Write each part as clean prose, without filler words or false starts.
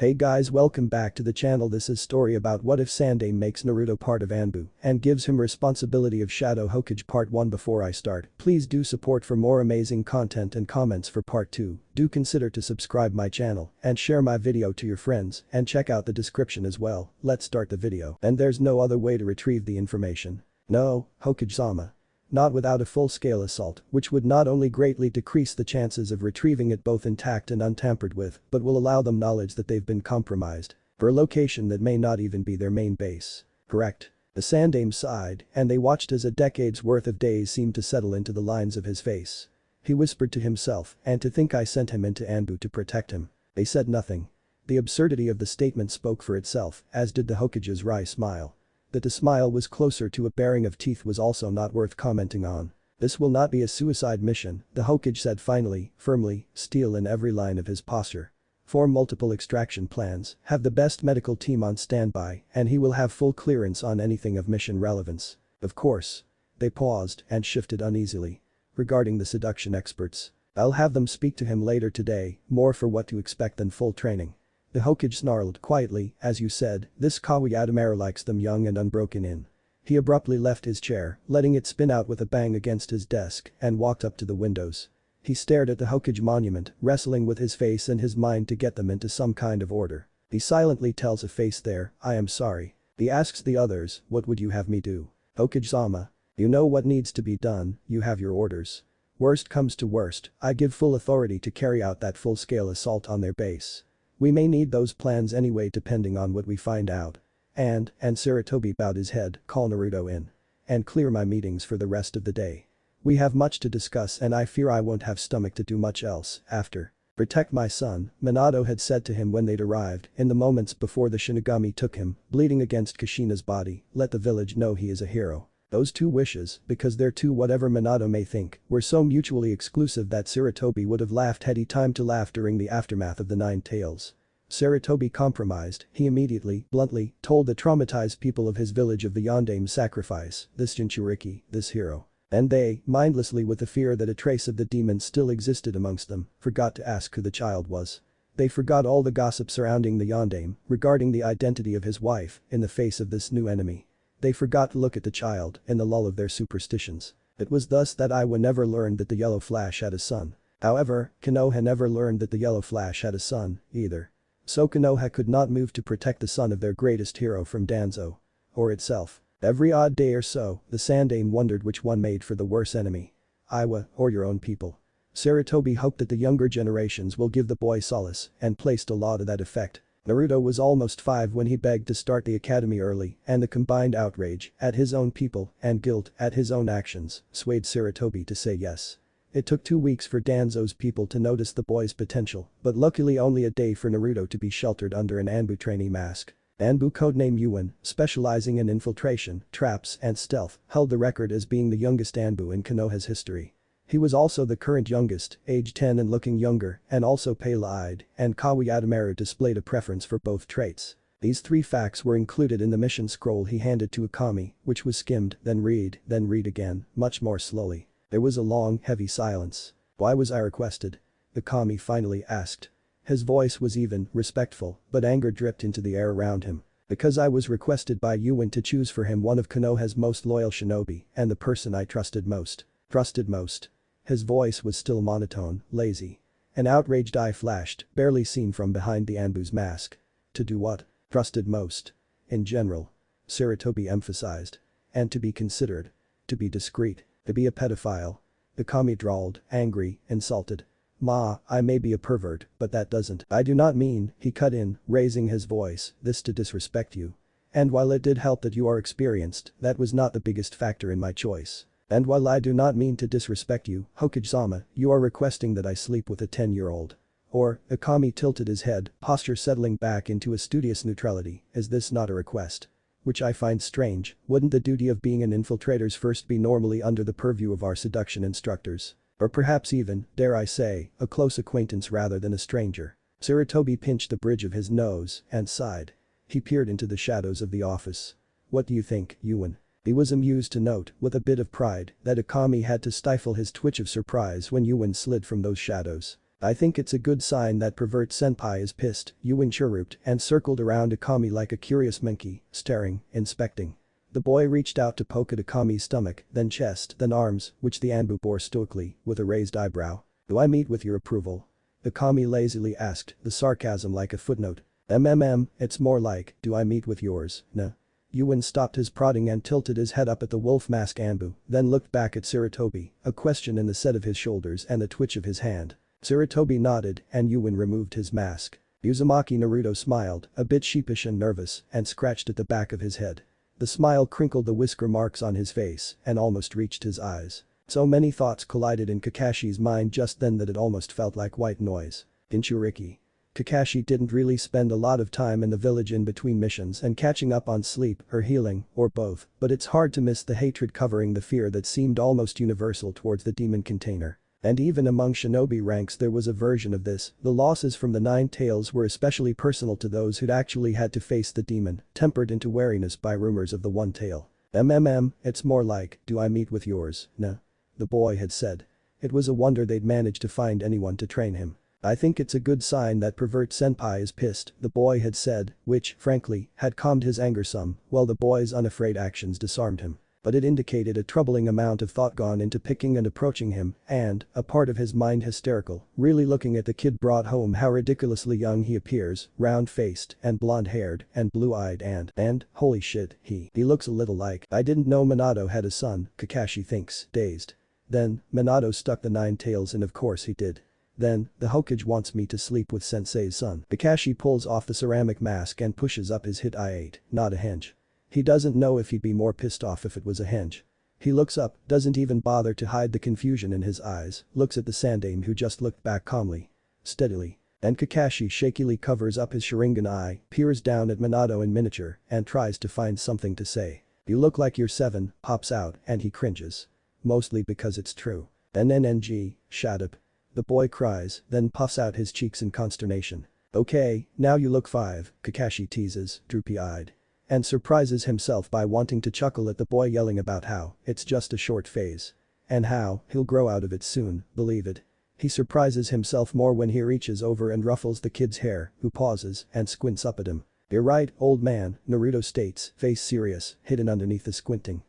Hey guys, welcome back to the channel. This is story about what if Sandaime makes Naruto part of Anbu and gives him responsibility of Shadow Hokage part 1. Before I start, please do support for more amazing content and comments for part 2. Do consider to subscribe my channel and share my video to your friends and check out the description as well. Let's start the video. And there's no other way to retrieve the information. No, Hokage-sama. Not without a full-scale assault, which would not only greatly decrease the chances of retrieving it both intact and untampered with, but will allow them knowledge that they've been compromised. For a location that may not even be their main base. Correct. The Sandaime sighed, and they watched as a decade's worth of days seemed to settle into the lines of his face. He whispered to himself, and to think I sent him into Anbu to protect him. They said nothing. The absurdity of the statement spoke for itself, as did the Hokage's wry smile. That the smile was closer to a baring of teeth was also not worth commenting on. This will not be a suicide mission, the Hokage said finally, firmly, steel in every line of his posture. Form multiple extraction plans, have the best medical team on standby, and he will have full clearance on anything of mission relevance. Of course. They paused and shifted uneasily. Regarding the seduction experts. I'll have them speak to him later today, more for what to expect than full training. The Hokage snarled quietly, as you said, this Orochimaru likes them young and unbroken in. He abruptly left his chair, letting it spin out with a bang against his desk, and walked up to the windows. He stared at the Hokage monument, wrestling with his face and his mind to get them into some kind of order. He silently tells a face there, I am sorry. He asks the others, what would you have me do? Hokage-sama. You know what needs to be done, you have your orders. Worst comes to worst, I give full authority to carry out that full-scale assault on their base. We may need those plans anyway depending on what we find out. And Sarutobi bowed his head, call Naruto in. And clear my meetings for the rest of the day. We have much to discuss and I fear I won't have stomach to do much else after. Protect my son, Minato had said to him when they'd arrived, in the moments before the Shinigami took him, bleeding against Kushina's body, let the village know he is a hero. Those two wishes, because they're two whatever Minato may think, were so mutually exclusive that Sarutobi would have laughed had he time to laugh during the aftermath of the Nine Tails. Sarutobi compromised, he immediately, bluntly, told the traumatized people of his village of the Yondaime's sacrifice, this Jinchuriki, this hero. And they, mindlessly with the fear that a trace of the demon still existed amongst them, forgot to ask who the child was. They forgot all the gossip surrounding the Yondaime, regarding the identity of his wife, in the face of this new enemy. They forgot to look at the child, in the lull of their superstitions. It was thus that Iwa never learned that the Yellow Flash had a son. However, Konoha never learned that the Yellow Flash had a son, either. So Konoha could not move to protect the son of their greatest hero from Danzo. Or itself. Every odd day or so, the Sandaime wondered which one made for the worse enemy. Iwa, or your own people. Sarutobi hoped that the younger generations will give the boy solace, and placed a law to that effect. Naruto was almost 5 when he begged to start the academy early, and the combined outrage at his own people and guilt at his own actions swayed Sarutobi to say yes. It took 2 weeks for Danzo's people to notice the boy's potential, but luckily only a day for Naruto to be sheltered under an Anbu trainee mask. Anbu, codename Yuan, specializing in infiltration, traps and stealth, held the record as being the youngest Anbu in Konoha's history. He was also the current youngest, age 10 and looking younger, and also pale-eyed, and Orochimaru displayed a preference for both traits. These 3 facts were included in the mission scroll he handed to Akami, which was skimmed, then read again, much more slowly. There was a long, heavy silence. Why was I requested? Akami finally asked. His voice was even, respectful, but anger dripped into the air around him. Because I was requested by Yuan to choose for him one of Konoha's most loyal shinobi, and the person I trusted most. Trusted most. His voice was still monotone, lazy. An outraged eye flashed, barely seen from behind the Anbu's mask. To do what? Trusted most. In general. Sarutobi emphasized. And to be considerate. To be discreet. To be a pedophile. Akami drawled, angry, insulted. Ma, I may be a pervert, but that doesn't. I do not mean, he cut in, raising his voice, this to disrespect you. And while it did help that you are experienced, that was not the biggest factor in my choice. And while I do not mean to disrespect you, Hokage-sama, you are requesting that I sleep with a 10-year-old. Or, Akami tilted his head, posture settling back into a studious neutrality, is this not a request? Which I find strange, wouldn't the duty of being an infiltrator's first be normally under the purview of our seduction instructors? Or perhaps even, dare I say, a close acquaintance rather than a stranger. Sarutobi pinched the bridge of his nose and sighed. He peered into the shadows of the office. What do you think, Yuan? He was amused to note, with a bit of pride, that Akami had to stifle his twitch of surprise when Yuan slid from those shadows. I think it's a good sign that pervert senpai is pissed, Yuan chirruped and circled around Akami like a curious monkey, staring, inspecting. The boy reached out to poke at Akami's stomach, then chest, then arms, which the Anbu bore stoically, with a raised eyebrow. Do I meet with your approval? Akami lazily asked, the sarcasm like a footnote. It's more like, do I meet with yours, nah. Yuan stopped his prodding and tilted his head up at the wolf mask Anbu, then looked back at Sarutobi, a question in the set of his shoulders and a twitch of his hand. Sarutobi nodded and Yuan removed his mask. Uzumaki Naruto smiled, a bit sheepish and nervous, and scratched at the back of his head. The smile crinkled the whisker marks on his face and almost reached his eyes. So many thoughts collided in Kakashi's mind just then that it almost felt like white noise. Jinchuriki. Kakashi didn't really spend a lot of time in the village in between missions and catching up on sleep or healing, or both, but it's hard to miss the hatred covering the fear that seemed almost universal towards the demon container. And even among shinobi ranks there was a version of this. The losses from the Nine Tails were especially personal to those who'd actually had to face the demon, tempered into wariness by rumors of the One Tail. It's more like, do I meet with yours, nah. The boy had said. It was a wonder they'd managed to find anyone to train him. I think it's a good sign that pervert senpai is pissed, the boy had said, which, frankly, had calmed his anger some, while the boy's unafraid actions disarmed him. But it indicated a troubling amount of thought gone into picking and approaching him, and, a part of his mind hysterical, really looking at the kid brought home how ridiculously young he appears, round-faced, and blonde-haired, and blue-eyed and, holy shit, he looks a little like, I didn't know Minato had a son, Kakashi thinks, dazed. Then, Minato stuck the Nine Tails and of course he did. Then, the Hokage wants me to sleep with sensei's son. Kakashi pulls off the ceramic mask and pushes up his hit I-8, not a henge. He doesn't know if he'd be more pissed off if it was a henge. He looks up, doesn't even bother to hide the confusion in his eyes, looks at the Sandaime who just looked back calmly. Steadily. Then Kakashi shakily covers up his Sharingan eye, peers down at Minato in miniature, and tries to find something to say. You look like you're 7, pops out, and he cringes. Mostly because it's true. NNNG, shut up. The boy cries, then puffs out his cheeks in consternation. Okay, now you look 5, Kakashi teases, droopy-eyed. And surprises himself by wanting to chuckle at the boy yelling about how it's just a short phase. And how he'll grow out of it soon, believe it. He surprises himself more when he reaches over and ruffles the kid's hair, who pauses and squints up at him. You're right, old man, Naruto states, face serious, hidden underneath the squinting.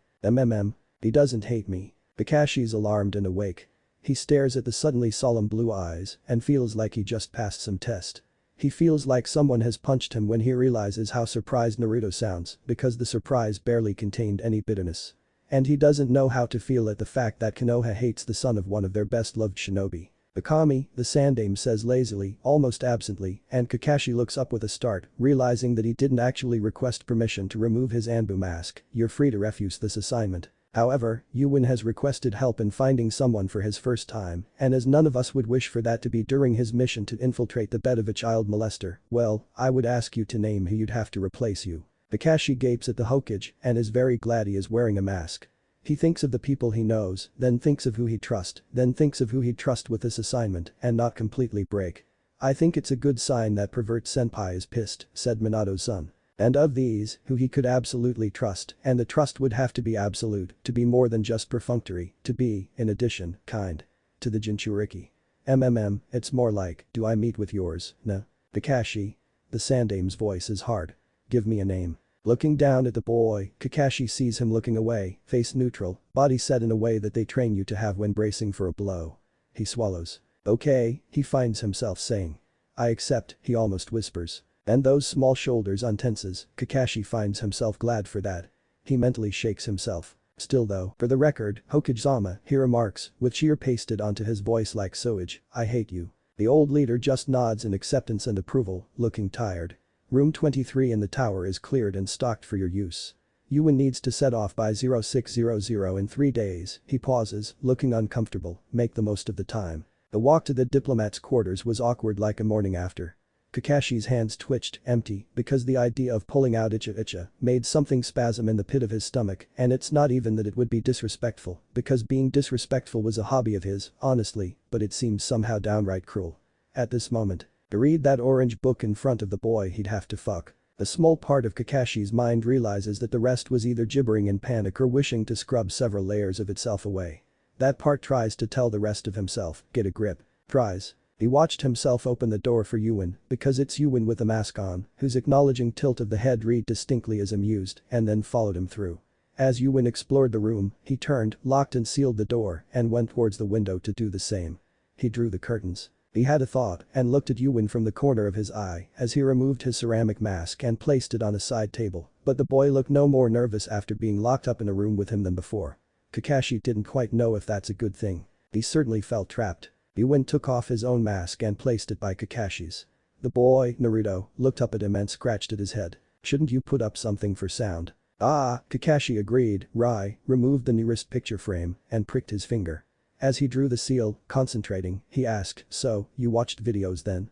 He doesn't hate me. Kakashi's alarmed and awake. He stares at the suddenly solemn blue eyes and feels like he just passed some test. He feels like someone has punched him when he realizes how surprised Naruto sounds because the surprise barely contained any bitterness. And he doesn't know how to feel at the fact that Konoha hates the son of one of their best-loved shinobi. Akami, the Sandaime says lazily, almost absently, and Kakashi looks up with a start, realizing that he didn't actually request permission to remove his Anbu mask. You're free to refuse this assignment. However, Yuan has requested help in finding someone for his first time, and as none of us would wish for that to be during his mission to infiltrate the bed of a child molester, well, I would ask you to name who you'd have to replace you. Kakashi gapes at the Hokage and is very glad he is wearing a mask. He thinks of the people he knows, then thinks of who he'd trust, then thinks of who he'd trust with this assignment and not completely break. I think it's a good sign that pervert senpai is pissed, said Minato's son. And of these, who he could absolutely trust, and the trust would have to be absolute, to be more than just perfunctory, to be, in addition, kind. To the Jinchuriki. It's more like, do I meet with yours, nah. Kakashi. The Sandaime's voice is hard. Give me a name. Looking down at the boy, Kakashi sees him looking away, face neutral, body set in a way that they train you to have when bracing for a blow. He swallows. Okay, he finds himself saying. I accept, he almost whispers. And those small shoulders untenses, Kakashi finds himself glad for that. He mentally shakes himself. Still though, for the record, Hokage-sama, he remarks, with cheer pasted onto his voice like sewage, I hate you. The old leader just nods in acceptance and approval, looking tired. Room 23 in the tower is cleared and stocked for your use. Yuan needs to set off by 0600 in 3 days, he pauses, looking uncomfortable, make the most of the time. The walk to the diplomat's quarters was awkward like a morning after. Kakashi's hands twitched, empty, because the idea of pulling out Icha made something spasm in the pit of his stomach, and it's not even that it would be disrespectful, because being disrespectful was a hobby of his, honestly, but it seems somehow downright cruel. At this moment, to read that orange book in front of the boy he'd have to fuck. A small part of Kakashi's mind realizes that the rest was either gibbering in panic or wishing to scrub several layers of itself away. That part tries to tell the rest of himself, get a grip. Tries. He watched himself open the door for Yuan, because it's Yuan with the mask on, whose acknowledging tilt of the head read distinctly as amused, and then followed him through. As Yuan explored the room, he turned, locked and sealed the door, and went towards the window to do the same. He drew the curtains. He had a thought and looked at Yuan from the corner of his eye as he removed his ceramic mask and placed it on a side table, but the boy looked no more nervous after being locked up in a room with him than before. Kakashi didn't quite know if that's a good thing. He certainly felt trapped. Yuan took off his own mask and placed it by Kakashi's. The boy, Naruto, looked up at him and scratched at his head. Shouldn't you put up something for sound? Ah, Kakashi agreed. Rai removed the nearest picture frame and pricked his finger. As he drew the seal, concentrating, he asked, "So, you watched videos then?"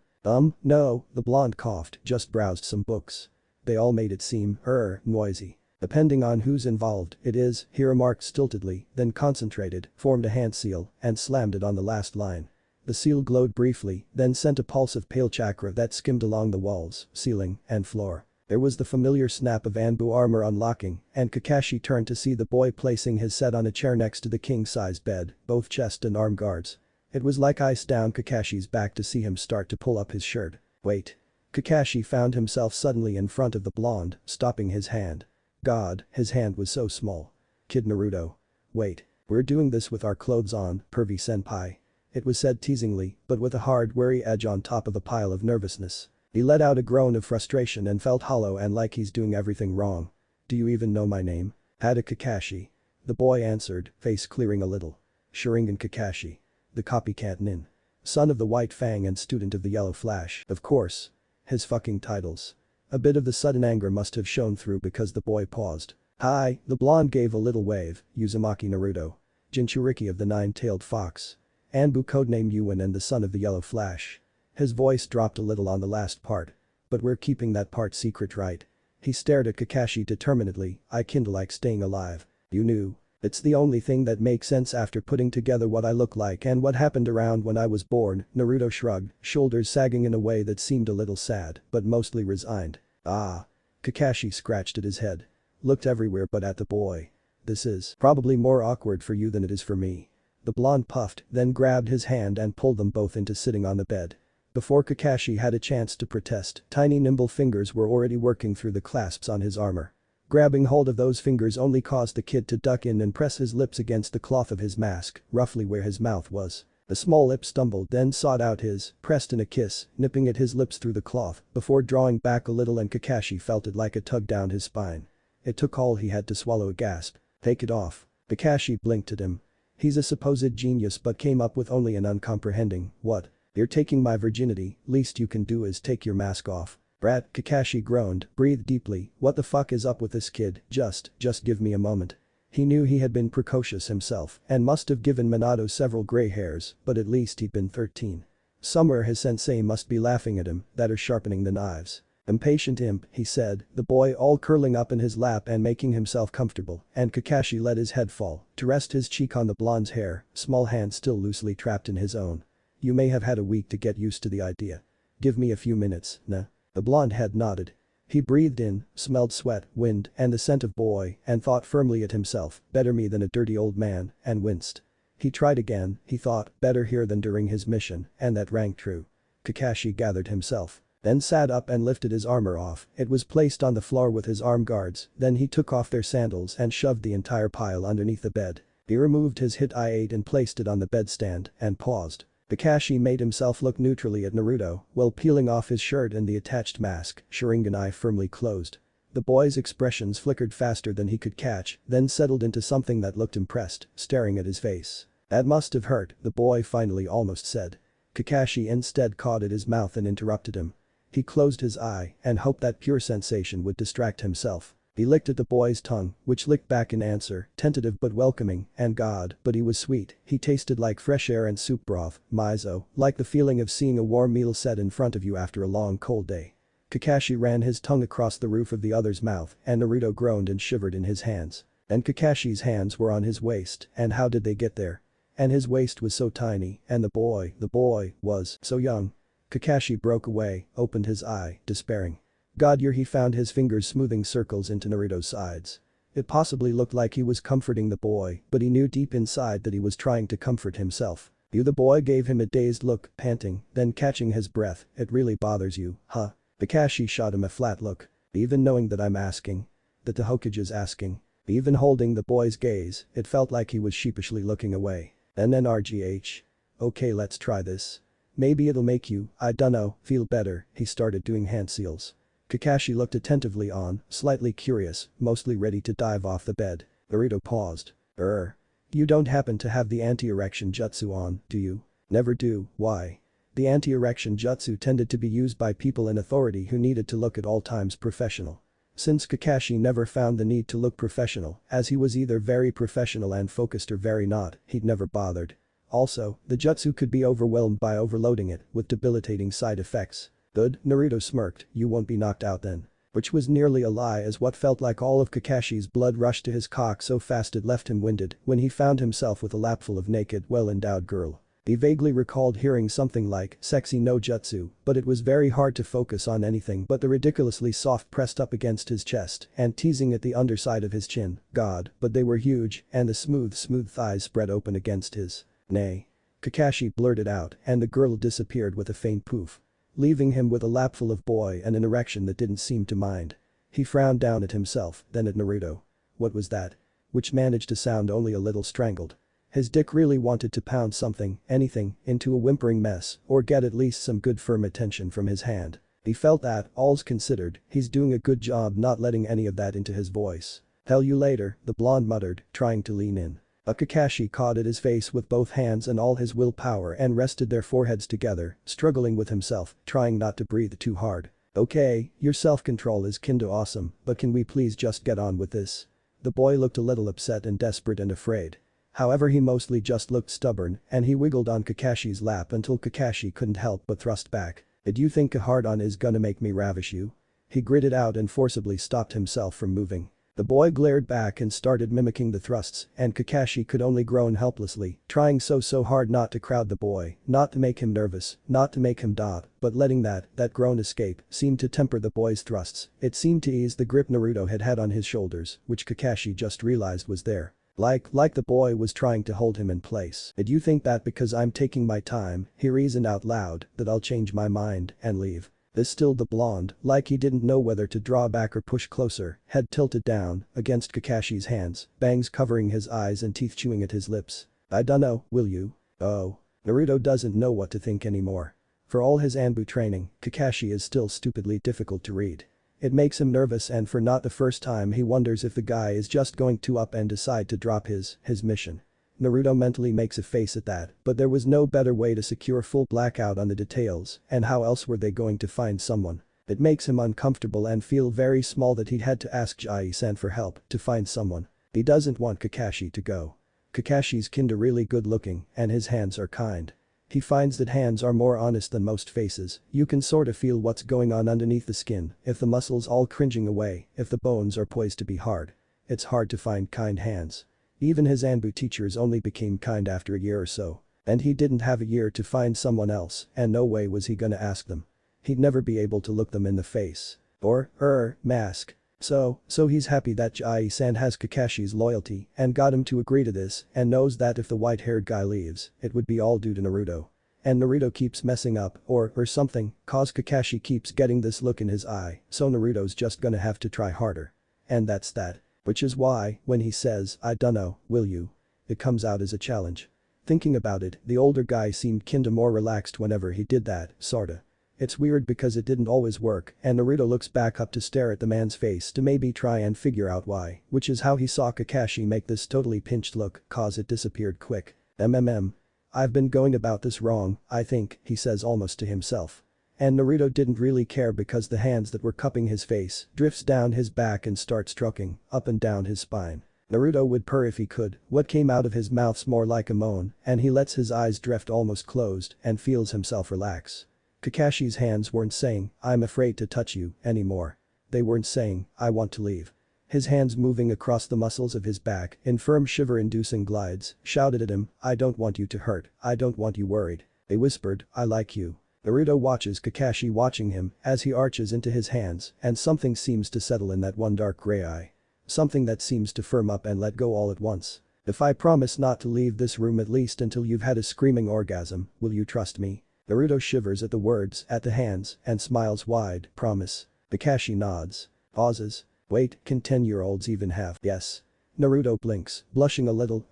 No," the blonde coughed, "just browsed some books. They all made it seem, noisy. Depending on who's involved, it is," he remarked stiltedly, then concentrated, formed a hand seal, and slammed it on the last line. The seal glowed briefly, then sent a pulse of pale chakra that skimmed along the walls, ceiling, and floor. There was the familiar snap of Anbu armor unlocking, and Kakashi turned to see the boy placing his set on a chair next to the king-sized bed, both chest and arm guards. It was like ice down Kakashi's back to see him start to pull up his shirt. Wait. Kakashi found himself suddenly in front of the blonde, stopping his hand. God, his hand was so small. Kid Naruto. Wait. We're doing this with our clothes on, pervy senpai. It was said teasingly, but with a hard, wary edge on top of a pile of nervousness. He let out a groan of frustration and felt hollow and like he's doing everything wrong. "Do you even know my name?" "Hada Kakashi." The boy answered, face clearing a little. "Sharingan Kakashi. The copycat nin. Son of the White Fang and student of the Yellow Flash, of course. His fucking titles." A bit of the sudden anger must have shown through because the boy paused. "Hi," the blonde gave a little wave, "Uzumaki Naruto. Jinchuriki of the Nine-Tailed Fox. Anbu codename Yuan and the son of the Yellow Flash." His voice dropped a little on the last part. "But we're keeping that part secret, right?" He stared at Kakashi determinedly, eye kindle like staying alive. "You knew. It's the only thing that makes sense after putting together what I look like and what happened around when I was born." Naruto shrugged, shoulders sagging in a way that seemed a little sad, but mostly resigned. "Ah." Kakashi scratched at his head. Looked everywhere but at the boy. "This is probably more awkward for you than it is for me." The blonde puffed, then grabbed his hand and pulled them both into sitting on the bed. Before Kakashi had a chance to protest, tiny nimble fingers were already working through the clasps on his armor. Grabbing hold of those fingers only caused the kid to duck in and press his lips against the cloth of his mask, roughly where his mouth was. The small lip stumbled, then sought out his, pressed in a kiss, nipping at his lips through the cloth, before drawing back a little and Kakashi felt it like a tug down his spine. It took all he had to swallow a gasp. "Take it off." Kakashi blinked at him. He's a supposed genius but came up with only an uncomprehending, "What? You're taking my virginity, least you can do is take your mask off." "Brat," Kakashi groaned, breathed deeply, "What the fuck is up with this kid, just give me a moment." He knew he had been precocious himself and must have given Minato several gray hairs, but at least he'd been 13. Somewhere his sensei must be laughing at him, that or sharpening the knives. "Impatient imp," he said, the boy all curling up in his lap and making himself comfortable, and Kakashi let his head fall to rest his cheek on the blonde's hair, small hand still loosely trapped in his own. "You may have had a week to get used to the idea. Give me a few minutes, nah?" The blonde head nodded. He breathed in, smelled sweat, wind, and the scent of boy, and thought firmly at himself, better me than a dirty old man, and winced. He tried again, he thought, better here than during his mission, and that rang true. Kakashi gathered himself. Then sat up and lifted his armor off. It was placed on the floor with his arm guards, then he took off their sandals and shoved the entire pile underneath the bed. He removed his hit I-8 and placed it on the bedstand, and paused. Kakashi made himself look neutrally at Naruto while peeling off his shirt and the attached mask, Sharingan eye firmly closed. The boy's expressions flickered faster than he could catch, then settled into something that looked impressed, staring at his face. "That must have hurt," the boy finally almost said. Kakashi instead caught at his mouth and interrupted him. He closed his eye and hoped that pure sensation would distract himself. He licked at the boy's tongue, which licked back in answer, tentative but welcoming, and God, but he was sweet. He tasted like fresh air and soup broth, miso, like the feeling of seeing a warm meal set in front of you after a long cold day. Kakashi ran his tongue across the roof of the other's mouth, and Naruto groaned and shivered in his hands. And Kakashi's hands were on his waist, and how did they get there? And his waist was so tiny, and the boy was so young. Kakashi broke away, opened his eye, despairing. God, here he found his fingers smoothing circles into Naruto's sides. It possibly looked like he was comforting the boy, but he knew deep inside that he was trying to comfort himself. You the boy gave him a dazed look, panting, then catching his breath, it really bothers you, huh? Kakashi shot him a flat look. Even knowing that I'm asking. That the Hokage is asking. Even holding the boy's gaze, it felt like he was sheepishly looking away. NNRGH. Okay, let's try this. Maybe it'll make you, I dunno, feel better. He started doing hand seals. Kakashi looked attentively on, slightly curious, mostly ready to dive off the bed. Naruto paused. You don't happen to have the anti-erection jutsu on, do you? Never do, why? The anti-erection jutsu tended to be used by people in authority who needed to look at all times professional. Since Kakashi never found the need to look professional, as he was either very professional and focused or very not, he'd never bothered. Also, the jutsu could be overwhelmed by overloading it, with debilitating side effects. Good, Naruto smirked, you won't be knocked out then. Which was nearly a lie as what felt like all of Kakashi's blood rushed to his cock so fast it left him winded when he found himself with a lapful of naked, well-endowed girl. He vaguely recalled hearing something like, sexy no jutsu, but it was very hard to focus on anything but the ridiculously soft pressed up against his chest and teasing at the underside of his chin, god, but they were huge, and the smooth thighs spread open against his. Nay. Kakashi blurted out and the girl disappeared with a faint poof. Leaving him with a lapful of boy and an erection that didn't seem to mind. He frowned down at himself, then at Naruto. What was that? Which managed to sound only a little strangled. His dick really wanted to pound something, anything, into a whimpering mess, or get at least some good firm attention from his hand. He felt that, all's considered, he's doing a good job not letting any of that into his voice. Tell you later, the blonde muttered, trying to lean in. Kakashi caught at his face with both hands and all his willpower and rested their foreheads together, struggling with himself, trying not to breathe too hard. Okay, your self-control is kinda awesome, but can we please just get on with this? The boy looked a little upset and desperate and afraid. However, he mostly just looked stubborn and he wiggled on Kakashi's lap until Kakashi couldn't help but thrust back. Did you think a hard-on is gonna make me ravish you? He gritted out and forcibly stopped himself from moving. The boy glared back and started mimicking the thrusts and Kakashi could only groan helplessly, trying so hard not to crowd the boy, not to make him nervous, not to make him dot, but letting that groan escape seemed to temper the boy's thrusts. It seemed to ease the grip Naruto had on his shoulders, which Kakashi just realized was there. Like the boy was trying to hold him in place. Did you think that because I'm taking my time, he reasoned out loud, that I'll change my mind and leave? This still the blonde, like he didn't know whether to draw back or push closer, head tilted down, against Kakashi's hands, bangs covering his eyes and teeth chewing at his lips. I dunno, will you? Oh. Naruto doesn't know what to think anymore. For all his Anbu training, Kakashi is still stupidly difficult to read. It makes him nervous and for not the first time he wonders if the guy is just going to up and decide to drop his mission. Naruto mentally makes a face at that, but there was no better way to secure full blackout on the details, and how else were they going to find someone? It makes him uncomfortable and feel very small that he'd had to ask Jai-san for help to find someone. He doesn't want Kakashi to go. Kakashi's kinda really good looking, and his hands are kind. He finds that hands are more honest than most faces, you can sorta feel what's going on underneath the skin, if the muscles all cringing away, if the bones are poised to be hard. It's hard to find kind hands. Even his Anbu teachers only became kind after a year or so. And he didn't have a year to find someone else, and no way was he gonna ask them. He'd never be able to look them in the face. Or, mask. So he's happy that Jai-san has Kakashi's loyalty and got him to agree to this and knows that if the white-haired guy leaves, it would be all due to Naruto. And Naruto keeps messing up or something, cause Kakashi keeps getting this look in his eye, so Naruto's just gonna have to try harder. And that's that. Which is why, when he says, I dunno, will you? It comes out as a challenge. Thinking about it, the older guy seemed kinda more relaxed whenever he did that, sorta. It's weird because it didn't always work and Naruto looks back up to stare at the man's face to maybe try and figure out why, which is how he saw Kakashi make this totally pinched look cause it disappeared quick. I've been going about this wrong, I think, he says almost to himself. And Naruto didn't really care because the hands that were cupping his face drifts down his back and start stroking up and down his spine. Naruto would purr if he could, what came out of his mouth's more like a moan and he lets his eyes drift almost closed and feels himself relax. Kakashi's hands weren't saying, I'm afraid to touch you, anymore. They weren't saying, I want to leave. His hands moving across the muscles of his back in firm shiver-inducing glides, shouted at him, I don't want you to hurt, I don't want you worried. They whispered, I like you. Naruto watches Kakashi watching him as he arches into his hands and something seems to settle in that one dark gray eye. Something that seems to firm up and let go all at once. If I promise not to leave this room at least until you've had a screaming orgasm, will you trust me? Naruto shivers at the words, at the hands, and smiles wide. Promise. Kakashi nods. Pauses. Wait, can 10-year-olds even have yes? Naruto blinks, blushing a little.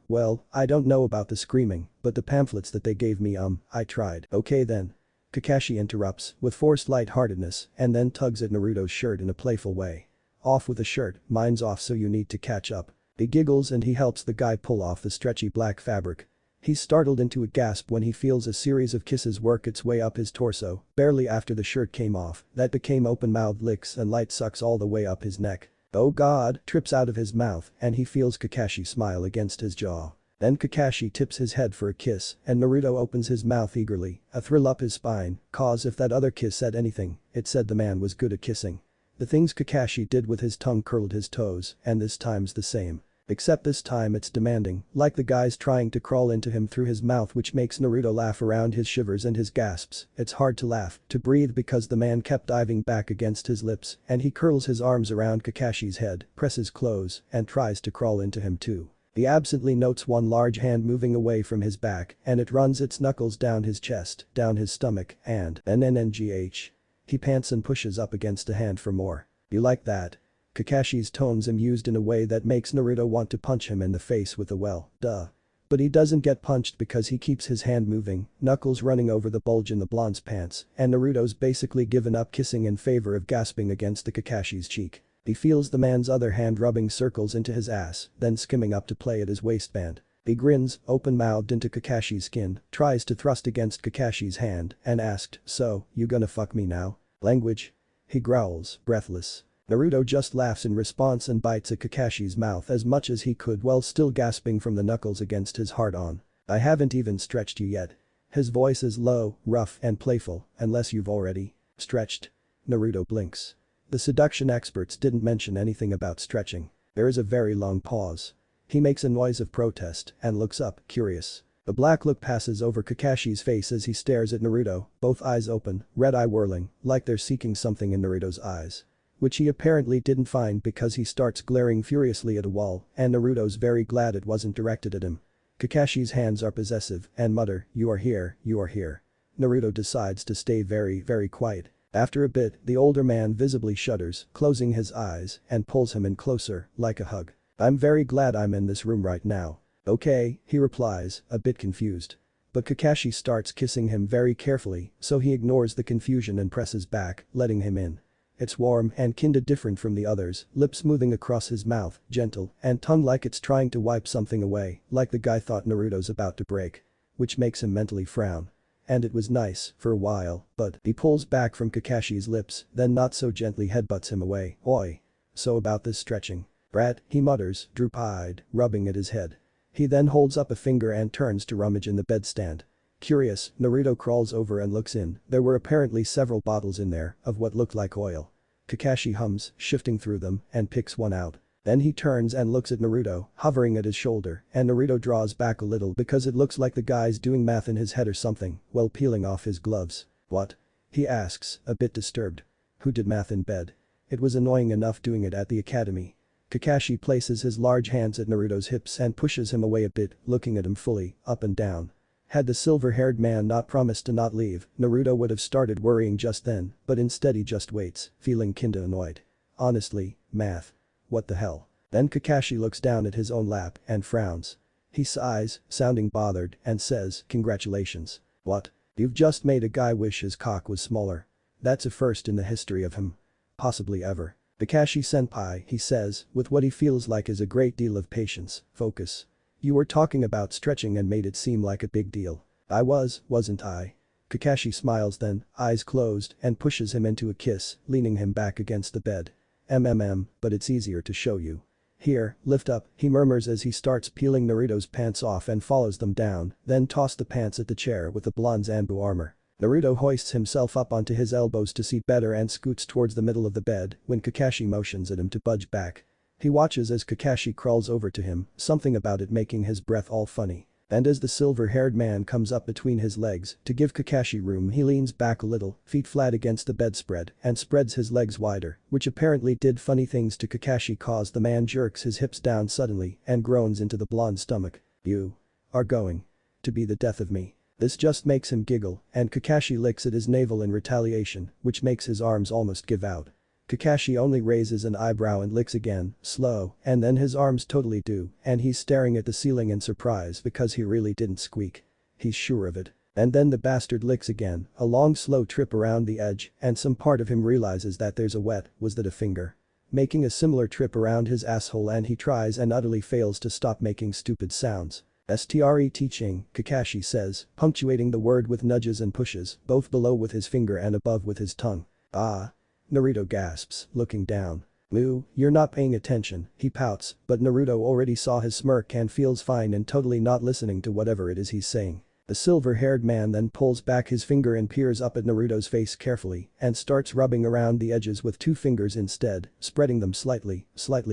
Well, I don't know about the screaming, but the pamphlets that they gave me I tried. Okay then. Kakashi interrupts, with forced lightheartedness, and then tugs at Naruto's shirt in a playful way. Off with the shirt, mine's off so you need to catch up. He giggles and he helps the guy pull off the stretchy black fabric. He's startled into a gasp when he feels a series of kisses work its way up his torso, barely after the shirt came off, that became open-mouthed licks and light sucks all the way up his neck. Oh god, trips out of his mouth and he feels Kakashi smile against his jaw. Then Kakashi tips his head for a kiss and Naruto opens his mouth eagerly, a thrill up his spine, cause if that other kiss said anything, it said the man was good at kissing. The things Kakashi did with his tongue curled his toes, and this time's the same. Except this time it's demanding, like the guy's trying to crawl into him through his mouth which makes Naruto laugh around his shivers and his gasps. It's hard to laugh, to breathe because the man kept diving back against his lips and he curls his arms around Kakashi's head, presses close, and tries to crawl into him too. He absently notes one large hand moving away from his back and it runs its knuckles down his chest, down his stomach, and NNNGH. He pants and pushes up against a hand for more. You like that? Kakashi's tone's amused in a way that makes Naruto want to punch him in the face with a well, duh. But he doesn't get punched because he keeps his hand moving, knuckles running over the bulge in the blonde's pants, and Naruto's basically given up kissing in favor of gasping against the Kakashi's cheek. He feels the man's other hand rubbing circles into his ass, then skimming up to play at his waistband. He grins, open-mouthed into Kakashi's skin, tries to thrust against Kakashi's hand, and asked, so, you gonna fuck me now? Language? He growls, breathless. Naruto just laughs in response and bites at Kakashi's mouth as much as he could while still gasping from the knuckles against his hard-on. I haven't even stretched you yet. His voice is low, rough, and playful, unless you've already stretched. Naruto blinks. The seduction experts didn't mention anything about stretching. There is a very long pause. He makes a noise of protest and looks up, curious. A black look passes over Kakashi's face as he stares at Naruto, both eyes open, red eye whirling, like they're seeking something in Naruto's eyes. Which he apparently didn't find because he starts glaring furiously at a wall and Naruto's very glad it wasn't directed at him. Kakashi's hands are possessive and mutter, you are here, you are here. Naruto decides to stay very, very quiet. After a bit, the older man visibly shudders, closing his eyes, and pulls him in closer, like a hug. I'm very glad I'm in this room right now. Okay, he replies, a bit confused. But Kakashi starts kissing him very carefully, so he ignores the confusion and presses back, letting him in. It's warm and kinda different from the others, lips moving across his mouth, gentle, and tongue like it's trying to wipe something away, like the guy thought Naruto's about to break. Which makes him mentally frown. And it was nice, for a while, but he pulls back from Kakashi's lips, then not so gently headbutts him away. Oi. So about this stretching. Brat, he mutters, droop-eyed, rubbing at his head. He then holds up a finger and turns to rummage in the bedstand. Curious, Naruto crawls over and looks in. There were apparently several bottles in there, of what looked like oil. Kakashi hums, shifting through them, and picks one out. Then he turns and looks at Naruto, hovering at his shoulder, and Naruto draws back a little because it looks like the guy's doing math in his head or something, while peeling off his gloves. What? He asks, a bit disturbed. Who did math in bed? It was annoying enough doing it at the academy. Kakashi places his large hands at Naruto's hips and pushes him away a bit, looking at him fully, up and down. Had the silver-haired man not promised to not leave, Naruto would have started worrying just then, but instead he just waits, feeling kinda annoyed. Honestly, math. What the hell? Then Kakashi looks down at his own lap and frowns. He sighs, sounding bothered, and says, congratulations. What? You've just made a guy wish his cock was smaller. That's a first in the history of him. Possibly ever. Kakashi-senpai, he says, with what he feels like is a great deal of patience, focus. You were talking about stretching and made it seem like a big deal. I was, wasn't I? Kakashi smiles then, eyes closed, and pushes him into a kiss, leaning him back against the bed. But it's easier to show you. Here, lift up, he murmurs as he starts peeling Naruto's pants off and follows them down, then toss the pants at the chair with the blonde's Anbu armor. Naruto hoists himself up onto his elbows to see better and scoots towards the middle of the bed when Kakashi motions at him to budge back. He watches as Kakashi crawls over to him, something about it making his breath all funny. And as the silver-haired man comes up between his legs to give Kakashi room, he leans back a little, feet flat against the bedspread, and spreads his legs wider, which apparently did funny things to Kakashi cause the man jerks his hips down suddenly and groans into the blonde stomach. "You are going to be the death of me." This just makes him giggle, and Kakashi licks at his navel in retaliation, which makes his arms almost give out. Kakashi only raises an eyebrow and licks again, slow, and then his arms totally do, and he's staring at the ceiling in surprise because he really didn't squeak. He's sure of it. And then the bastard licks again, a long slow trip around the edge, and some part of him realizes that there's a was that a finger? Making a similar trip around his asshole, and he tries and utterly fails to stop making stupid sounds. Teaching, Kakashi says, punctuating the word with nudges and pushes, both below with his finger and above with his tongue. "Ah." Naruto gasps, looking down. "Moo, you're not paying attention," he pouts, but Naruto already saw his smirk and feels fine and totally not listening to whatever it is he's saying. The silver-haired man then pulls back his finger and peers up at Naruto's face carefully and starts rubbing around the edges with 2 fingers instead, spreading them slightly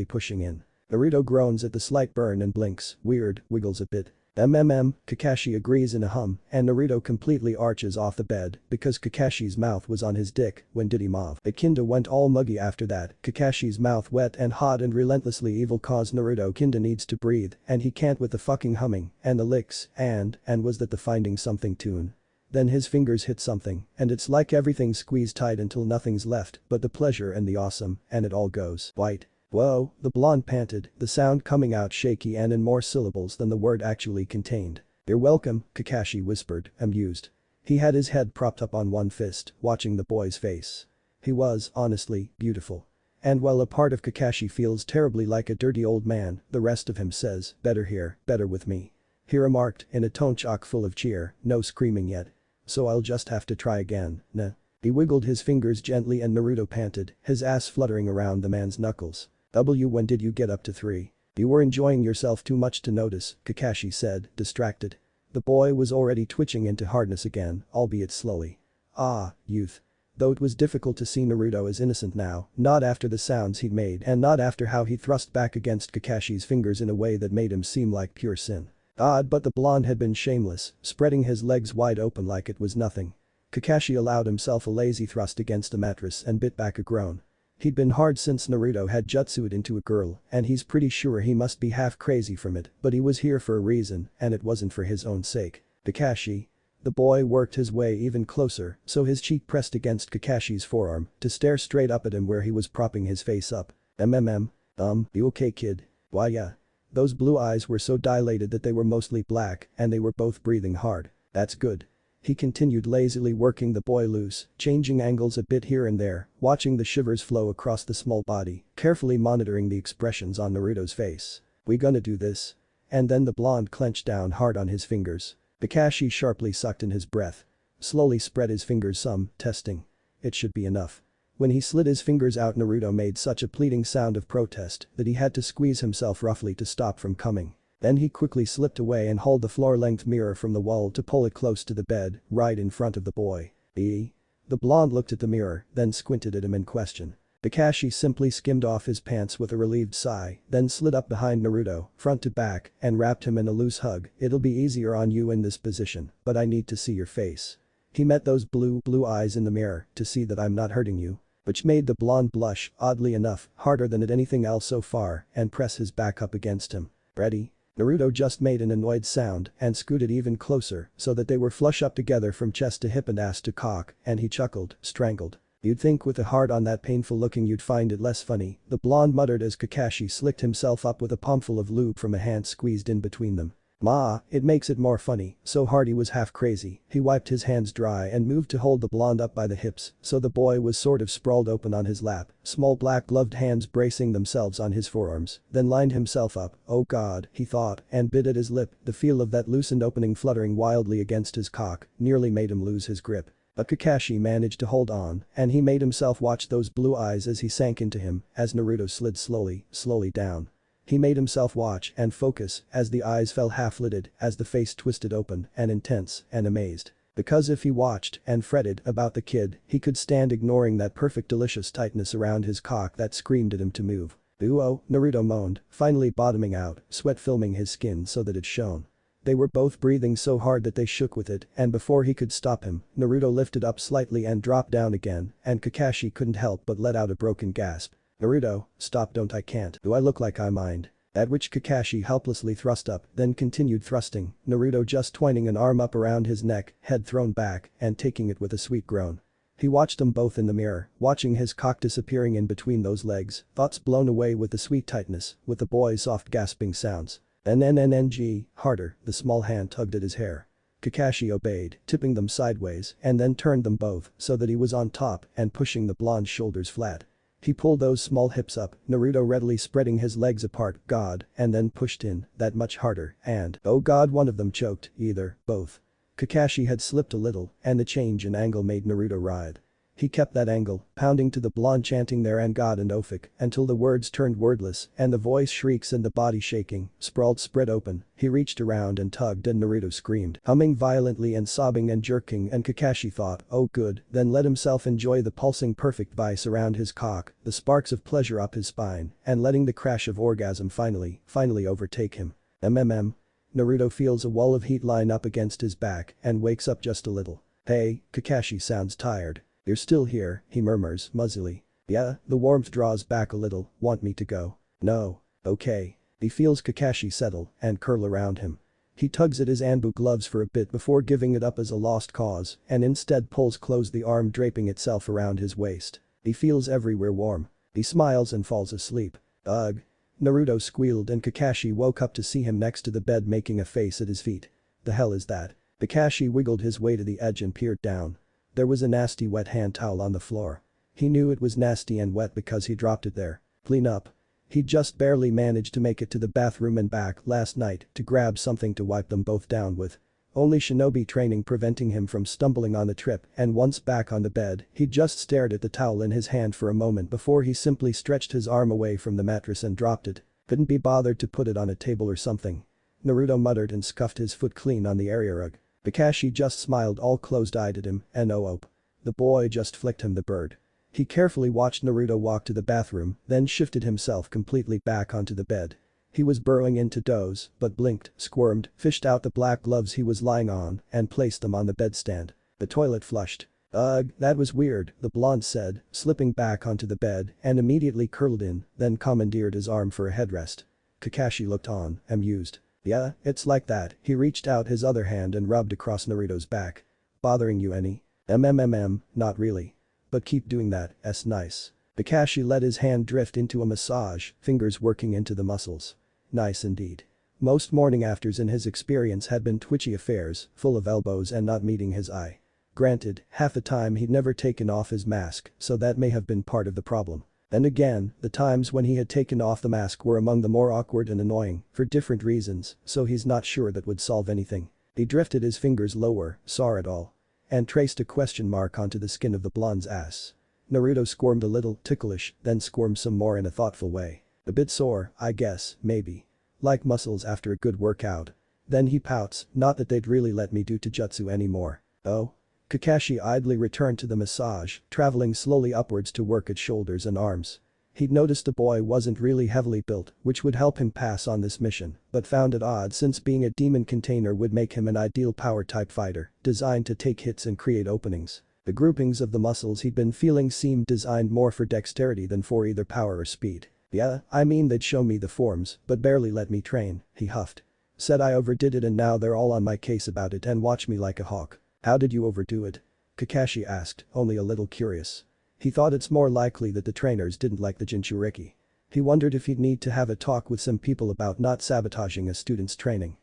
pushing in. Naruto groans at the slight burn and blinks, weird, wiggles a bit. Kakashi agrees in a hum, and Naruto completely arches off the bed because Kakashi's mouth was on his dick when did he move. The kinda went all muggy after that, Kakashi's mouth wet and hot and relentlessly evil cause Naruto kinda needs to breathe and he can't with the fucking humming and the licks and was that the finding something tune. Then his fingers hit something and it's like everything's squeezed tight until nothing's left but the pleasure and the awesome and it all goes white. "Whoa," the blonde panted, the sound coming out shaky and in more syllables than the word actually contained. "You're welcome," Kakashi whispered, amused. He had his head propped up on one fist, watching the boy's face. He was, honestly, beautiful. And while a part of Kakashi feels terribly like a dirty old man, the rest of him says, "Better here, better with me." He remarked, in a tone chock full of cheer, "No screaming yet. So I'll just have to try again, nah." He wiggled his fingers gently and Naruto panted, his ass fluttering around the man's knuckles. When did you get up to 3? You were enjoying yourself too much to notice," Kakashi said, distracted. The boy was already twitching into hardness again, albeit slowly. "Ah, youth." Though it was difficult to see Naruto as innocent now, not after the sounds he'd made and not after how he thrust back against Kakashi's fingers in a way that made him seem like pure sin. Odd, but the blonde had been shameless, spreading his legs wide open like it was nothing. Kakashi allowed himself a lazy thrust against the mattress and bit back a groan. He'd been hard since Naruto had jutsued into a girl and he's pretty sure he must be half crazy from it, but he was here for a reason and it wasn't for his own sake. "Kakashi." The boy worked his way even closer so his cheek pressed against Kakashi's forearm to stare straight up at him where he was propping his face up. You okay kid? Why yeah." Those blue eyes were so dilated that they were mostly black and they were both breathing hard. "That's good." He continued lazily working the boy loose, changing angles a bit here and there, watching the shivers flow across the small body, carefully monitoring the expressions on Naruto's face. "We gonna do this?" And then the blonde clenched down hard on his fingers. Kakashi sharply sucked in his breath. Slowly spread his fingers some, testing. It should be enough. When he slid his fingers out, Naruto made such a pleading sound of protest that he had to squeeze himself roughly to stop from coming. Then he quickly slipped away and hauled the floor-length mirror from the wall to pull it close to the bed, right in front of the boy. The blonde looked at the mirror, then squinted at him in question. Kakashi simply skimmed off his pants with a relieved sigh, then slid up behind Naruto, front to back, and wrapped him in a loose hug. "It'll be easier on you in this position, but I need to see your face." He met those blue eyes in the mirror to see that I'm not hurting you. Which made the blonde blush, oddly enough, harder than at anything else so far, and press his back up against him. "Ready?" Naruto just made an annoyed sound and scooted even closer so that they were flush up together from chest to hip and ass to cock, and he chuckled, strangled. "You'd think with a hard on that painful looking you'd find it less funny," the blonde muttered as Kakashi slicked himself up with a pumpful of lube from a hand squeezed in between them. "Ma, it makes it more funny." So hard he was half crazy, he wiped his hands dry and moved to hold the blonde up by the hips so the boy was sort of sprawled open on his lap, small black gloved hands bracing themselves on his forearms, then lined himself up. "Oh god," he thought, and bit at his lip, the feel of that loosened opening fluttering wildly against his cock nearly made him lose his grip. But Kakashi managed to hold on, and he made himself watch those blue eyes as he sank into him, as Naruto slid slowly down. He made himself watch and focus as the eyes fell half-lidded, as the face twisted open and intense and amazed. Because if he watched and fretted about the kid, he could stand ignoring that perfect delicious tightness around his cock that screamed at him to move. "Ooh oh," Naruto moaned, finally bottoming out, sweat filming his skin so that it shone. They were both breathing so hard that they shook with it, and before he could stop him, Naruto lifted up slightly and dropped down again, and Kakashi couldn't help but let out a broken gasp. "Naruto, stop, don't, I can't. Do I look like I mind?" At which Kakashi helplessly thrust up, then continued thrusting, Naruto just twining an arm up around his neck, head thrown back, and taking it with a sweet groan. He watched them both in the mirror, watching his cock disappearing in between those legs, thoughts blown away with the sweet tightness, with the boy's soft gasping sounds. NNNNG, harder, the small hand tugged at his hair. Kakashi obeyed, tipping them sideways, and then turned them both so that he was on top and pushing the blonde's shoulders flat. He pulled those small hips up, Naruto readily spreading his legs apart, God, and then pushed in, that much harder, and, oh God, one of them choked, either, both. Kakashi had slipped a little, and the change in angle made Naruto writhe. He kept that angle, pounding to the blonde chanting their and God and Ophic, until the words turned wordless and the voice shrieks and the body shaking, sprawled spread open. He reached around and tugged and Naruto screamed, humming violently and sobbing and jerking, and Kakashi thought, oh good, then let himself enjoy the pulsing perfect vice around his cock, the sparks of pleasure up his spine, and letting the crash of orgasm finally overtake him. Naruto feels a wall of heat line up against his back and wakes up just a little. Hey, Kakashi sounds tired. You're still here, he murmurs, muzzily. Yeah, the warmth draws back a little, want me to go? No. Okay. He feels Kakashi settle and curl around him. He tugs at his Anbu gloves for a bit before giving it up as a lost cause and instead pulls close the arm draping itself around his waist. He feels everywhere warm. He smiles and falls asleep. Ugh. Naruto squealed and Kakashi woke up to see him next to the bed making a face at his feet. The hell is that? Kakashi wiggled his way to the edge and peered down. There was a nasty wet hand towel on the floor. He knew it was nasty and wet because he dropped it there. Clean up. He'd just barely managed to make it to the bathroom and back last night to grab something to wipe them both down with. Only shinobi training preventing him from stumbling on the trip, and once back on the bed, he just stared at the towel in his hand for a moment before he simply stretched his arm away from the mattress and dropped it. Couldn't be bothered to put it on a table or something. Naruto muttered and scuffed his foot clean on the area rug. Kakashi just smiled all closed-eyed at him, and oh. The boy just flicked him the bird. He carefully watched Naruto walk to the bathroom, then shifted himself completely back onto the bed. He was burrowing into doze, but blinked, squirmed, fished out the black gloves he was lying on, and placed them on the bedstand. The toilet flushed. Ugh, that was weird, the blonde said, slipping back onto the bed and immediately curled in, then commandeered his arm for a headrest. Kakashi looked on, amused. Yeah, it's like that. He reached out his other hand and rubbed across Naruto's back. Bothering you any? Not really. But keep doing that, nice. Kakashi let his hand drift into a massage, fingers working into the muscles. Nice indeed. Most morning afters in his experience had been twitchy affairs, full of elbows and not meeting his eye. Granted, half the time he'd never taken off his mask, so that may have been part of the problem. Then again, the times when he had taken off the mask were among the more awkward and annoying, for different reasons, so he's not sure that would solve anything. He drifted his fingers lower, saw it all. And traced a question mark onto the skin of the blonde's ass. Naruto squirmed a little, ticklish, then squirmed some more in a thoughtful way. A bit sore, I guess, maybe. Like muscles after a good workout. Then he pouts, not that they'd really let me do taijutsu anymore. Oh? Kakashi idly returned to the massage, traveling slowly upwards to work at shoulders and arms. He'd noticed the boy wasn't really heavily built, which would help him pass on this mission, but found it odd since being a demon container would make him an ideal power-type fighter, designed to take hits and create openings. The groupings of the muscles he'd been feeling seemed designed more for dexterity than for either power or speed. Yeah, I mean they'd show me the forms, but barely let me train, he huffed. Said I overdid it and now they're all on my case about it and watch me like a hawk. How did you overdo it? Kakashi asked, only a little curious. He thought it's more likely that the trainers didn't like the Jinchuriki. He wondered if he'd need to have a talk with some people about not sabotaging a student's training.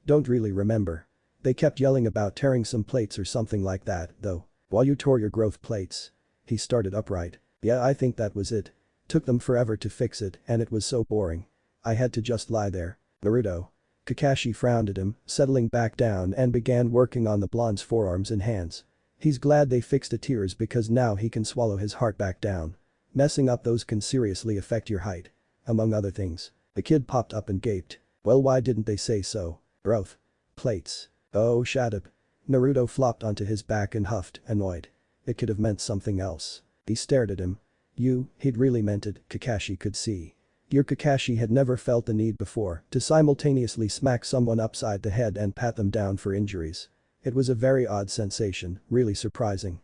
Don't really remember. They kept yelling about tearing some plates or something like that, though. While you tore your growth plates. He started upright. Yeah, I think that was it. Took them forever to fix it and it was so boring. I had to just lie there. Naruto. Kakashi frowned at him, settling back down and began working on the blonde's forearms and hands. He's glad they fixed the tears because now he can swallow his heart back down. Messing up those can seriously affect your height. Among other things. The kid popped up and gaped. Well, why didn't they say so? Growth. Plates. Oh, shut up. Naruto flopped onto his back and huffed, annoyed. It could have meant something else. He stared at him. He'd really meant it, Kakashi could see. Your Kakashi had never felt the need before to simultaneously smack someone upside the head and pat them down for injuries. It was a very odd sensation, really surprising.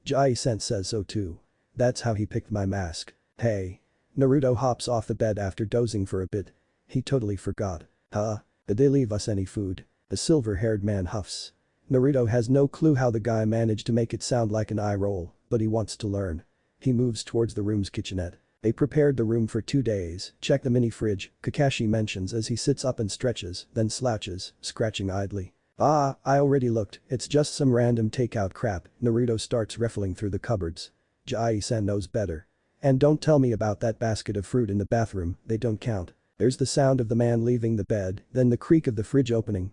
Jai-sen says so too. That's how he picked my mask. Hey. Naruto hops off the bed after dozing for a bit. He totally forgot. Did they leave us any food? The silver-haired man huffs. Naruto has no clue how the guy managed to make it sound like an eye roll, but he wants to learn. He moves towards the room's kitchenette. They prepared the room for 2 days, check the mini fridge, Kakashi mentions as he sits up and stretches, then slouches, scratching idly. I already looked, it's just some random takeout crap. Naruto starts riffling through the cupboards. Jai-san knows better. And don't tell me about that basket of fruit in the bathroom, they don't count. There's the sound of the man leaving the bed, then the creak of the fridge opening.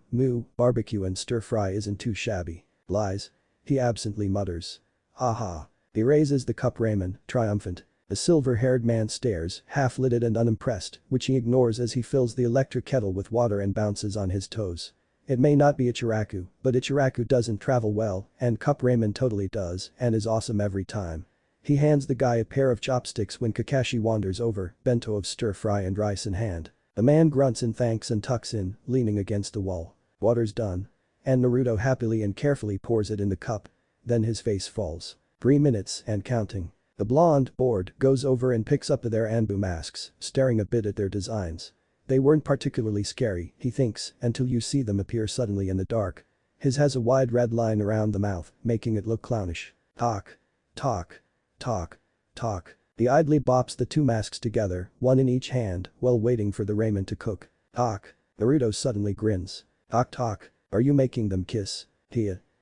Barbecue and stir-fry isn't too shabby. Lies. He absently mutters. Aha. He raises the cup ramen, triumphant. The silver-haired man stares, half-lidded and unimpressed, which he ignores as he fills the electric kettle with water and bounces on his toes. It may not be Ichiraku, but Ichiraku doesn't travel well, and cup ramen totally does, and is awesome every time. He hands the guy a pair of chopsticks when Kakashi wanders over, bento of stir-fry and rice in hand. The man grunts in thanks and tucks in, leaning against the wall. Water's done. And Naruto happily and carefully pours it in the cup. Then his face falls. 3 minutes and counting. The blonde, bored, goes over and picks up their Anbu masks, staring a bit at their designs. They weren't particularly scary, he thinks, until you see them appear suddenly in the dark. His has a wide red line around the mouth, making it look clownish. Talk. Talk. Talk. Talk. He idly bops the 2 masks together, one in each hand, while waiting for the ramen to cook. Talk. Naruto suddenly grins. Talk talk. Are you making them kiss?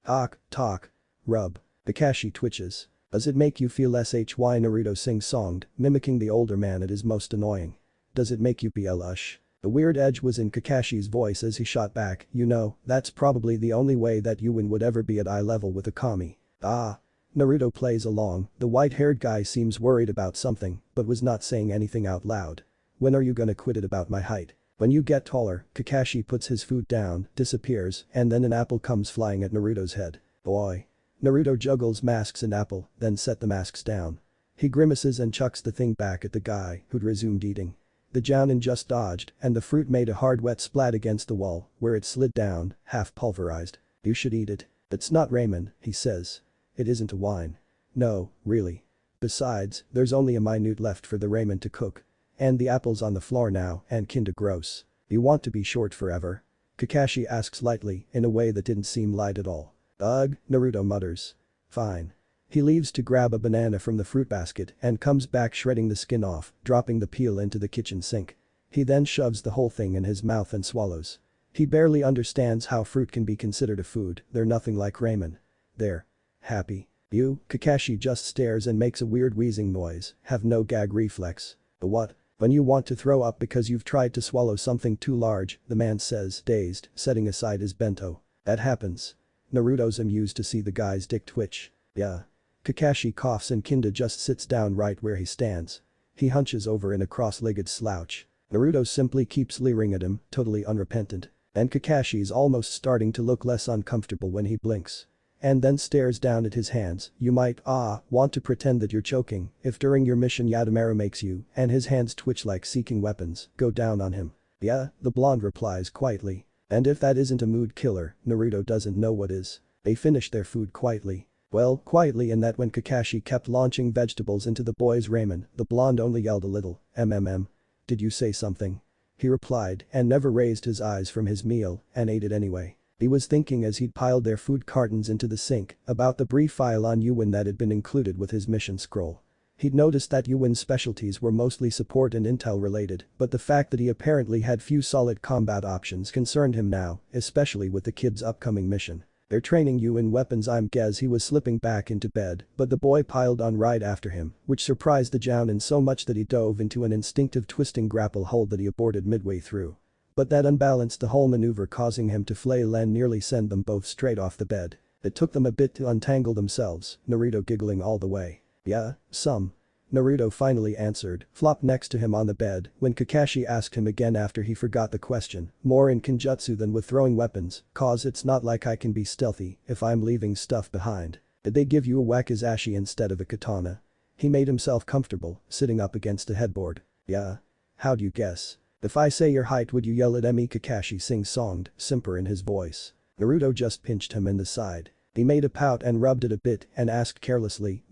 Talk. Talk. Rub. Kakashi twitches. Does it make you feel less hy? Naruto sing-songed, mimicking the older man at his most annoying. Does it make you blush? The weird edge was in Kakashi's voice as he shot back, you know, that's probably the only way that Yuin would ever be at eye level with a kami. Naruto plays along, the white-haired guy seems worried about something, but was not saying anything out loud. When are you gonna quit it about my height? When you get taller. Kakashi puts his food down, disappears, and then an apple comes flying at Naruto's head. Boy. Naruto juggles masks and apple, then set the masks down. He grimaces and chucks the thing back at the guy, who'd resumed eating. The jounin just dodged, and the fruit made a hard wet splat against the wall, where it slid down, half pulverized. You should eat it. It's not ramen, he says. It isn't a wine. No, really. Besides, there's only a minute left for the ramen to cook. And the apple's on the floor now, and kinda gross. You want to be short forever? Kakashi asks lightly, in a way that didn't seem light at all. Ugh, Naruto mutters. Fine. He leaves to grab a banana from the fruit basket and comes back shredding the skin off, dropping the peel into the kitchen sink. He then shoves the whole thing in his mouth and swallows. He barely understands how fruit can be considered a food, they're nothing like ramen. They're happy. You, Kakashi just stares and makes a weird wheezing noise, have no gag reflex. What? When you want to throw up because you've tried to swallow something too large, the man says, dazed, setting aside his bento. That happens. Naruto's amused to see the guy's dick twitch. Yeah. Kakashi coughs and Kinda just sits down right where he stands. He hunches over in a cross-legged slouch. Naruto simply keeps leering at him, totally unrepentant. And Kakashi's almost starting to look less uncomfortable when he blinks. And then stares down at his hands. You might, want to pretend that you're choking if during your mission Yadamaru makes you, and his hands twitch like seeking weapons, go down on him. Yeah, the blonde replies quietly. And if that isn't a mood killer, Naruto doesn't know what is. They finish their food quietly. Well, quietly in that when Kakashi kept launching vegetables into the boy's ramen, the blonde only yelled a little, Did you say something? He replied and never raised his eyes from his meal and ate it anyway. He was thinking as he'd piled their food cartons into the sink about the brief file on Yuin that had been included with his mission scroll. He'd noticed that Yuin's specialties were mostly support and intel related, but the fact that he apparently had few solid combat options concerned him now, especially with the kid's upcoming mission. They're training you in weapons. Guess he was slipping back into bed, but the boy piled on right after him, which surprised the jounin so much that he dove into an instinctive twisting grapple hold that he aborted midway through. But that unbalanced the whole maneuver, causing him to flail and nearly send them both straight off the bed. It took them a bit to untangle themselves, Naruto giggling all the way. Yeah, some. Naruto finally answered, flopped next to him on the bed, when Kakashi asked him again after he forgot the question, more in Kenjutsu than with throwing weapons, cause it's not like I can be stealthy if I'm leaving stuff behind. Did they give you a wakizashi instead of a katana? He made himself comfortable, sitting up against a headboard. Yeah. How'd you guess? If I say your height would you yell at me? Kakashi sing-songed, simper in his voice. Naruto just pinched him in the side. He made a pout and rubbed it a bit and asked carelessly,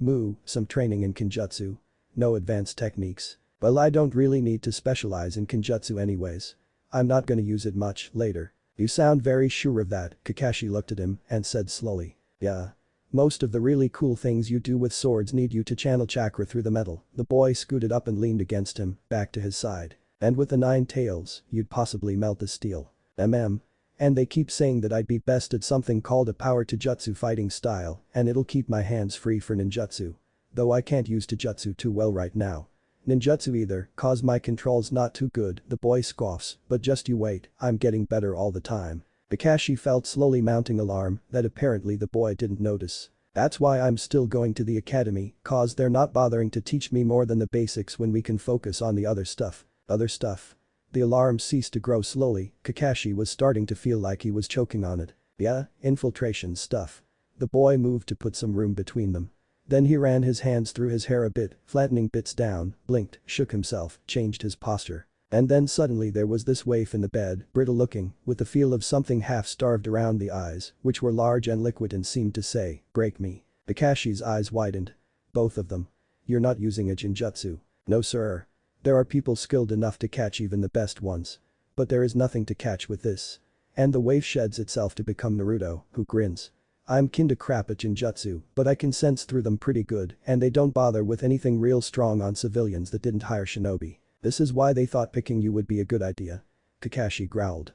some training in Kenjutsu? No advanced techniques. Well, I don't really need to specialize in Kenjutsu anyways. I'm not gonna use it much later. You sound very sure of that, Kakashi looked at him and said slowly. Yeah. Most of the really cool things you do with swords need you to channel chakra through the metal. The boy scooted up and leaned against him, back to his side. And with the 9 tails, you'd possibly melt the steel. And they keep saying that I'd be best at something called a power Taijutsu fighting style, and it'll keep my hands free for ninjutsu. Though I can't use Taijutsu too well right now. Ninjutsu either, cause my control's not too good, the boy scoffs, but just you wait, I'm getting better all the time. Kakashi felt slowly mounting alarm that apparently the boy didn't notice. That's why I'm still going to the academy, cause they're not bothering to teach me more than the basics when we can focus on the other stuff. Other stuff. The alarm ceased to grow slowly, Kakashi was starting to feel like he was choking on it. Yeah, infiltration stuff. The boy moved to put some room between them. Then he ran his hands through his hair a bit, flattening bits down, blinked, shook himself, changed his posture. And then suddenly there was this waif in the bed, brittle looking, with the feel of something half-starved around the eyes, which were large and liquid and seemed to say, break me. Kakashi's eyes widened. Both of them. You're not using a Jinjutsu. No sir. There are people skilled enough to catch even the best ones. But there is nothing to catch with this. And the waif sheds itself to become Naruto, who grins. I'm kinda crap at Jinjutsu, but I can sense through them pretty good and they don't bother with anything real strong on civilians that didn't hire shinobi. This is why they thought picking you would be a good idea. Kakashi growled.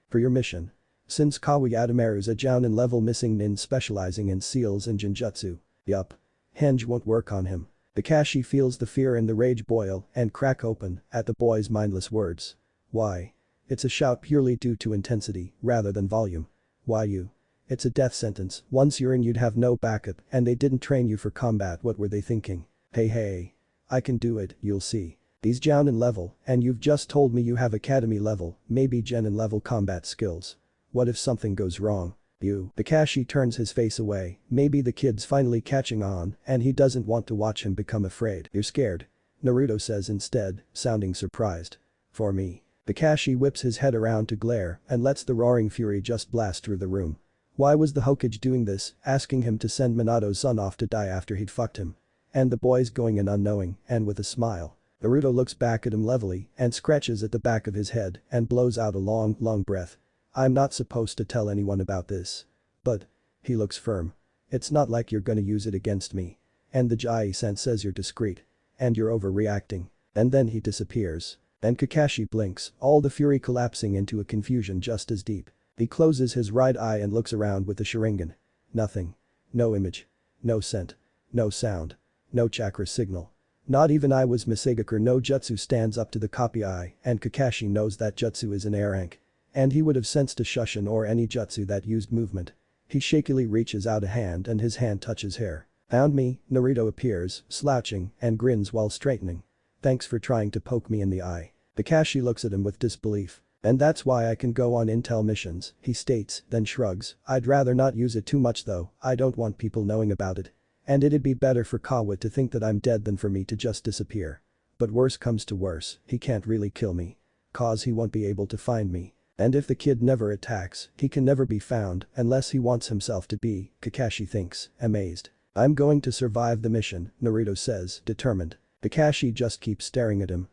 For your mission. Since Kawi Adamaru's a Jounin level missing nin specializing in seals and Jinjutsu. Yup. Henge won't work on him. Kakashi feels the fear and the rage boil and crack open at the boy's mindless words. Why? It's a shout purely due to intensity rather than volume. Why you? It's a death sentence, once you're in you'd have no backup and they didn't train you for combat, what were they thinking? Hey. I can do it, you'll see. He's Jounin level and you've just told me you have academy level, maybe Genin level combat skills. What if something goes wrong? Kakashi turns his face away, maybe the kid's finally catching on and he doesn't want to watch him become afraid. You're scared? Naruto says instead, sounding surprised. For me. Kakashi whips his head around to glare and lets the roaring fury just blast through the room. Why was the Hokage doing this, asking him to send Minato's son off to die after he'd fucked him? And the boy's going in unknowing and with a smile. Naruto looks back at him levelly and scratches at the back of his head and blows out a long breath. I'm not supposed to tell anyone about this. But. He looks firm. It's not like you're gonna use it against me. And the Jai-san says you're discreet. And you're overreacting. And then he disappears. And Kakashi blinks, all the fury collapsing into a confusion just as deep. He closes his right eye and looks around with the Sharingan. Nothing. No image. No scent. No sound. No chakra signal. Not even Iwa's Misegakure no Jutsu stands up to the copy eye and Kakashi knows that Jutsu is an air rank. And he would have sensed a Shushin or any Jutsu that used movement. He shakily reaches out a hand and his hand touches hair. Found me, Naruto appears, slouching, and grins while straightening. Thanks for trying to poke me in the eye. Kakashi looks at him with disbelief. And that's why I can go on intel missions, he states, then shrugs. I'd rather not use it too much though, I don't want people knowing about it. And it'd be better for Kawa to think that I'm dead than for me to just disappear. But worse comes to worse, he can't really kill me. Cause he won't be able to find me. And if the kid never attacks, he can never be found unless he wants himself to be, Kakashi thinks, amazed. I'm going to survive the mission, Naruto says, determined. Kakashi just keeps staring at him.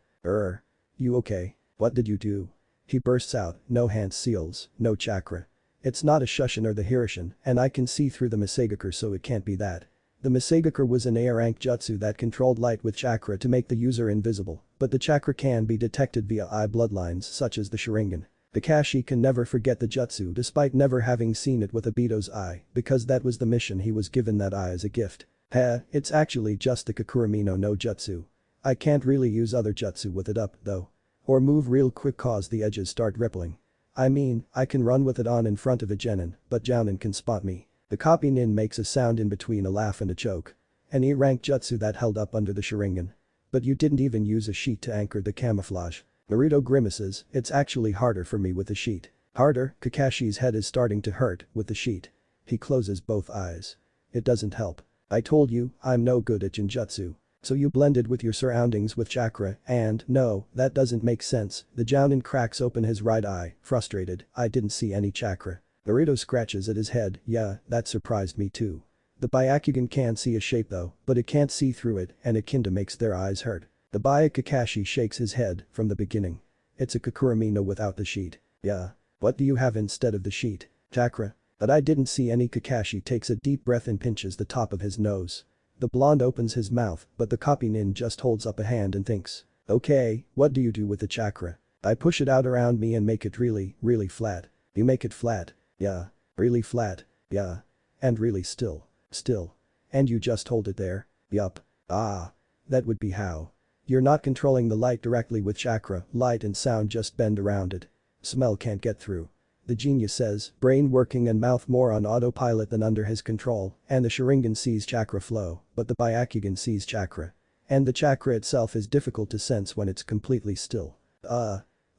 You okay? What did you do? He bursts out, no hand seals, no chakra. It's not a Shushin or the Hirishin, and I can see through the Misegakure so it can't be that. The Misegakure was an A-rank jutsu that controlled light with chakra to make the user invisible, but the chakra can be detected via eye bloodlines such as the Sharingan. Kakashi can never forget the jutsu despite never having seen it with Obito's eye because that was the mission he was given that eye as a gift. It's actually just the Kakuramino no jutsu. I can't really use other jutsu with it up, though. Or move real quick cause the edges start rippling. I mean, I can run with it on in front of a Genin, but Jounin can spot me. The copy nin makes a sound in between a laugh and a choke. An E-rank jutsu that held up under the Sharingan. But you didn't even use a sheet to anchor the camouflage. Naruto grimaces, it's actually harder for me with the sheet. Harder? Kakashi's head is starting to hurt with the sheet. He closes both eyes. It doesn't help. I told you, I'm no good at Jinjutsu. So you blended with your surroundings with chakra and, no, that doesn't make sense. The Jounin cracks open his right eye, frustrated, I didn't see any chakra. Naruto scratches at his head, yeah, that surprised me too. The Byakugan can see a shape though, but it can't see through it and it kinda makes their eyes hurt. The Kakashi shakes his head, from the beginning. It's a Kakuramino without the sheet. Yeah. What do you have instead of the sheet? Chakra. But I didn't see any. Kakashi takes a deep breath and pinches the top of his nose. The blonde opens his mouth, but the copy nin just holds up a hand and thinks. Okay, what do you do with the chakra? I push it out around me and make it really, really flat. You make it flat? Yeah. Really flat? Yeah. And really still. Still. And you just hold it there? Yup. Ah. That would be how. You're not controlling the light directly with chakra, light and sound just bend around it. Smell can't get through. The genius says, brain working and mouth more on autopilot than under his control, and the Sharingan sees chakra flow, but the Byakugan sees chakra. And the chakra itself is difficult to sense when it's completely still.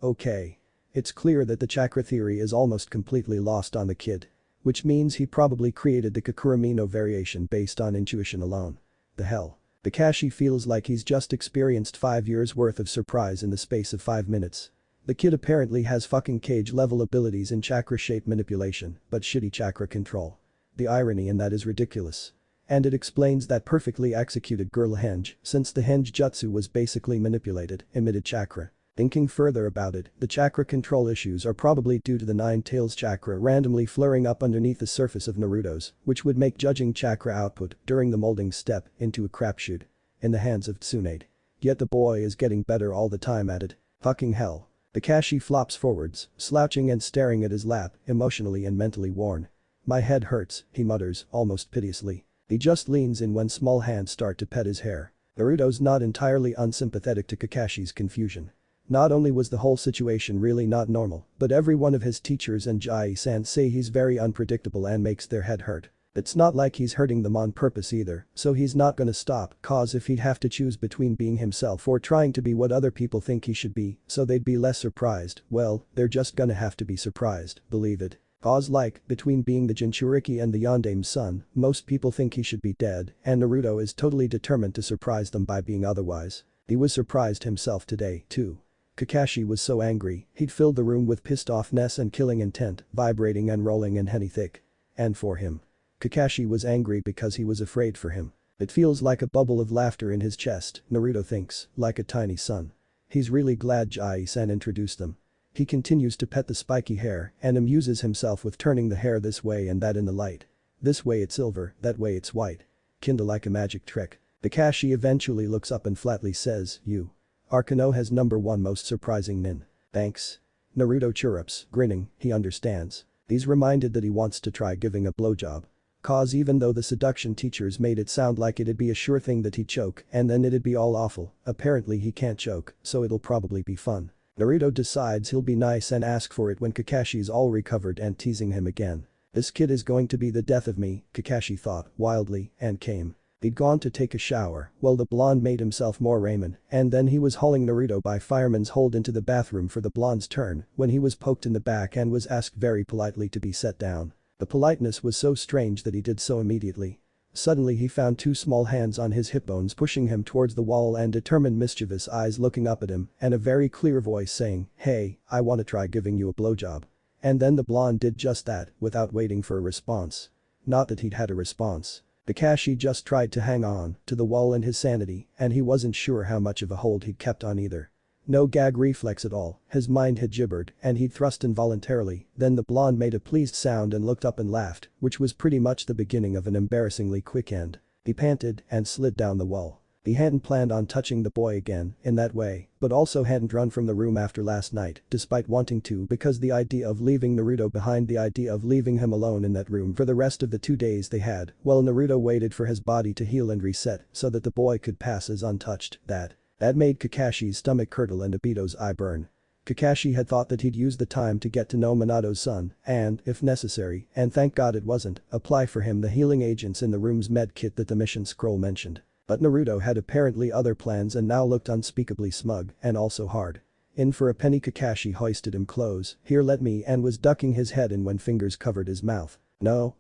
Okay. It's clear that the chakra theory is almost completely lost on the kid. Which means he probably created the Kakuramino variation based on intuition alone. The hell. Kakashi feels like he's just experienced 5 years worth of surprise in the space of 5 minutes. The kid apparently has fucking cage level abilities in chakra shape manipulation, but shitty chakra control. The irony in that is ridiculous. And it explains that perfectly executed girl henge, since the henge jutsu was basically manipulated, emitted chakra. Thinking further about it, the chakra control issues are probably due to the Nine Tails chakra randomly flaring up underneath the surface of Naruto's, which would make judging chakra output during the molding step into a crapshoot. In the hands of Tsunade. Yet the boy is getting better all the time at it. Fucking hell. Kakashi flops forwards, slouching and staring at his lap, emotionally and mentally worn. My head hurts, he mutters, almost piteously. He just leans in when small hands start to pet his hair. Naruto's not entirely unsympathetic to Kakashi's confusion. Not only was the whole situation really not normal, but every one of his teachers and Jai-san say he's very unpredictable and makes their head hurt. It's not like he's hurting them on purpose either, so he's not gonna stop, cause if he'd have to choose between being himself or trying to be what other people think he should be, so they'd be less surprised, well, they're just gonna have to be surprised, believe it. Cause like, between being the Jinchuriki and the Yandame's son, most people think he should be dead, and Naruto is totally determined to surprise them by being otherwise. He was surprised himself today, too. Kakashi was so angry, he'd filled the room with pissed offness and killing intent, vibrating and rolling in henny thick. And for him. Kakashi was angry because he was afraid for him. It feels like a bubble of laughter in his chest, Naruto thinks, like a tiny son. He's really glad Jai-san introduced them. He continues to pet the spiky hair and amuses himself with turning the hair this way and that in the light. This way it's silver, that way it's white. Kinda like a magic trick. Kakashi eventually looks up and flatly says, you. Arkano has #1 most surprising nin. Thanks. Naruto chirrups, grinning, he understands. He's reminded that he wants to try giving a blowjob. Cause even though the seduction teachers made it sound like it'd be a sure thing that he'd choke and then it'd be all awful, apparently he can't choke, so it'll probably be fun. Naruto decides he'll be nice and ask for it when Kakashi's all recovered and teasing him again. This kid is going to be the death of me, Kakashi thought, wildly, and came. He'd gone to take a shower, while the blonde made himself more ramen, and then he was hauling Naruto by fireman's hold into the bathroom for the blonde's turn when he was poked in the back and was asked very politely to be set down. The politeness was so strange that he did so immediately. Suddenly he found 2 small hands on his hip bones pushing him towards the wall and determined mischievous eyes looking up at him and a very clear voice saying, hey, I wanna try giving you a blowjob. And then the blonde did just that, without waiting for a response. Not that he'd had a response. Kakashi just tried to hang on to the wall and his sanity, and he wasn't sure how much of a hold he'd kept on either. No gag reflex at all, his mind had gibbered and he'd thrust involuntarily, then the blonde made a pleased sound and looked up and laughed, which was pretty much the beginning of an embarrassingly quick end. He panted and slid down the wall. He hadn't planned on touching the boy again in that way, but also hadn't run from the room after last night, despite wanting to because the idea of leaving Naruto behind, the idea of leaving him alone in that room for the rest of the 2 days they had, while Naruto waited for his body to heal and reset so that the boy could pass as untouched, that made Kakashi's stomach curdle and Obito's eye burn. Kakashi had thought that he'd use the time to get to know Minato's son and, if necessary, and thank God it wasn't, apply for him the healing agents in the room's med kit that the mission scroll mentioned. But Naruto had apparently other plans and now looked unspeakably smug and also hard. In for a penny, Kakashi hoisted him close, here let me, and was ducking his head in when fingers covered his mouth. No,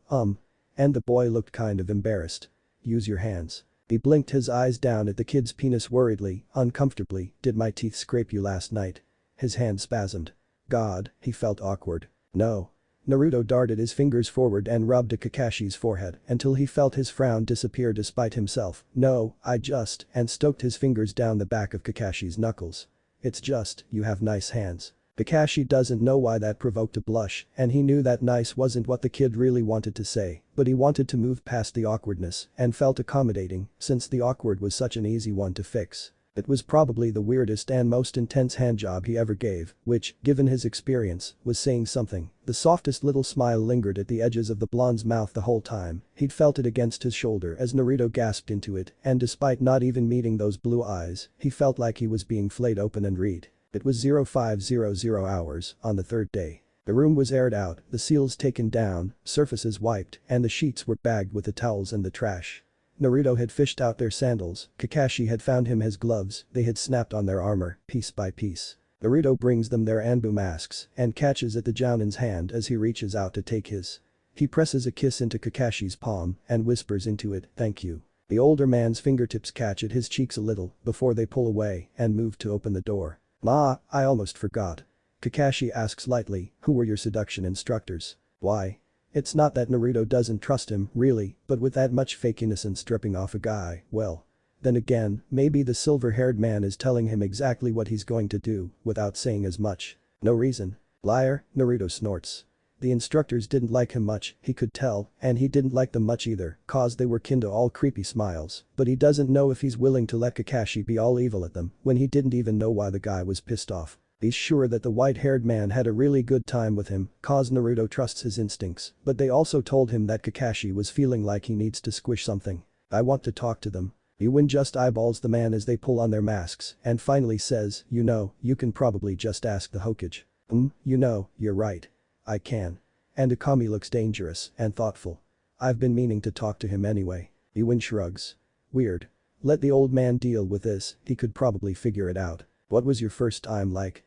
and the boy looked kind of embarrassed. Use your hands. He blinked his eyes down at the kid's penis worriedly, uncomfortably. Did my teeth scrape you last night? His hand spasmed. God, he felt awkward. No. Naruto darted his fingers forward and rubbed at Kakashi's forehead until he felt his frown disappear despite himself. No, I just, and stoked his fingers down the back of Kakashi's knuckles. It's just, you have nice hands. Kakashi doesn't know why that provoked a blush, and he knew that nice wasn't what the kid really wanted to say, but he wanted to move past the awkwardness and felt accommodating since the awkward was such an easy one to fix. It was probably the weirdest and most intense handjob he ever gave, which, given his experience, was saying something. The softest little smile lingered at the edges of the blonde's mouth the whole time. He'd felt it against his shoulder as Naruto gasped into it, and despite not even meeting those blue eyes, he felt like he was being flayed open and read. It was 0500 hours on the third day. The room was aired out, the seals taken down, surfaces wiped, and the sheets were bagged with the towels and the trash. Naruto had fished out their sandals, Kakashi had found him his gloves, they had snapped on their armor, piece by piece. Naruto brings them their Anbu masks and catches at the Jounin's hand as he reaches out to take his. He presses a kiss into Kakashi's palm and whispers into it, thank you. The older man's fingertips catch at his cheeks a little before they pull away and move to open the door. Ma, I almost forgot. Kakashi asks lightly, who were your seduction instructors? Why? It's not that Naruto doesn't trust him, really, but with that much fake innocence dripping off a guy, well. Then again, maybe the silver-haired man is telling him exactly what he's going to do, without saying as much. No reason. Liar, Naruto snorts. The instructors didn't like him much, he could tell, and he didn't like them much either, cause they were kinda all creepy smiles, but he doesn't know if he's willing to let Kakashi be all evil at them when he didn't even know why the guy was pissed off. He's sure that the white-haired man had a really good time with him, cause Naruto trusts his instincts, but they also told him that Kakashi was feeling like he needs to squish something. I want to talk to them. Yuin just eyeballs the man as they pull on their masks and finally says, you know, you can probably just ask the Hokage. You know, you're right. I can. And Akami looks dangerous and thoughtful. I've been meaning to talk to him anyway. Yuin shrugs. Weird. Let the old man deal with this, he could probably figure it out. What was your first time like?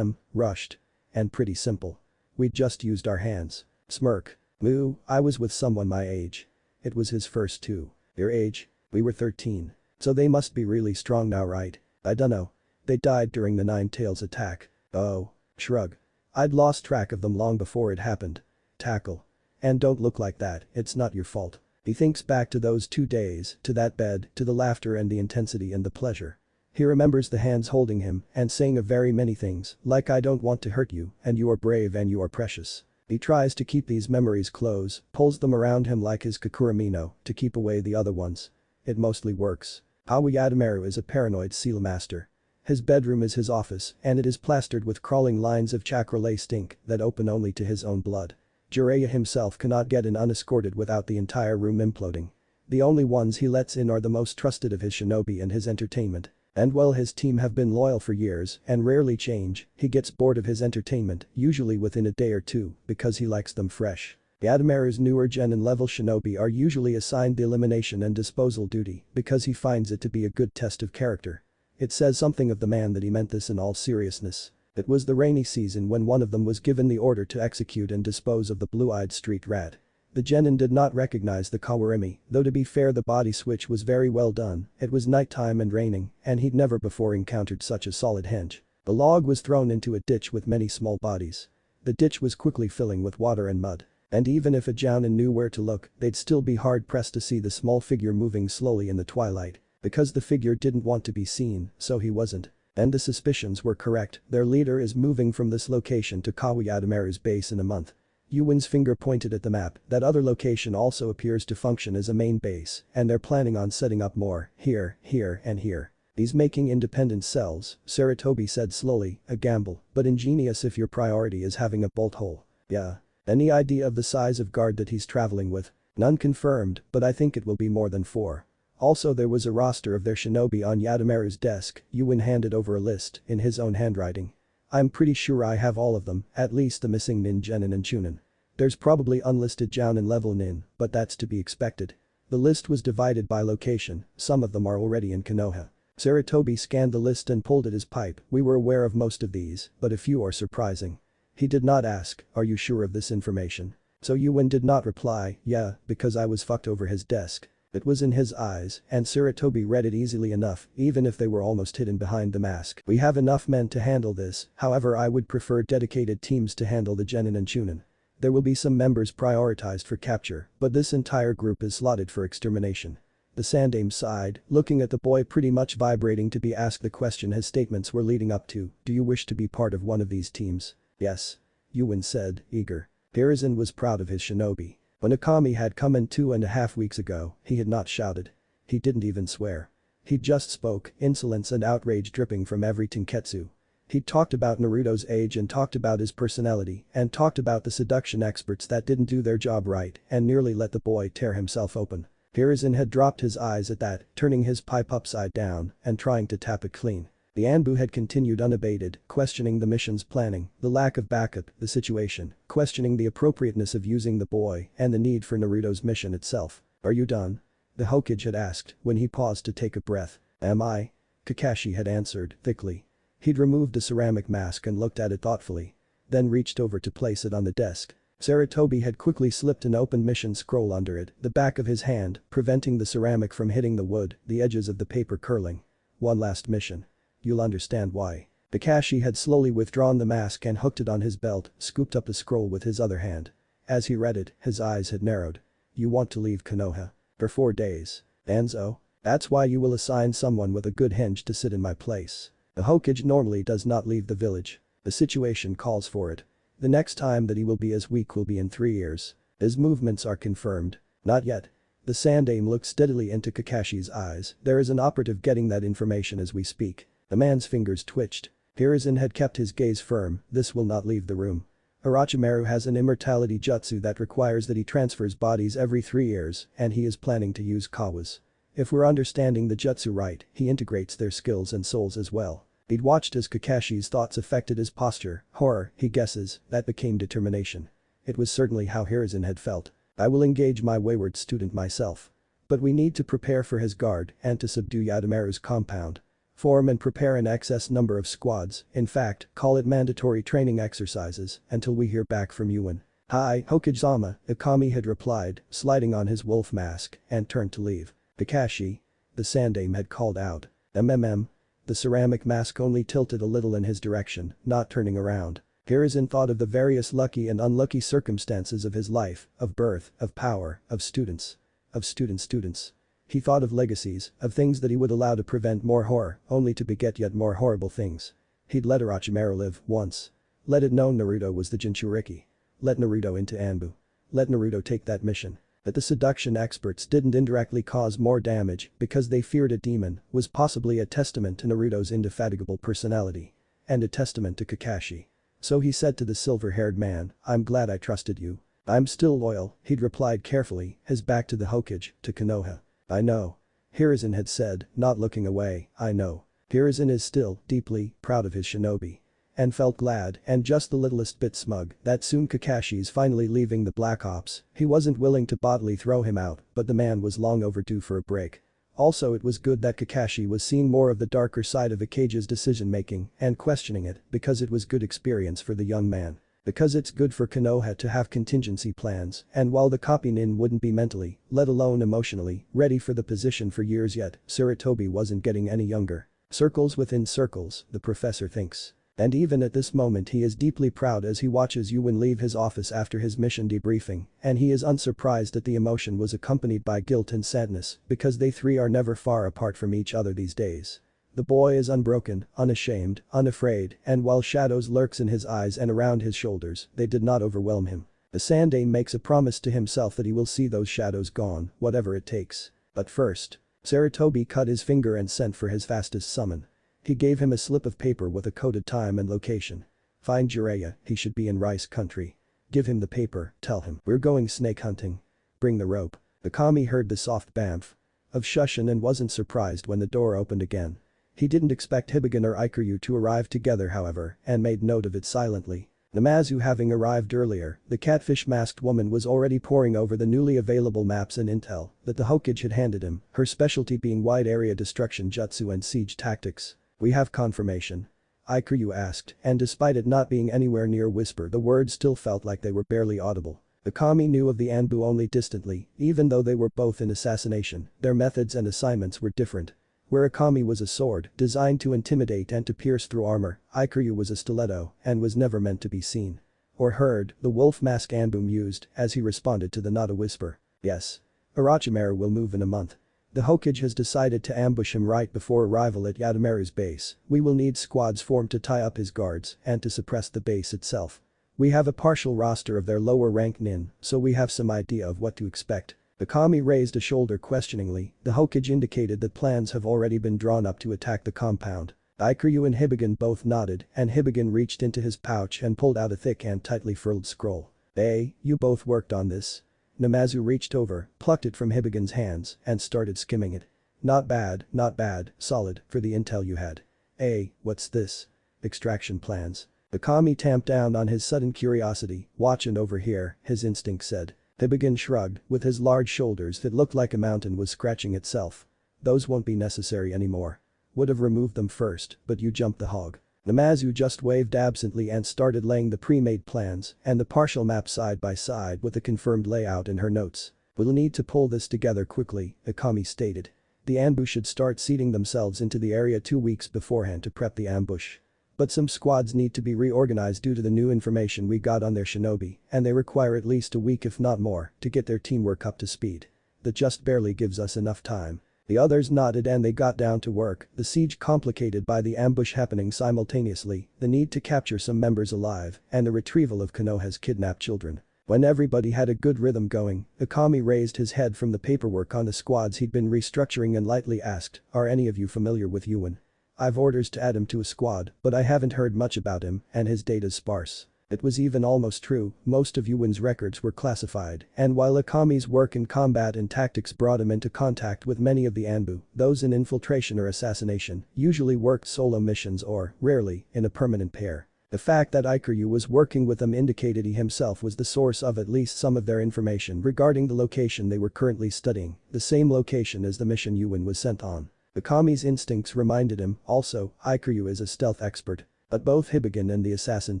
Rushed. And pretty simple. We just used our hands. Smirk. Moo, I was with someone my age. It was his first too. Your age? We were 13. So they must be really strong now, right? I dunno. They died during the Nine Tails attack. Oh. Shrug. I'd lost track of them long before it happened. Tackle. And don't look like that, it's not your fault. He thinks back to those 2 days, to that bed, to the laughter and the intensity and the pleasure. He remembers the hands holding him and saying of very many things, like I don't want to hurt you, and you are brave and you are precious. He tries to keep these memories close, pulls them around him like his Kakuramino to keep away the other ones. It mostly works. Orochimaru is a paranoid seal master. His bedroom is his office and it is plastered with crawling lines of chakra stink that open only to his own blood. Jiraiya himself cannot get in unescorted without the entire room imploding. The only ones he lets in are the most trusted of his shinobi and his entertainment. And while his team have been loyal for years and rarely change, he gets bored of his entertainment, usually within a day or two, because he likes them fresh. Orochimaru's newer genin level shinobi are usually assigned the elimination and disposal duty because he finds it to be a good test of character. It says something of the man that he meant this in all seriousness. It was the rainy season when one of them was given the order to execute and dispose of the blue-eyed street rat. The genin did not recognize the Kawarimi, though to be fair the body switch was very well done, it was nighttime and raining, and he'd never before encountered such a solid hench. The log was thrown into a ditch with many small bodies. The ditch was quickly filling with water and mud. And even if a Jounin knew where to look, they'd still be hard-pressed to see the small figure moving slowly in the twilight. Because the figure didn't want to be seen, so he wasn't. And the suspicions were correct, their leader is moving from this location to Orochimaru's base in a month. Yuin's finger pointed at the map, that other location also appears to function as a main base, and they're planning on setting up more, here, and here. He's making independent cells, Saratobi said slowly, a gamble, but ingenious if your priority is having a bolt hole. Yeah. Any idea of the size of guard that he's traveling with? None confirmed, but I think it will be more than 4. Also there was a roster of their shinobi on Orochimaru's desk, Yuin handed over a list, in his own handwriting. I'm pretty sure I have all of them, at least the missing nin genin and chunin. There's probably unlisted Jounin level nin, but that's to be expected. The list was divided by location, some of them are already in Konoha. Saratobi scanned the list and pulled at his pipe, we were aware of most of these, but a few are surprising. He did not ask, are you sure of this information? So Yuin did not reply, yeah, because I was fucked over his desk. It was in his eyes, and Saratobi read it easily enough, even if they were almost hidden behind the mask. We have enough men to handle this, however I would prefer dedicated teams to handle the Genin and Chunin. There will be some members prioritized for capture, but this entire group is slotted for extermination. The Sandaime sighed, looking at the boy pretty much vibrating to be asked the question his statements were leading up to. Do you wish to be part of one of these teams? Yes. Yuan said, eager. Hiruzen was proud of his shinobi. When Akami had come in 2.5 weeks ago, he had not shouted. He didn't even swear. He just spoke, insolence and outrage dripping from every tenketsu. He talked about Naruto's age and talked about his personality and talked about the seduction experts that didn't do their job right and nearly let the boy tear himself open. Hiruzen had dropped his eyes at that, turning his pipe upside down and trying to tap it clean. The Anbu had continued unabated, questioning the mission's planning, the lack of backup, the situation, questioning the appropriateness of using the boy and the need for Naruto's mission itself. Are you done? The Hokage had asked when he paused to take a breath. Am I? Kakashi had answered, thickly. He'd removed a ceramic mask and looked at it thoughtfully. Then reached over to place it on the desk. Saratobi had quickly slipped an open mission scroll under it, the back of his hand, preventing the ceramic from hitting the wood, the edges of the paper curling. One last mission. You'll understand why. Kakashi had slowly withdrawn the mask and hooked it on his belt, scooped up the scroll with his other hand. As he read it, his eyes had narrowed. You want to leave Konoha. For 4 days. Anzo? That's why you will assign someone with a good hinge to sit in my place. The Hokage normally does not leave the village. The situation calls for it. The next time that he will be as weak will be in 3 years. His movements are confirmed. Not yet. The Sandaime looked steadily into Kakashi's eyes. There is an operative getting that information as we speak. The man's fingers twitched. Hiruzen had kept his gaze firm. This will not leave the room. Orochimaru has an immortality jutsu that requires that he transfers bodies every 3 years, and he is planning to use Kawas. If we're understanding the jutsu right, he integrates their skills and souls as well. He'd watched as Kakashi's thoughts affected his posture, horror, he guesses, that became determination. It was certainly how Hiruzen had felt. I will engage my wayward student myself. But we need to prepare for his guard and to subdue Yadamaru's compound. Form and prepare an excess number of squads, in fact, call it mandatory training exercises until we hear back from Yuan. Hi, Hokage-sama, Akami had replied, sliding on his wolf mask and turned to leave. Kakashi. The Sandaime had called out. The ceramic mask only tilted a little in his direction, not turning around. Hiruzen thought of the various lucky and unlucky circumstances of his life, of birth, of power, of students. Of students. He thought of legacies, of things that he would allow to prevent more horror, only to beget yet more horrible things. He'd let Orochimaru live, once. Let it known Naruto was the Jinchuriki. Let Naruto into Anbu. Let Naruto take that mission. That the seduction experts didn't indirectly cause more damage because they feared a demon was possibly a testament to Naruto's indefatigable personality. And a testament to Kakashi. So he said to the silver-haired man, I'm glad I trusted you. I'm still loyal, he'd replied carefully, his back to the Hokage, to Konoha. I know. Hiruzen had said, not looking away, I know. Hiruzen is still, deeply, proud of his shinobi. And felt glad and just the littlest bit smug that soon Kakashi's finally leaving the Black Ops. He wasn't willing to bodily throw him out, but the man was long overdue for a break. Also it was good that Kakashi was seeing more of the darker side of Akage's decision-making and questioning it because it was good experience for the young man. Because it's good for Konoha to have contingency plans, and while the copy-nin wouldn't be mentally, let alone emotionally, ready for the position for years yet, Saratobi wasn't getting any younger. Circles within circles, the professor thinks. And even at this moment he is deeply proud as he watches Yuan leave his office after his mission debriefing, and he is unsurprised that the emotion was accompanied by guilt and sadness because they three are never far apart from each other these days. The boy is unbroken, unashamed, unafraid, and while shadows lurks in his eyes and around his shoulders, they did not overwhelm him. The Sandaime makes a promise to himself that he will see those shadows gone, whatever it takes. But first. Saratobi cut his finger and sent for his fastest summon. He gave him a slip of paper with a coded time and location. Find Jiraiya, he should be in Rice Country. Give him the paper, tell him, we're going snake hunting. Bring the rope. Akami heard the soft bamf of Shushin and wasn't surprised when the door opened again. He didn't expect Hibigan or Ikuryu to arrive together however, and made note of it silently. Namazu having arrived earlier, the catfish-masked woman was already poring over the newly available maps and intel that the Hokage had handed him, her specialty being wide area destruction jutsu and siege tactics. We have confirmation. Ikuryu asked, and despite it not being anywhere near whisper the words still felt like they were barely audible. The kami knew of the Anbu only distantly, even though they were both in assassination, their methods and assignments were different. Where a kami was a sword, designed to intimidate and to pierce through armor, Ikiryu was a stiletto, and was never meant to be seen. Or heard, the wolf mask Anbu mused, as he responded to the nada whisper. Yes. Orochimaru will move in a month. The Hokage has decided to ambush him right before arrival at Yadamaru's base. We will need squads formed to tie up his guards and to suppress the base itself. We have a partial roster of their lower rank nin, so we have some idea of what to expect. The kami raised a shoulder questioningly, the Hokage indicated that plans have already been drawn up to attack the compound. Ikiryu and Hibigen both nodded, and Hibigen reached into his pouch and pulled out a thick and tightly furled scroll. Hey, you both worked on this? Namazu reached over, plucked it from Hibigen's hands, and started skimming it. Not bad, solid, for the intel you had. Hey, what's this? Extraction plans. The kami tamped down on his sudden curiosity. Watchin' over here, his instinct said. Hibigen shrugged, with his large shoulders that looked like a mountain was scratching itself. Those won't be necessary anymore. Would have removed them first, but you jumped the hog. Namazu just waved absently and started laying the pre-made plans and the partial map side by side with the confirmed layout in her notes. We'll need to pull this together quickly, Akami stated. The Anbu should start seeding themselves into the area 2 weeks beforehand to prep the ambush. But some squads need to be reorganized due to the new information we got on their shinobi, and they require at least a week if not more to get their teamwork up to speed. That just barely gives us enough time. The others nodded and they got down to work, the siege complicated by the ambush happening simultaneously, the need to capture some members alive, and the retrieval of Konoha's kidnapped children. When everybody had a good rhythm going, Akami raised his head from the paperwork on the squads he'd been restructuring and lightly asked, "Are any of you familiar with Yuan? I've orders to add him to a squad, but I haven't heard much about him, and his data's sparse." It was even almost true, most of Yuan's records were classified, and while Akami's work in combat and tactics brought him into contact with many of the Anbu, those in infiltration or assassination usually worked solo missions or, rarely, in a permanent pair. The fact that Ikiryu was working with them indicated he himself was the source of at least some of their information regarding the location they were currently studying, the same location as the mission Yuan was sent on. Akami's instincts reminded him, also, Ikiryu is a stealth expert. But both Hibigen and the assassin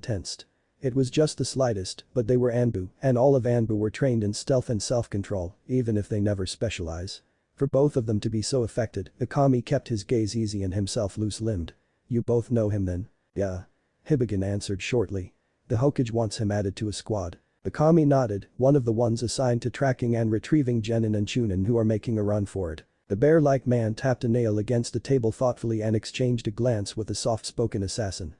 tensed. It was just the slightest, but they were Anbu, and all of Anbu were trained in stealth and self-control, even if they never specialize. For both of them to be so affected, Akami kept his gaze easy and himself loose-limbed. You both know him then? Yeah. Hibigen answered shortly. The Hokage wants him added to a squad. Akami nodded, one of the ones assigned to tracking and retrieving Genin and Chunin who are making a run for it. The bear-like man tapped a nail against the table thoughtfully and exchanged a glance with the soft-spoken assassin.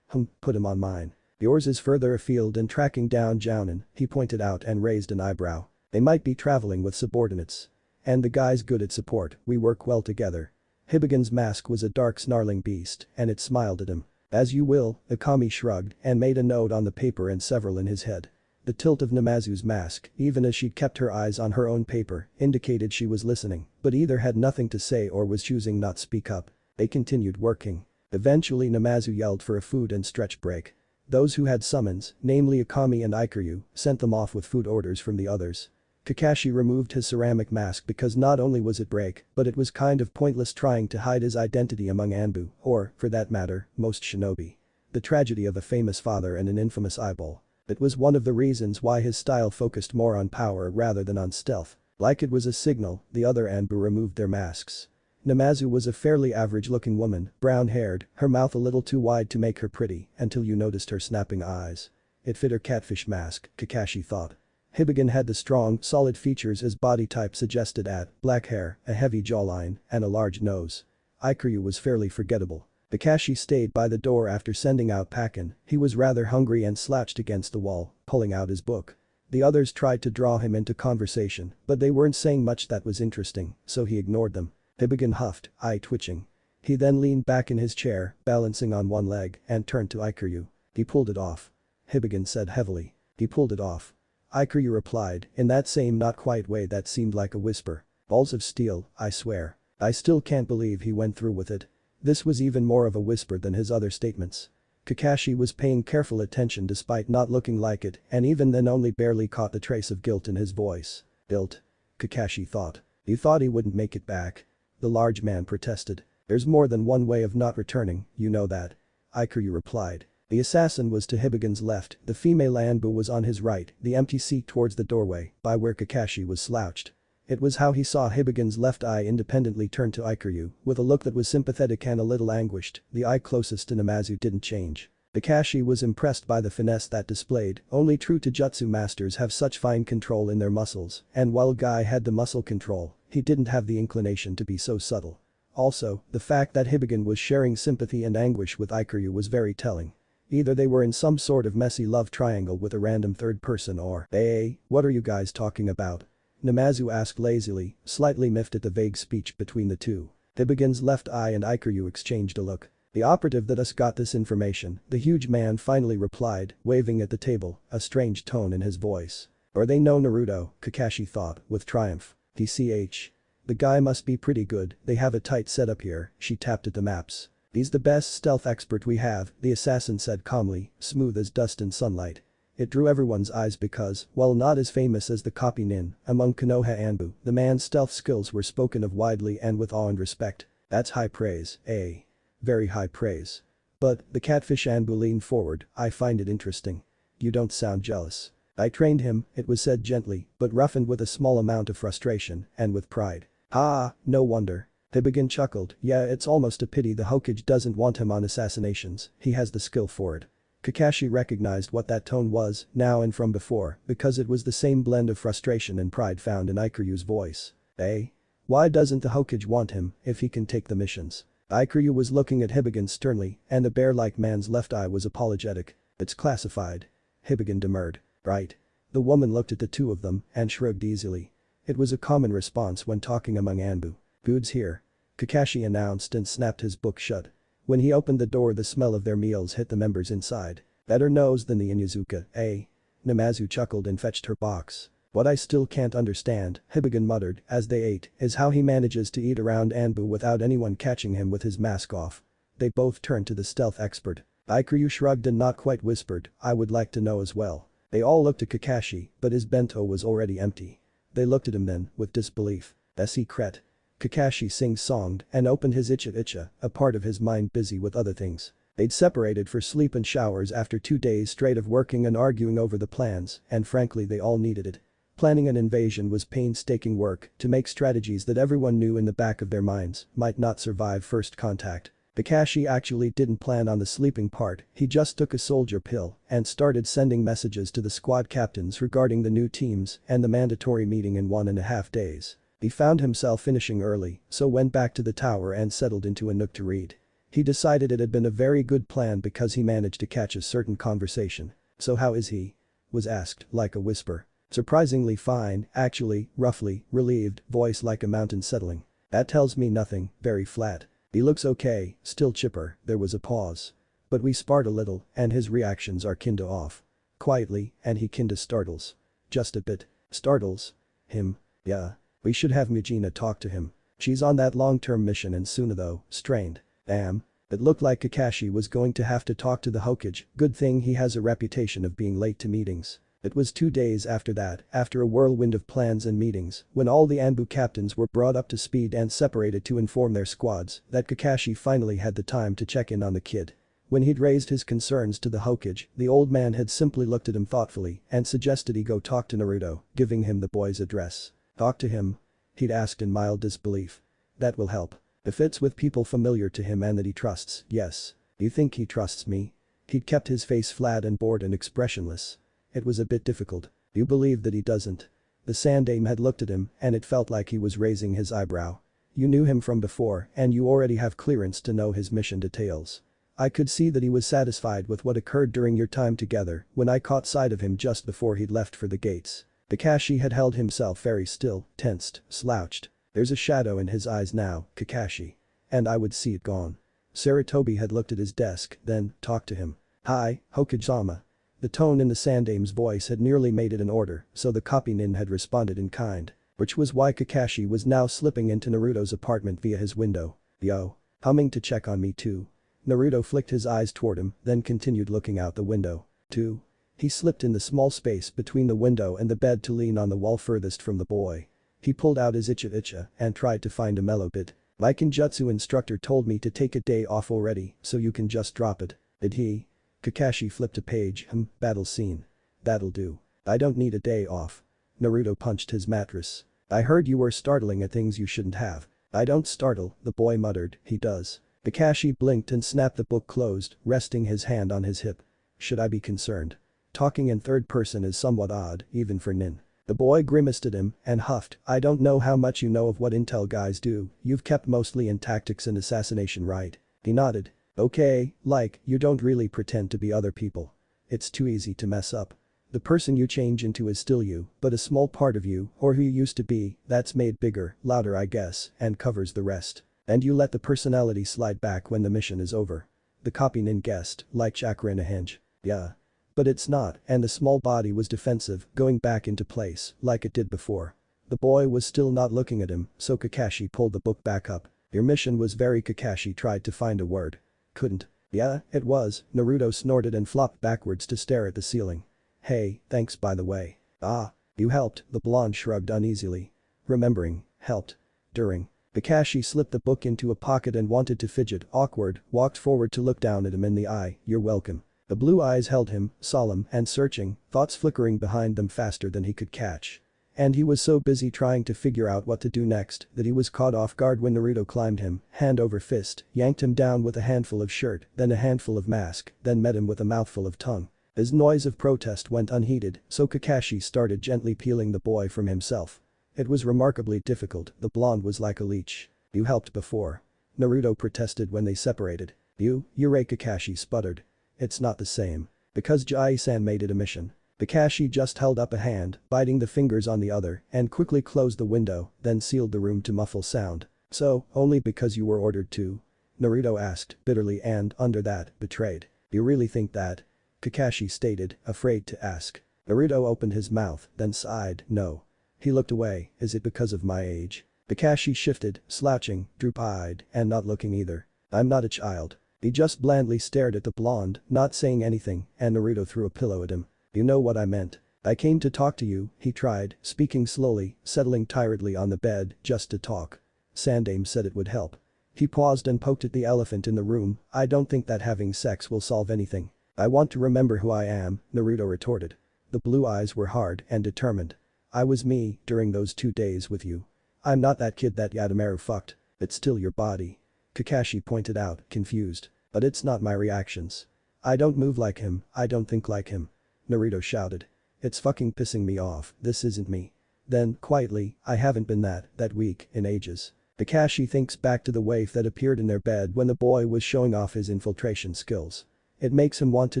Put him on mine. Yours is further afield and tracking down Jounin, he pointed out and raised an eyebrow. They might be traveling with subordinates. And the guy's good at support, we work well together. Hibigen's mask was a dark snarling beast, and it smiled at him. As you will, Akami shrugged and made a note on the paper and several in his head. The tilt of Namazu's mask, even as she kept her eyes on her own paper, indicated she was listening, but either had nothing to say or was choosing not speak up. They continued working. Eventually Namazu yelled for a food and stretch break. Those who had summons, namely Akami and Ikiryu, sent them off with food orders from the others. Kakashi removed his ceramic mask because not only was it break, but it was kind of pointless trying to hide his identity among Anbu, or, for that matter, most shinobi. The tragedy of a famous father and an infamous eyeball. It was one of the reasons why his style focused more on power rather than on stealth. Like it was a signal, the other Anbu removed their masks. Namazu was a fairly average-looking woman, brown-haired, her mouth a little too wide to make her pretty, until you noticed her snapping eyes. It fit her catfish mask, Kakashi thought. Hibigen had the strong, solid features his body type suggested black hair, a heavy jawline, and a large nose. Ikiryu was fairly forgettable. Kakashi stayed by the door after sending out Pakin, he was rather hungry and slouched against the wall, pulling out his book. The others tried to draw him into conversation, but they weren't saying much that was interesting, so he ignored them. Hibigen huffed, eye twitching. He then leaned back in his chair, balancing on one leg, and turned to Ikiryu. He pulled it off. Hibigen said heavily. He pulled it off. Ikiryu replied, in that same not quite way that seemed like a whisper. Balls of steel, I swear. I still can't believe he went through with it. This was even more of a whisper than his other statements. Kakashi was paying careful attention despite not looking like it, and even then only barely caught the trace of guilt in his voice. Guilt? Kakashi thought. He thought he wouldn't make it back. The large man protested. There's more than one way of not returning, you know that. Ikiryu replied. The assassin was to Hibigen's left, the female Anbu was on his right, the empty seat towards the doorway, by where Kakashi was slouched. It was how he saw Hibigen's left eye independently turn to Ikiryu, with a look that was sympathetic and a little anguished. The eye closest to Namazu didn't change. Kakashi was impressed by the finesse that displayed. Only true Taijutsu masters have such fine control in their muscles, and while Guy had the muscle control, he didn't have the inclination to be so subtle. Also, the fact that Hibigen was sharing sympathy and anguish with Ikiryu was very telling. Either they were in some sort of messy love triangle with a random third person or, "Hey, what are you guys talking about?" Namazu asked lazily, slightly miffed at the vague speech between the two. Hibigen's left eye and Ikiryu exchanged a look. "The operative that us got this information," the huge man finally replied, waving at the table, a strange tone in his voice. "Or they know Naruto," Kakashi thought, with triumph. "TCH. The guy must be pretty good, they have a tight setup here," she tapped at the maps. "He's the best stealth expert we have," the assassin said calmly, smooth as dust in sunlight. It drew everyone's eyes because, while not as famous as the copy nin, among Konoha Anbu, the man's stealth skills were spoken of widely and with awe and respect. "That's high praise, eh? Very high praise. But," the catfish Anbu leaned forward, "I find it interesting. You don't sound jealous." "I trained him," it was said gently, but roughened with a small amount of frustration and with pride. "Ah, no wonder." Hibigen chuckled, "Yeah, it's almost a pity the Hokage doesn't want him on assassinations, he has the skill for it." Kakashi recognized what that tone was, now and from before, because it was the same blend of frustration and pride found in Ikuryu's voice. "Eh? Why doesn't the Hokage want him if he can take the missions?" Ikiryu was looking at Hibigen sternly, and the bear-like man's left eye was apologetic. "It's classified." Hibigen demurred. "Right." The woman looked at the two of them and shrugged easily. It was a common response when talking among Anbu. "Food's here," Kakashi announced and snapped his book shut. When he opened the door, the smell of their meals hit the members inside. "Better nose than the Inyazuka, eh?" Namazu chuckled and fetched her box. "What I still can't understand," Hibigen muttered as they ate, "is how he manages to eat around Anbu without anyone catching him with his mask off." They both turned to the stealth expert. Ikiryu shrugged and not quite whispered, "I would like to know as well." They all looked at Kakashi, but his bento was already empty. They looked at him then, with disbelief. "The secret." Kakashi sing-songed and opened his icha, a part of his mind busy with other things. They'd separated for sleep and showers after 2 days straight of working and arguing over the plans, and frankly they all needed it. Planning an invasion was painstaking work to make strategies that everyone knew in the back of their minds might not survive first contact. Kakashi actually didn't plan on the sleeping part, he just took a soldier pill and started sending messages to the squad captains regarding the new teams and the mandatory meeting in 1.5 days. He found himself finishing early, so went back to the tower and settled into a nook to read. He decided it had been a very good plan because he managed to catch a certain conversation. "So how is he?" was asked, like a whisper. "Surprisingly fine, actually, roughly, relieved, voice like a mountain settling." "That tells me nothing, very flat." "He looks okay, still chipper." There was a pause. "But we sparred a little, and his reactions are kinda off." Quietly, "And he kinda startles." "Just a bit." "Startles? Him?" "Yeah. We should have Mujina talk to him. She's on that long-term mission and Suna though, strained." "Damn." It looked like Kakashi was going to have to talk to the Hokage, good thing he has a reputation of being late to meetings. It was 2 days after that, after a whirlwind of plans and meetings, when all the Anbu captains were brought up to speed and separated to inform their squads, that Kakashi finally had the time to check in on the kid. When he'd raised his concerns to the Hokage, the old man had simply looked at him thoughtfully and suggested he go talk to Naruto, giving him the boy's address. "Talk to him?" he'd asked in mild disbelief. "That will help. If it's with people familiar to him and that he trusts, yes." "You think he trusts me?" He'd kept his face flat and bored and expressionless. It was a bit difficult. "You believe that he doesn't?" The Sandaime had looked at him and it felt like he was raising his eyebrow. "You knew him from before and you already have clearance to know his mission details. I could see that he was satisfied with what occurred during your time together when I caught sight of him just before he'd left for the gates." Kakashi had held himself very still, tensed, slouched. "There's a shadow in his eyes now, Kakashi. And I would see it gone." Sarutobi had looked at his desk, then, "Talk to him." "Hi, Hokage-sama." The tone in the Sandaime's voice had nearly made it an order, so the copy nin had responded in kind. Which was why Kakashi was now slipping into Naruto's apartment via his window. "Yo. Humming to check on me too." Naruto flicked his eyes toward him, then continued looking out the window. "Too?" He slipped in the small space between the window and the bed to lean on the wall furthest from the boy. He pulled out his icha and tried to find a mellow bit. "My Kenjutsu instructor told me to take a day off already, so you can just drop it." "Did he?" Kakashi flipped a page. Battle scene. That'll do. I don't need a day off. Naruto punched his mattress. I heard you were startling at things you shouldn't have. I don't startle, the boy muttered. He does. Kakashi blinked and snapped the book closed, resting his hand on his hip. Should I be concerned? Talking in third person is somewhat odd, even for Nin. The boy grimaced at him and huffed. I don't know how much you know of what intel guys do, you've kept mostly in tactics and assassination, right? He nodded. Okay, like, you don't really pretend to be other people. It's too easy to mess up. The person you change into is still you, but a small part of you, or who you used to be, that's made bigger, louder I guess, and covers the rest. And you let the personality slide back when the mission is over. The copy Nin guessed, like chakra in a hinge. Yeah. But it's not, and the small body was defensive, going back into place, like it did before. The boy was still not looking at him, so Kakashi pulled the book back up. Your mission was very. Kakashi tried to find a word. Couldn't. Yeah, it was, Naruto snorted and flopped backwards to stare at the ceiling. Hey, thanks by the way. Ah. You helped, the blonde shrugged uneasily. Remembering, helped. During. Kakashi slipped the book into a pocket and wanted to fidget, awkward, walked forward to look down at him in the eye. You're welcome. The blue eyes held him, solemn and searching, thoughts flickering behind them faster than he could catch. And he was so busy trying to figure out what to do next that he was caught off guard when Naruto climbed him, hand over fist, yanked him down with a handful of shirt, then a handful of mask, then met him with a mouthful of tongue. His noise of protest went unheeded, so Kakashi started gently peeling the boy from himself. It was remarkably difficult, the blonde was like a leech. You helped before. Naruto protested when they separated. You're Kakashi sputtered. It's not the same. Because Jai-san made it a mission. Kakashi just held up a hand, biting the fingers on the other, and quickly closed the window, then sealed the room to muffle sound. So, only because you were ordered to? Naruto asked, bitterly and, under that, betrayed. You really think that? Kakashi stated, afraid to ask. Naruto opened his mouth, then sighed, no. He looked away, is it because of my age? Kakashi shifted, slouching, droop-eyed, and not looking either. I'm not a child. He just blandly stared at the blonde, not saying anything, and Naruto threw a pillow at him. You know what I meant. I came to talk to you, he tried, speaking slowly, settling tiredly on the bed, just to talk. Sandaime said it would help. He paused and poked at the elephant in the room. I don't think that having sex will solve anything. I want to remember who I am, Naruto retorted. The blue eyes were hard and determined. I was me, during those 2 days with you. I'm not that kid that Orochimaru fucked. It's still your body. Kakashi pointed out, confused. But it's not my reactions. I don't move like him, I don't think like him. Naruto shouted. It's fucking pissing me off, this isn't me. Then, quietly, I haven't been that weak, in ages. Kakashi thinks back to the waif that appeared in their bed when the boy was showing off his infiltration skills. It makes him want to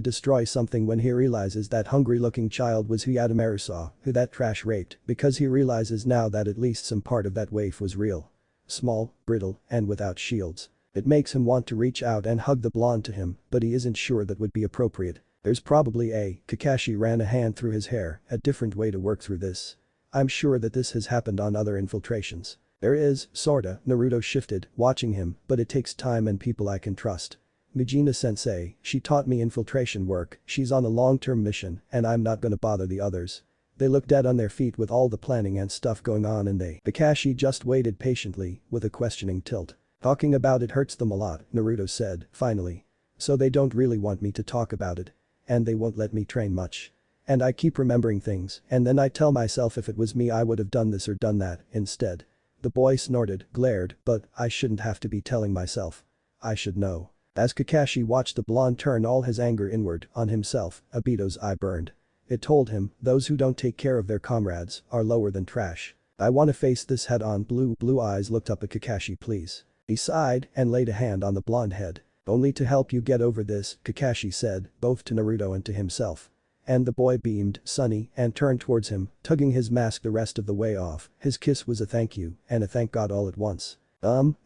destroy something when he realizes that hungry-looking child was who Orochimaru saw, who that trash raped, because he realizes now that at least some part of that waif was real. Small, brittle, and without shields. It makes him want to reach out and hug the blonde to him, but he isn't sure that would be appropriate. There's probably Kakashi ran a hand through his hair, a different way to work through this. I'm sure that this has happened on other infiltrations. There is, sorta, Naruto shifted, watching him, but it takes time and people I can trust. Mijina-sensei, she taught me infiltration work, she's on a long-term mission, and I'm not gonna bother the others. They looked dead on their feet with all the planning and stuff going on and Kakashi just waited patiently, with a questioning tilt. Talking about it hurts them a lot, Naruto said, finally. So they don't really want me to talk about it. And they won't let me train much. And I keep remembering things, and then I tell myself if it was me I would have done this or done that, instead. The boy snorted, glared, but I shouldn't have to be telling myself. I should know. As Kakashi watched the blonde turn all his anger inward, on himself, Obito's eye burned. It told him, those who don't take care of their comrades, are lower than trash. I wanna face this head on. Blue eyes looked up at Kakashi, please. He sighed, and laid a hand on the blonde head. Only to help you get over this, Kakashi said, both to Naruto and to himself. And the boy beamed, sunny, and turned towards him, tugging his mask the rest of the way off. His kiss was a thank you, and a thank God all at once.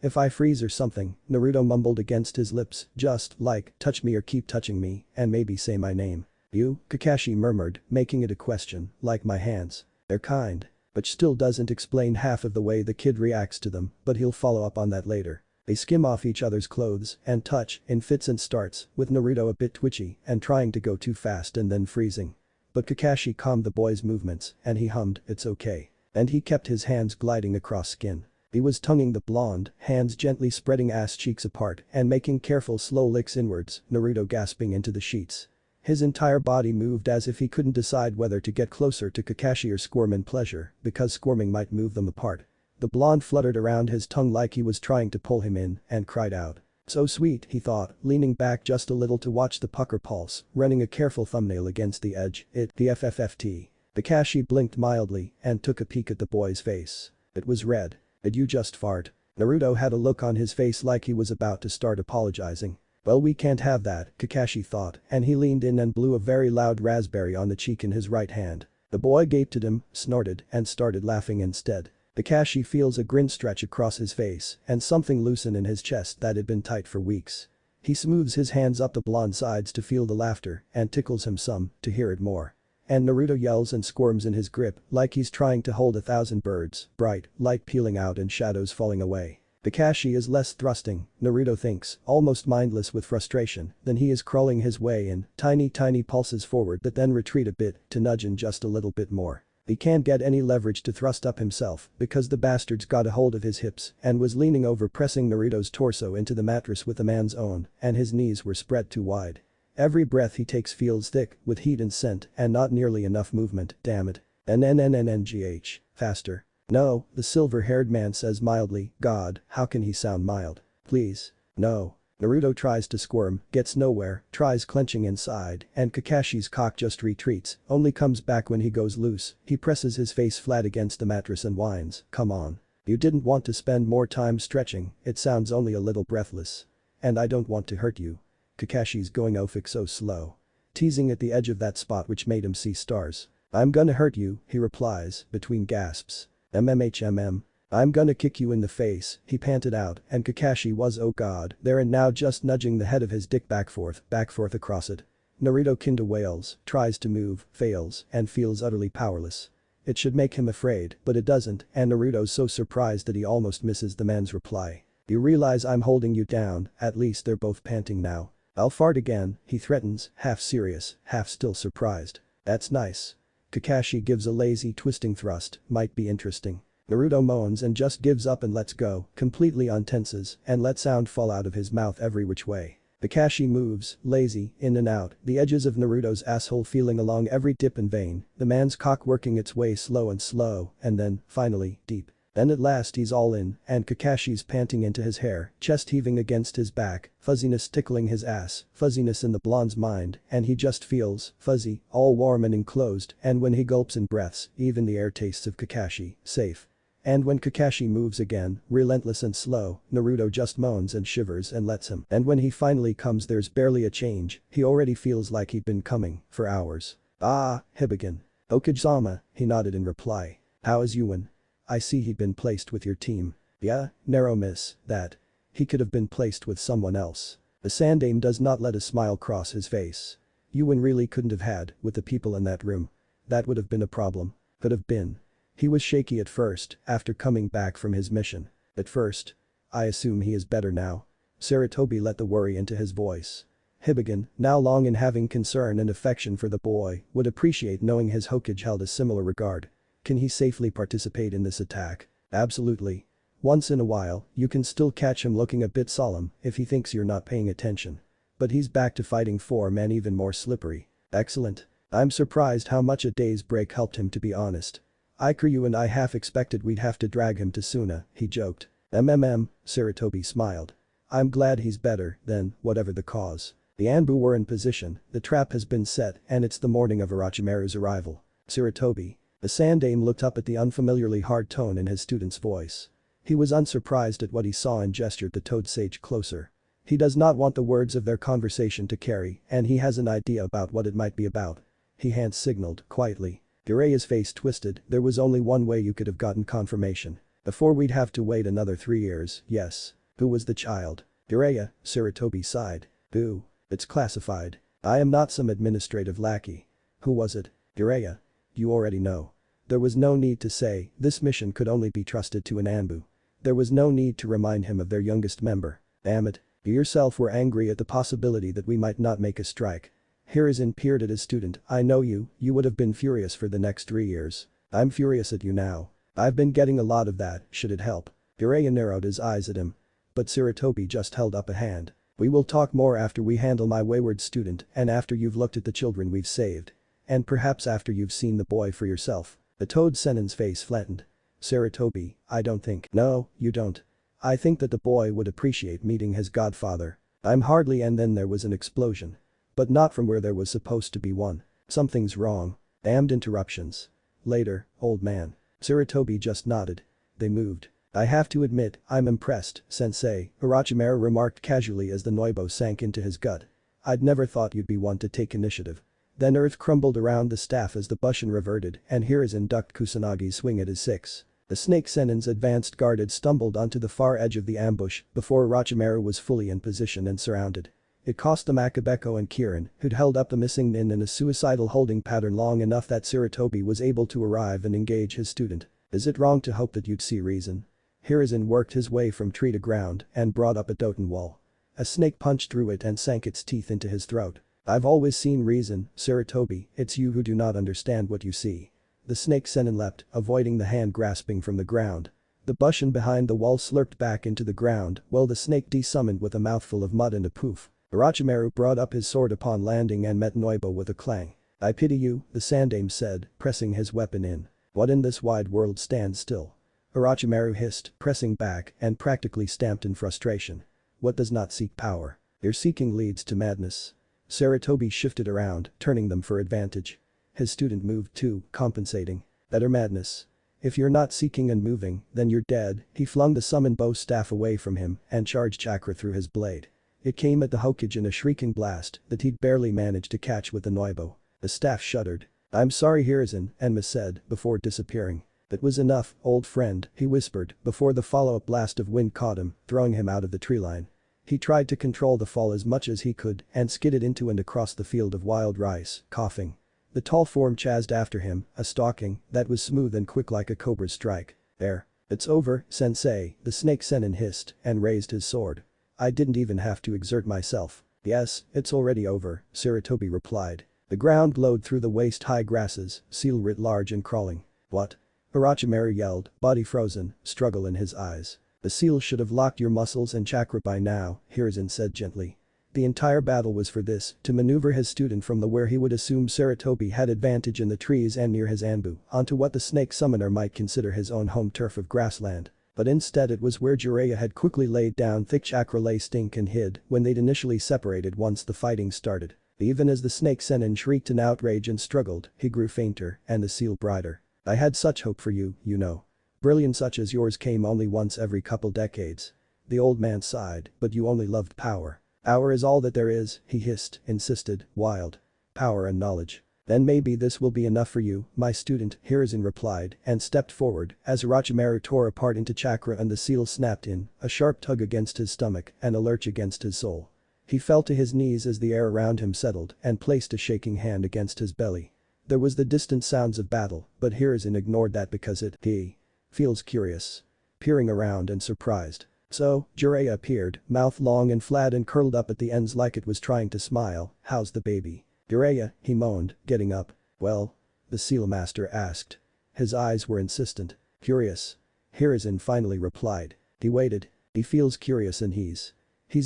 If I freeze or something, Naruto mumbled against his lips, just, like, touch me or keep touching me, and maybe say my name. You, Kakashi murmured, making it a question, like my hands. They're kind. But still doesn't explain half of the way the kid reacts to them, but he'll follow up on that later. They skim off each other's clothes and touch in fits and starts, with Naruto a bit twitchy and trying to go too fast and then freezing. But Kakashi calmed the boy's movements and he hummed, it's okay. And he kept his hands gliding across skin. He was tonguing the blonde, hands gently spreading ass cheeks apart and making careful slow licks inwards, Naruto gasping into the sheets. His entire body moved as if he couldn't decide whether to get closer to Kakashi or squirm in pleasure, because squirming might move them apart. The blonde fluttered around his tongue like he was trying to pull him in and cried out. So sweet, he thought, leaning back just a little to watch the pucker pulse, running a careful thumbnail against the edge. The FFFT. Kakashi blinked mildly and took a peek at the boy's face. It was red. Did you just fart? Naruto had a look on his face like he was about to start apologizing. Well, we can't have that, Kakashi thought, and he leaned in and blew a very loud raspberry on the cheek in his right hand. The boy gaped at him, snorted, and started laughing instead. Kakashi feels a grin stretch across his face and something loosen in his chest that had been tight for weeks. He smooths his hands up the blonde sides to feel the laughter and tickles him some to hear it more. And Naruto yells and squirms in his grip like he's trying to hold 1,000 birds, bright, light peeling out and shadows falling away. Kakashi is less thrusting, Naruto thinks, almost mindless with frustration, than he is crawling his way in, tiny pulses forward that then retreat a bit to nudge in just a little bit more. He can't get any leverage to thrust up himself because the bastard's got a hold of his hips and was leaning over pressing Naruto's torso into the mattress with a man's own, and his knees were spread too wide. Every breath he takes feels thick with heat and scent and not nearly enough movement, damn it. NNNNGH. Faster. No, the silver-haired man says mildly, God, how can he sound mild? Please. No. Naruto tries to squirm, gets nowhere, tries clenching inside, and Kakashi's cock just retreats, only comes back when he goes loose. He presses his face flat against the mattress and whines, come on. You didn't want to spend more time stretching, it sounds only a little breathless. And I don't want to hurt you. Kakashi's going ophik so slow. Teasing at the edge of that spot which made him see stars. I'm gonna hurt you, he replies, between gasps. MMHMM. I'm gonna kick you in the face, he panted out, and Kakashi was oh god there and now just nudging the head of his dick back forth across it. Naruto kinda wails, tries to move, fails, and feels utterly powerless. It should make him afraid, but it doesn't, and Naruto's so surprised that he almost misses the man's reply. You realize I'm holding you down, at least they're both panting now. I'll fart again, he threatens, half serious, half still surprised. That's nice. Kakashi gives a lazy twisting thrust, might be interesting. Naruto moans and just gives up and lets go, completely untenses, and lets sound fall out of his mouth every which way. Kakashi moves, lazy, in and out, the edges of Naruto's asshole feeling along every dip and vein, the man's cock working its way slow, and then, finally, deep. Then at last he's all in, and Kakashi's panting into his hair, chest heaving against his back, fuzziness tickling his ass, fuzziness in the blonde's mind, and he just feels fuzzy, all warm and enclosed, and when he gulps in breaths, even the air tastes of Kakashi, safe. And when Kakashi moves again, relentless and slow, Naruto just moans and shivers and lets him. And when he finally comes there's barely a change, he already feels like he'd been coming for hours. Ah, Hibigen. Okage-sama, he nodded in reply. How is Yuan? I see he'd been placed with your team. Yeah, narrow miss, that. He could have been placed with someone else. The Sandaime does not let a smile cross his face. Yuan really couldn't have had, with the people in that room. That would have been a problem. Could have been. He was shaky at first, after coming back from his mission. At first. I assume he is better now. Sarutobi let the worry into his voice. Hibigen, now long in having concern and affection for the boy, would appreciate knowing his Hokage held a similar regard. Can he safely participate in this attack? Absolutely. Once in a while, you can still catch him looking a bit solemn if he thinks you're not paying attention. But he's back to fighting form and even more slippery. Excellent. I'm surprised how much a day's break helped him, to be honest. Ikiryu and I half expected we'd have to drag him to Suna, he joked. Sarutobi smiled. I'm glad he's better, then, whatever the cause. The Anbu were in position, the trap has been set and it's the morning of Orochimaru's arrival. Sarutobi. The Sandaime looked up at the unfamiliarly hard tone in his student's voice. He was unsurprised at what he saw and gestured the Toad Sage closer. He does not want the words of their conversation to carry, and he has an idea about what it might be about. He hand signaled, quietly. Jiraiya's face twisted, there was only one way you could have gotten confirmation. Before we'd have to wait another 3 years, yes. Who was the child? Jiraiya, Sarutobi sighed. Boo. It's classified. I am not some administrative lackey. Who was it? Jiraiya. You already know. There was no need to say, this mission could only be trusted to an Anbu. There was no need to remind him of their youngest member. Damn it. You yourself were angry at the possibility that we might not make a strike. Hiruzen peered at his student. I know you would have been furious for the next 3 years. I'm furious at you now. I've been getting a lot of that, should it help. Jiraiya narrowed his eyes at him. But Sarutobi just held up a hand. "We will talk more after we handle my wayward student and after you've looked at the children we've saved. And perhaps after you've seen the boy for yourself." The Toad Senin's face flattened. "Sarutobi, I don't think." "No, you don't. I think that the boy would appreciate meeting his godfather." "I'm hardly," and then there was an explosion. But not from where there was supposed to be one. "Something's wrong." Damned interruptions. "Later, old man." Sarutobi just nodded. They moved. "I have to admit, I'm impressed, sensei," Orochimaru remarked casually as the Noibo sank into his gut. "I'd never thought you'd be one to take initiative." Then earth crumbled around the staff as the Bushin reverted and Hiruzen ducked Kusanagi's swing at his six. The Snake Senin's advanced guard had stumbled onto the far edge of the ambush before Orochimaru was fully in position and surrounded. It cost them Akabeko and Kirin, who'd held up the missing nin in a suicidal holding pattern long enough that Sarutobi was able to arrive and engage his student. "Is it wrong to hope that you'd see reason?" Hiruzen worked his way from tree to ground and brought up a Doten wall. A snake punched through it and sank its teeth into his throat. "I've always seen reason, Sarutobi, it's you who do not understand what you see." The Snake Senin leapt, avoiding the hand grasping from the ground. The Bushin behind the wall slurped back into the ground while the snake desummoned with a mouthful of mud and a poof. Orochimaru brought up his sword upon landing and met Noibo with a clang. "I pity you," the Sandaime said, pressing his weapon in. "What in this wide world stands still?" Orochimaru hissed, pressing back and practically stamped in frustration. "What does not seek power? Your seeking leads to madness." Sarutobi shifted around, turning them for advantage. His student moved too, compensating. "Better madness. If you're not seeking and moving, then you're dead." He flung the summon bow staff away from him and charged chakra through his blade. It came at the Hokage in a shrieking blast that he'd barely managed to catch with the Noibo. The staff shuddered. "I'm sorry, Hiruzen," Enma said before disappearing. "That was enough, old friend," he whispered before the follow-up blast of wind caught him, throwing him out of the tree line. He tried to control the fall as much as he could and skidded into and across the field of wild rice, coughing. The tall form chased after him, a stalking that was smooth and quick like a cobra's strike. "There. It's over, sensei," the Snake Senin hissed and raised his sword. "I didn't even have to exert myself." "Yes, it's already over," Sarutobi replied. The ground glowed through the waist-high grasses, seal writ large and crawling. "What?" Orochimaru yelled, body frozen, struggle in his eyes. "The seal should have locked your muscles and chakra by now," Hiruzen said gently. The entire battle was for this, to maneuver his student from the where he would assume Sarutobi had advantage in the trees and near his Anbu onto what the snake summoner might consider his own home turf of grassland. But instead it was where Jiraiya had quickly laid down thick chakra lay stink and hid when they'd initially separated once the fighting started. Even as the Snake Senin shrieked in outrage and struggled, he grew fainter and the seal brighter. "I had such hope for you, you know. Brilliance such as yours came only once every couple decades." The old man sighed, "But you only loved power." "Power is all that there is," he hissed, insisted, wild. "Power and knowledge. Then maybe this will be enough for you, my student," Hiruzen replied and stepped forward as Orochimaru tore apart into chakra and the seal snapped in, a sharp tug against his stomach and a lurch against his soul. He fell to his knees as the air around him settled and placed a shaking hand against his belly. There was the distant sounds of battle, but Hiruzen ignored that because he feels curious. Peering around and surprised. "So," Jiraiya appeared, mouth long and flat and curled up at the ends like it was trying to smile, "how's the baby?" "Jiraiya," he moaned, getting up. "Well?" the seal master asked. His eyes were insistent. "Curious." Hiruzen finally replied. He waited. He feels curious and he's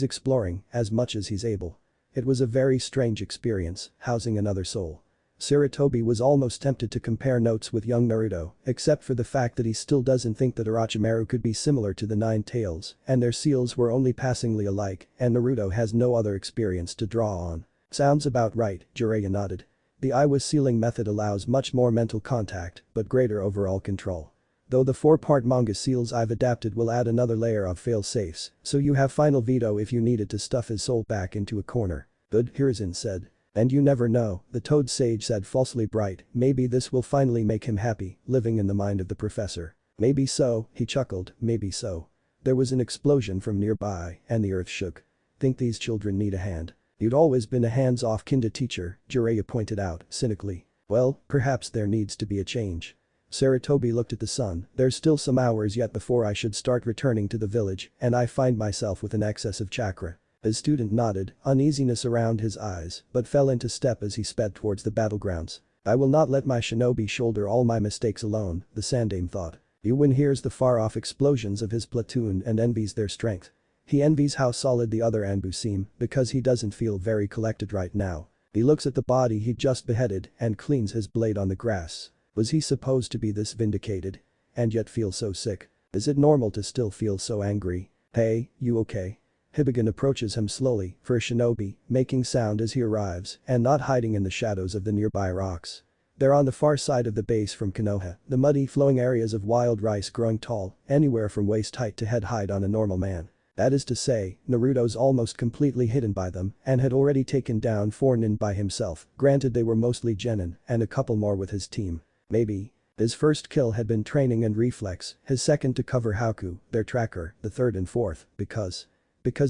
exploring as much as he's able. It was a very strange experience, housing another soul. Sarutobi was almost tempted to compare notes with young Naruto, except for the fact that he still doesn't think that Orochimaru could be similar to the Nine Tails, and their seals were only passingly alike, and Naruto has no other experience to draw on. "Sounds about right," Jiraiya nodded. "The Iwa sealing method allows much more mental contact, but greater overall control. Though the 4-part manga seals I've adapted will add another layer of fail-safes, so you have final veto if you needed to stuff his soul back into a corner." "Good," Hiruzen said. "And you never know," the Toad Sage said falsely bright, "maybe this will finally make him happy, living in the mind of the professor." "Maybe so," he chuckled, "maybe so." There was an explosion from nearby and the earth shook. "Think these children need a hand?" "You'd always been a hands-off kinda teacher," Jiraiya pointed out, cynically. "Well, perhaps there needs to be a change." Sarutobi looked at the sun. "There's still some hours yet before I should start returning to the village and I find myself with an excess of chakra." His student nodded, uneasiness around his eyes, but fell into step as he sped towards the battlegrounds. "I will not let my shinobi shoulder all my mistakes alone," the Sandaime thought. Yuwen hears the far-off explosions of his platoon and envies their strength. He envies how solid the other Anbu seem because he doesn't feel very collected right now. He looks at the body he just beheaded and cleans his blade on the grass. Was he supposed to be this vindicated? And yet feel so sick? Is it normal to still feel so angry? Hey, you okay? Hibigan approaches him slowly, for a shinobi, making sound as he arrives and not hiding in the shadows of the nearby rocks. They're on the far side of the base from Konoha, the muddy flowing areas of wild rice growing tall, anywhere from waist height to head height on a normal man. That is to say, Naruto's almost completely hidden by them and had already taken down 4 nin by himself, granted they were mostly genin and a couple more with his team. Maybe. His first kill had been training and reflex, his second to cover Haku, their tracker, the third and fourth, because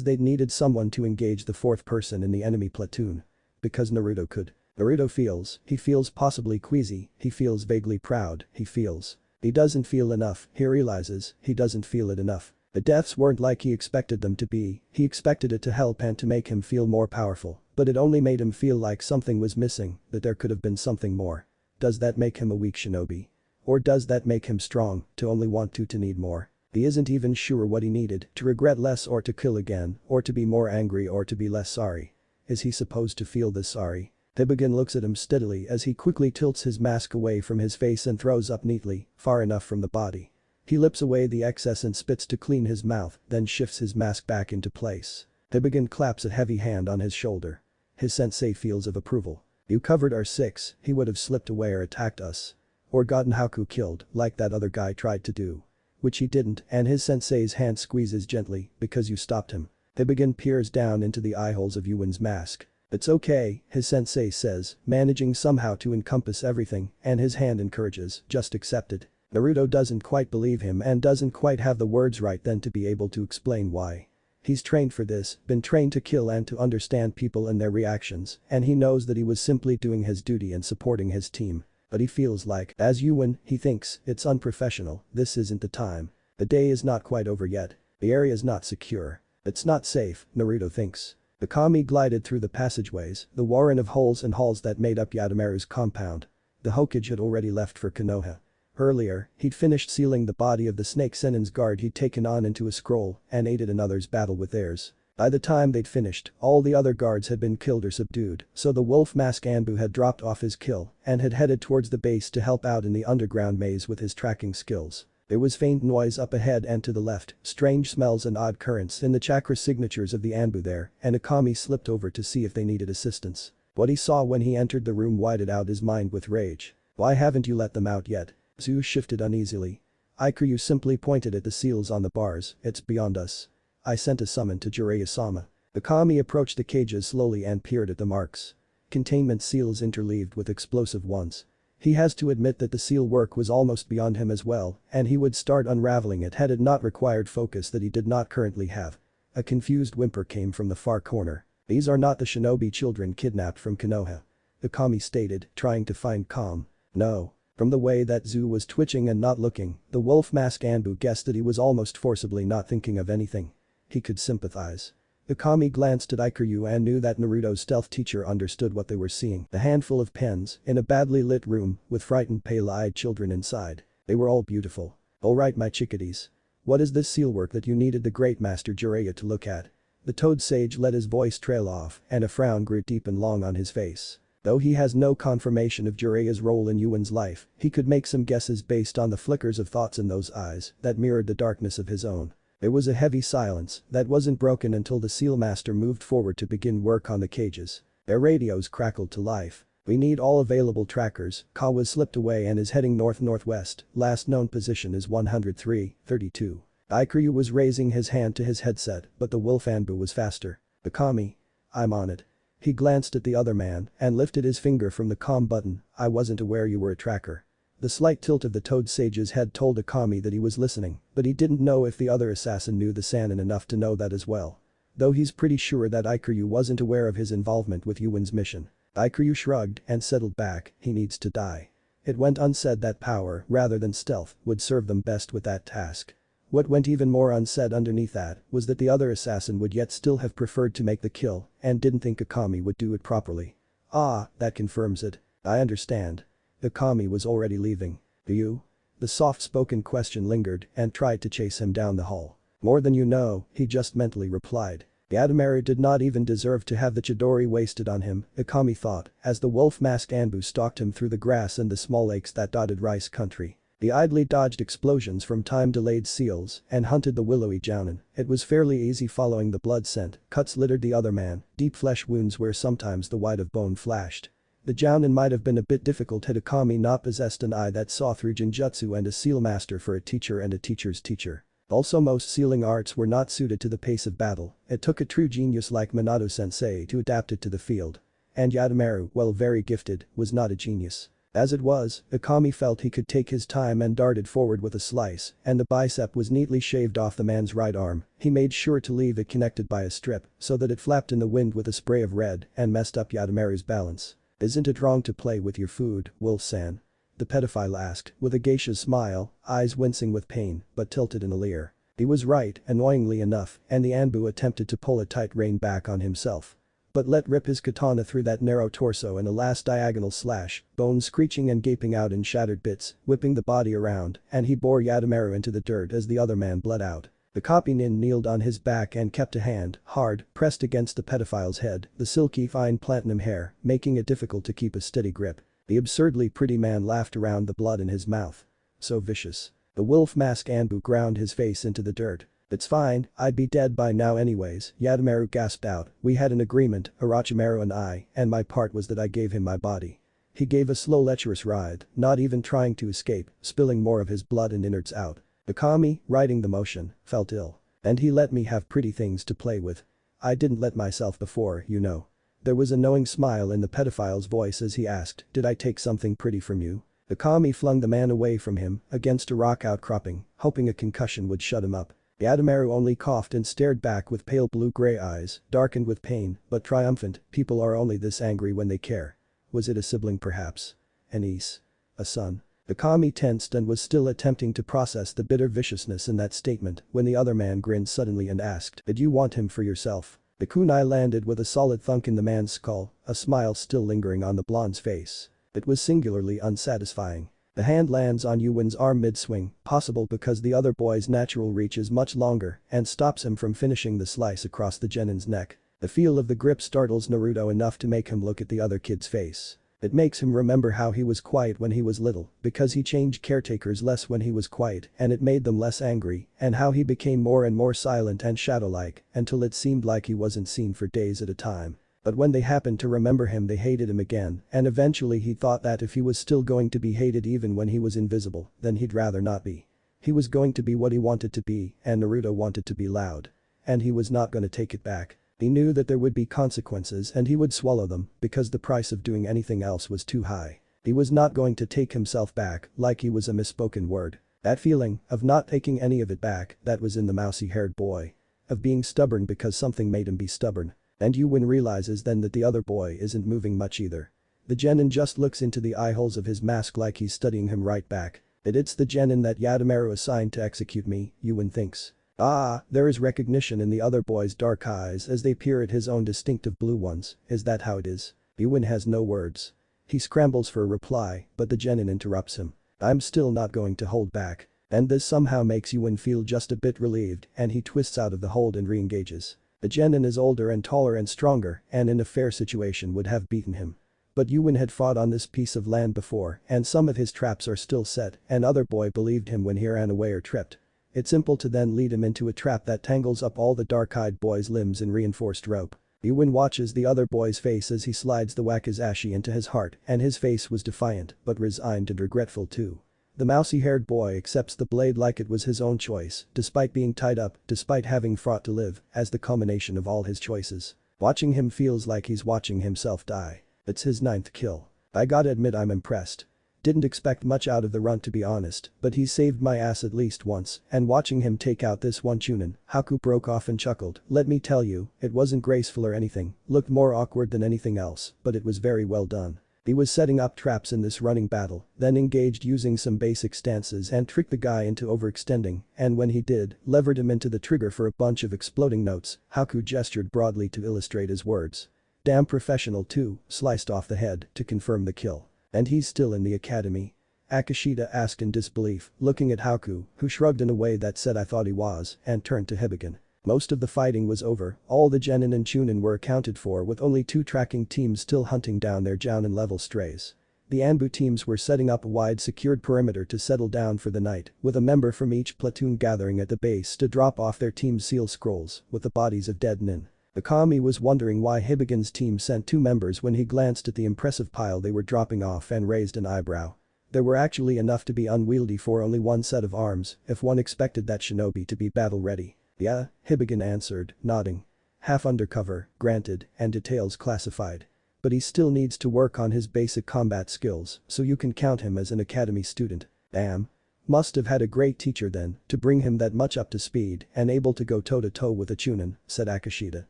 they'd needed someone to engage the fourth person in the enemy platoon. Because Naruto could. Naruto feels, he feels possibly queasy, he feels vaguely proud, he doesn't feel enough, he realizes, he doesn't feel it enough. The deaths weren't like he expected them to be, he expected it to help and to make him feel more powerful, but it only made him feel like something was missing, that there could have been something more. Does that make him a weak shinobi? Or does that make him strong, to only want to need more? He isn't even sure what he needed, to regret less or to kill again, or to be more angry or to be less sorry. Is he supposed to feel this sorry? Hibigan looks at him steadily as he quickly tilts his mask away from his face and throws up neatly, far enough from the body. He lips away the excess and spits to clean his mouth, then shifts his mask back into place. Hibigan claps a heavy hand on his shoulder. His sensei feels of approval. You covered our 6, he would have slipped away or attacked us. Or gotten Haku killed, like that other guy tried to do. Which he didn't, and his sensei's hand squeezes gently, because you stopped him. Hibigan peers down into the eyeholes of Yuwen's mask. It's okay, his sensei says, managing somehow to encompass everything, and his hand encourages, just accept it. Naruto doesn't quite believe him and doesn't quite have the words right then to be able to explain why. He's trained for this, been trained to kill and to understand people and their reactions, and he knows that he was simply doing his duty and supporting his team. But he feels like, as Yuwen, he thinks, it's unprofessional, this isn't the time. The day is not quite over yet. The area is not secure. It's not safe, Naruto thinks. The kami glided through the passageways, the warren of holes and halls that made up Yadamaru's compound. The Hokage had already left for Konoha. Earlier, he'd finished sealing the body of the snake Senin's guard he'd taken on into a scroll and aided another's battle with theirs. By the time they'd finished, all the other guards had been killed or subdued, so the wolf mask Anbu had dropped off his kill and had headed towards the base to help out in the underground maze with his tracking skills. There was faint noise up ahead and to the left, strange smells and odd currents in the chakra signatures of the Anbu there, and Akami slipped over to see if they needed assistance. What he saw when he entered the room widened out his mind with rage. Why haven't you let them out yet? Zu shifted uneasily. Ikiryu simply pointed at the seals on the bars, it's beyond us. I sent a summon to Jiraiya-sama. The kami approached the cages slowly and peered at the marks. Containment seals interleaved with explosive ones. He has to admit that the seal work was almost beyond him as well, and he would start unraveling it had it not required focus that he did not currently have. A confused whimper came from the far corner. These are not the shinobi children kidnapped from Konoha. The kami stated, trying to find calm. No. From the way that Zu was twitching and not looking, the wolf mask Anbu guessed that he was almost forcibly not thinking of anything. He could sympathize. The kami glanced at Ikiryu and knew that Naruto's stealth teacher understood what they were seeing. The handful of pens, in a badly lit room, with frightened pale-eyed children inside. They were all beautiful. Alright my chickadees. What is this seal work that you needed the great master Jiraiya to look at? The toad sage let his voice trail off and a frown grew deep and long on his face. Though he has no confirmation of Jiraiya's role in Yuwen's life, he could make some guesses based on the flickers of thoughts in those eyes that mirrored the darkness of his own. There was a heavy silence that wasn't broken until the seal master moved forward to begin work on the cages. Their radios crackled to life. We need all available trackers. Kawa slipped away and is heading north-northwest, last known position is 103.32. Ikiryu was raising his hand to his headset, but the wolf Anbu was faster. The kami. I'm on it. He glanced at the other man and lifted his finger from the comm button. I wasn't aware you were a tracker. The slight tilt of the toad sage's head told Akami that he was listening, but he didn't know if the other assassin knew the Sannin enough to know that as well. Though he's pretty sure that Ikiryu wasn't aware of his involvement with Yuwen's mission. Ikiryu shrugged and settled back, he needs to die. It went unsaid that power, rather than stealth, would serve them best with that task. What went even more unsaid underneath that was that the other assassin would yet still have preferred to make the kill and didn't think Akami would do it properly. Ah, that confirms it. I understand. Akami was already leaving. Do you? The soft-spoken question lingered and tried to chase him down the hall. "More than you know," he just mentally replied. Yadamaru did not even deserve to have the Chidori wasted on him, Ikami thought, as the wolf-masked Anbu stalked him through the grass and the small lakes that dotted rice country. He idly dodged explosions from time-delayed seals and hunted the willowy jounin. It was fairly easy following the blood scent, cuts littered the other man, deep flesh wounds where sometimes the white of bone flashed. The jounin might have been a bit difficult had Ikami not possessed an eye that saw through Genjutsu and a seal master for a teacher and a teacher's teacher. Also, most sealing arts were not suited to the pace of battle. It took a true genius like Minato-sensei to adapt it to the field. And Yadamaru, while very gifted, was not a genius. As it was, Ikami felt he could take his time and darted forward with a slice, and the bicep was neatly shaved off the man's right arm. He made sure to leave it connected by a strip so that it flapped in the wind with a spray of red and messed up Yadamaru's balance. "Isn't it wrong to play with your food, Wolf-san?" the pedophile asked, with a geisha's smile, eyes wincing with pain, but tilted in a leer. He was right, annoyingly enough, and the Anbu attempted to pull a tight rein back on himself. But let rip his katana through that narrow torso in a last diagonal slash, bones screeching and gaping out in shattered bits, whipping the body around, and he bore Yadamaru into the dirt as the other man bled out. The copy nin kneeled on his back and kept a hand, hard, pressed against the pedophile's head, the silky fine platinum hair, making it difficult to keep a steady grip. The absurdly pretty man laughed around the blood in his mouth. "So vicious." The wolf-masked Anbu ground his face into the dirt. "It's fine, I'd be dead by now anyways," Yadamaru gasped out. "We had an agreement, Orochimaru and I, and my part was that I gave him my body." He gave a slow lecherous writhe, not even trying to escape, spilling more of his blood and innards out. Ikami, riding the motion, felt ill. "And he let me have pretty things to play with. I didn't let myself before, you know." There was a knowing smile in the pedophile's voice as he asked, "Did I take something pretty from you?" Ikami flung the man away from him, against a rock outcropping, hoping a concussion would shut him up. Yadamaru only coughed and stared back with pale blue-gray eyes, darkened with pain, but triumphant. People are only this angry when they care. Was it a sibling perhaps? An niece? A son? Ikami tensed and was still attempting to process the bitter viciousness in that statement when the other man grinned suddenly and asked, "Did you want him for yourself?" The kunai landed with a solid thunk in the man's skull, a smile still lingering on the blonde's face. It was singularly unsatisfying. The hand lands on Yuwen's arm mid-swing, possible because the other boy's natural reach is much longer and stops him from finishing the slice across the genin's neck. The feel of the grip startles Naruto enough to make him look at the other kid's face. It makes him remember how he was quiet when he was little, because he changed caretakers less when he was quiet and it made them less angry, and how he became more and more silent and shadow-like until it seemed like he wasn't seen for days at a time. But when they happened to remember him they hated him again, and eventually he thought that if he was still going to be hated even when he was invisible, then he'd rather not be. He was going to be what he wanted to be, and Naruto wanted to be loud. And he was not gonna take it back. He knew that there would be consequences and he would swallow them because the price of doing anything else was too high. He was not going to take himself back like he was a misspoken word. That feeling of not taking any of it back, that was in the mousy-haired boy. Of being stubborn because something made him be stubborn. And Yuwen realizes then that the other boy isn't moving much either. The genin just looks into the eye holes of his mask like he's studying him right back. It's the genin that Yadamaru assigned to execute me, Yuwen thinks. There is recognition in the other boy's dark eyes as they peer at his own distinctive blue ones. Is that how it is? Yuwen has no words. He scrambles for a reply, but the genin interrupts him. "I'm still not going to hold back." And this somehow makes Yuwen feel just a bit relieved and he twists out of the hold and re-engages. The genin is older and taller and stronger and in a fair situation would have beaten him. But Yuwen had fought on this piece of land before and some of his traps are still set and other boy believed him when he ran away or tripped. It's simple to then lead him into a trap that tangles up all the dark-eyed boy's limbs in reinforced rope. Yuwen watches the other boy's face as he slides the wakizashi into his heart and his face was defiant but resigned and regretful too. The mousy-haired boy accepts the blade like it was his own choice, despite being tied up, despite having fought to live, as the culmination of all his choices. Watching him feels like he's watching himself die. It's his 9th kill. I gotta admit I'm impressed. Didn't expect much out of the runt to be honest, but he saved my ass at least once, and watching him take out this one chunin, Haku broke off and chuckled. Let me tell you, it wasn't graceful or anything, looked more awkward than anything else, but it was very well done. He was setting up traps in this running battle, then engaged using some basic stances and tricked the guy into overextending, and when he did, levered him into the trigger for a bunch of exploding notes. Haku gestured broadly to illustrate his words. Damn professional too, sliced off the head to confirm the kill. And he's still in the academy. Akashita asked in disbelief, looking at Haku, who shrugged in a way that said I thought he was, and turned to Hibigen. Most of the fighting was over, all the Genin and Chunin were accounted for with only 2 tracking teams still hunting down their Jounin level strays. The Anbu teams were setting up a wide secured perimeter to settle down for the night, with a member from each platoon gathering at the base to drop off their team's seal scrolls with the bodies of dead Nin. Akami was wondering why Hibigen's team sent 2 members when he glanced at the impressive pile they were dropping off and raised an eyebrow. There were actually enough to be unwieldy for only 1 set of arms if one expected that shinobi to be battle ready. Yeah, Hibigen answered, nodding. Half undercover, granted, and details classified. But he still needs to work on his basic combat skills, so you can count him as an academy student. Damn. Must have had a great teacher then, to bring him that much up to speed and able to go toe-to-toe with a Chunin, said Akashita.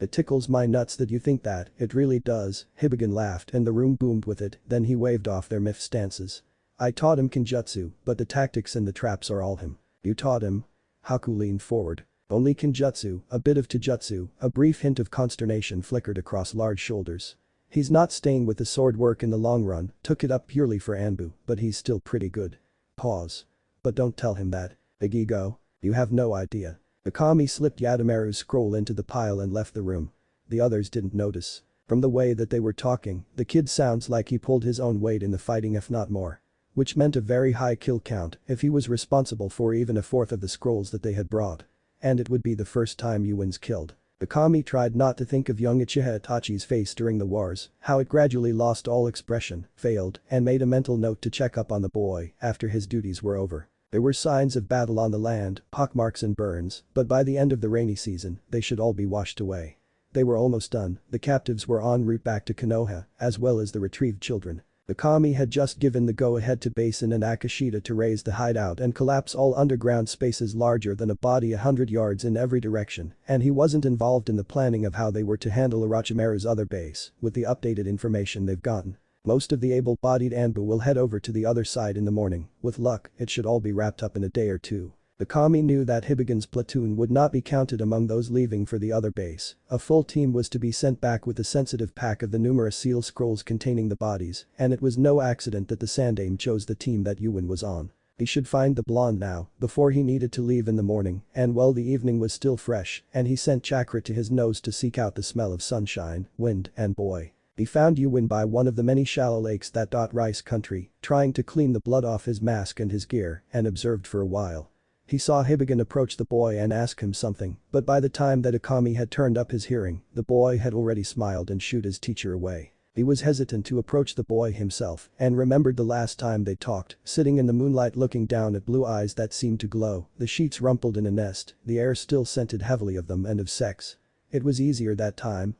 It tickles my nuts that you think that, it really does, Hibigen laughed and the room boomed with it, then he waved off their miffed stances. I taught him Kenjutsu, but the tactics and the traps are all him. You taught him? Haku leaned forward. Only Kenjutsu, a bit of Taijutsu, a brief hint of consternation flickered across large shoulders. He's not staying with the sword work in the long run, took it up purely for Anbu, but he's still pretty good. Pause. But don't tell him that. Big ego? You have no idea. Akami slipped Yadamaru's scroll into the pile and left the room. The others didn't notice. From the way that they were talking, the kid sounds like he pulled his own weight in the fighting if not more. Which meant a very high kill count if he was responsible for even a fourth of the scrolls that they had brought. And it would be the first time Yuin's killed. Akami tried not to think of young Uchiha Itachi's face during the wars, how it gradually lost all expression, failed, and made a mental note to check up on the boy after his duties were over. There were signs of battle on the land, pockmarks and burns, but by the end of the rainy season, they should all be washed away. They were almost done, the captives were en route back to Konoha, as well as the retrieved children. Akami had just given the go-ahead to Basin and Akashita to raise the hideout and collapse all underground spaces larger than a body 100 yards in every direction, and he wasn't involved in the planning of how they were to handle Orochimaru's other base, with the updated information they've gotten. Most of the able-bodied Anbu will head over to the other side in the morning, with luck, it should all be wrapped up in a day or 2. Akami knew that Hibigen's platoon would not be counted among those leaving for the other base. A full team was to be sent back with a sensitive pack of the numerous seal scrolls containing the bodies, and it was no accident that the Sandaime chose the team that Yuin was on. He should find the blonde now, before he needed to leave in the morning, and while the evening was still fresh, and he sent Chakra to his nose to seek out the smell of sunshine, wind, and boy. He found Yuin by one of the many shallow lakes that dot rice country, trying to clean the blood off his mask and his gear, and observed for a while. He saw Hibigen approach the boy and ask him something, but by the time that Akami had turned up his hearing, the boy had already smiled and shooed his teacher away. He was hesitant to approach the boy himself and remembered the last time they talked, sitting in the moonlight looking down at blue eyes that seemed to glow, the sheets rumpled in a nest, the air still scented heavily of them and of sex. It was easier that time,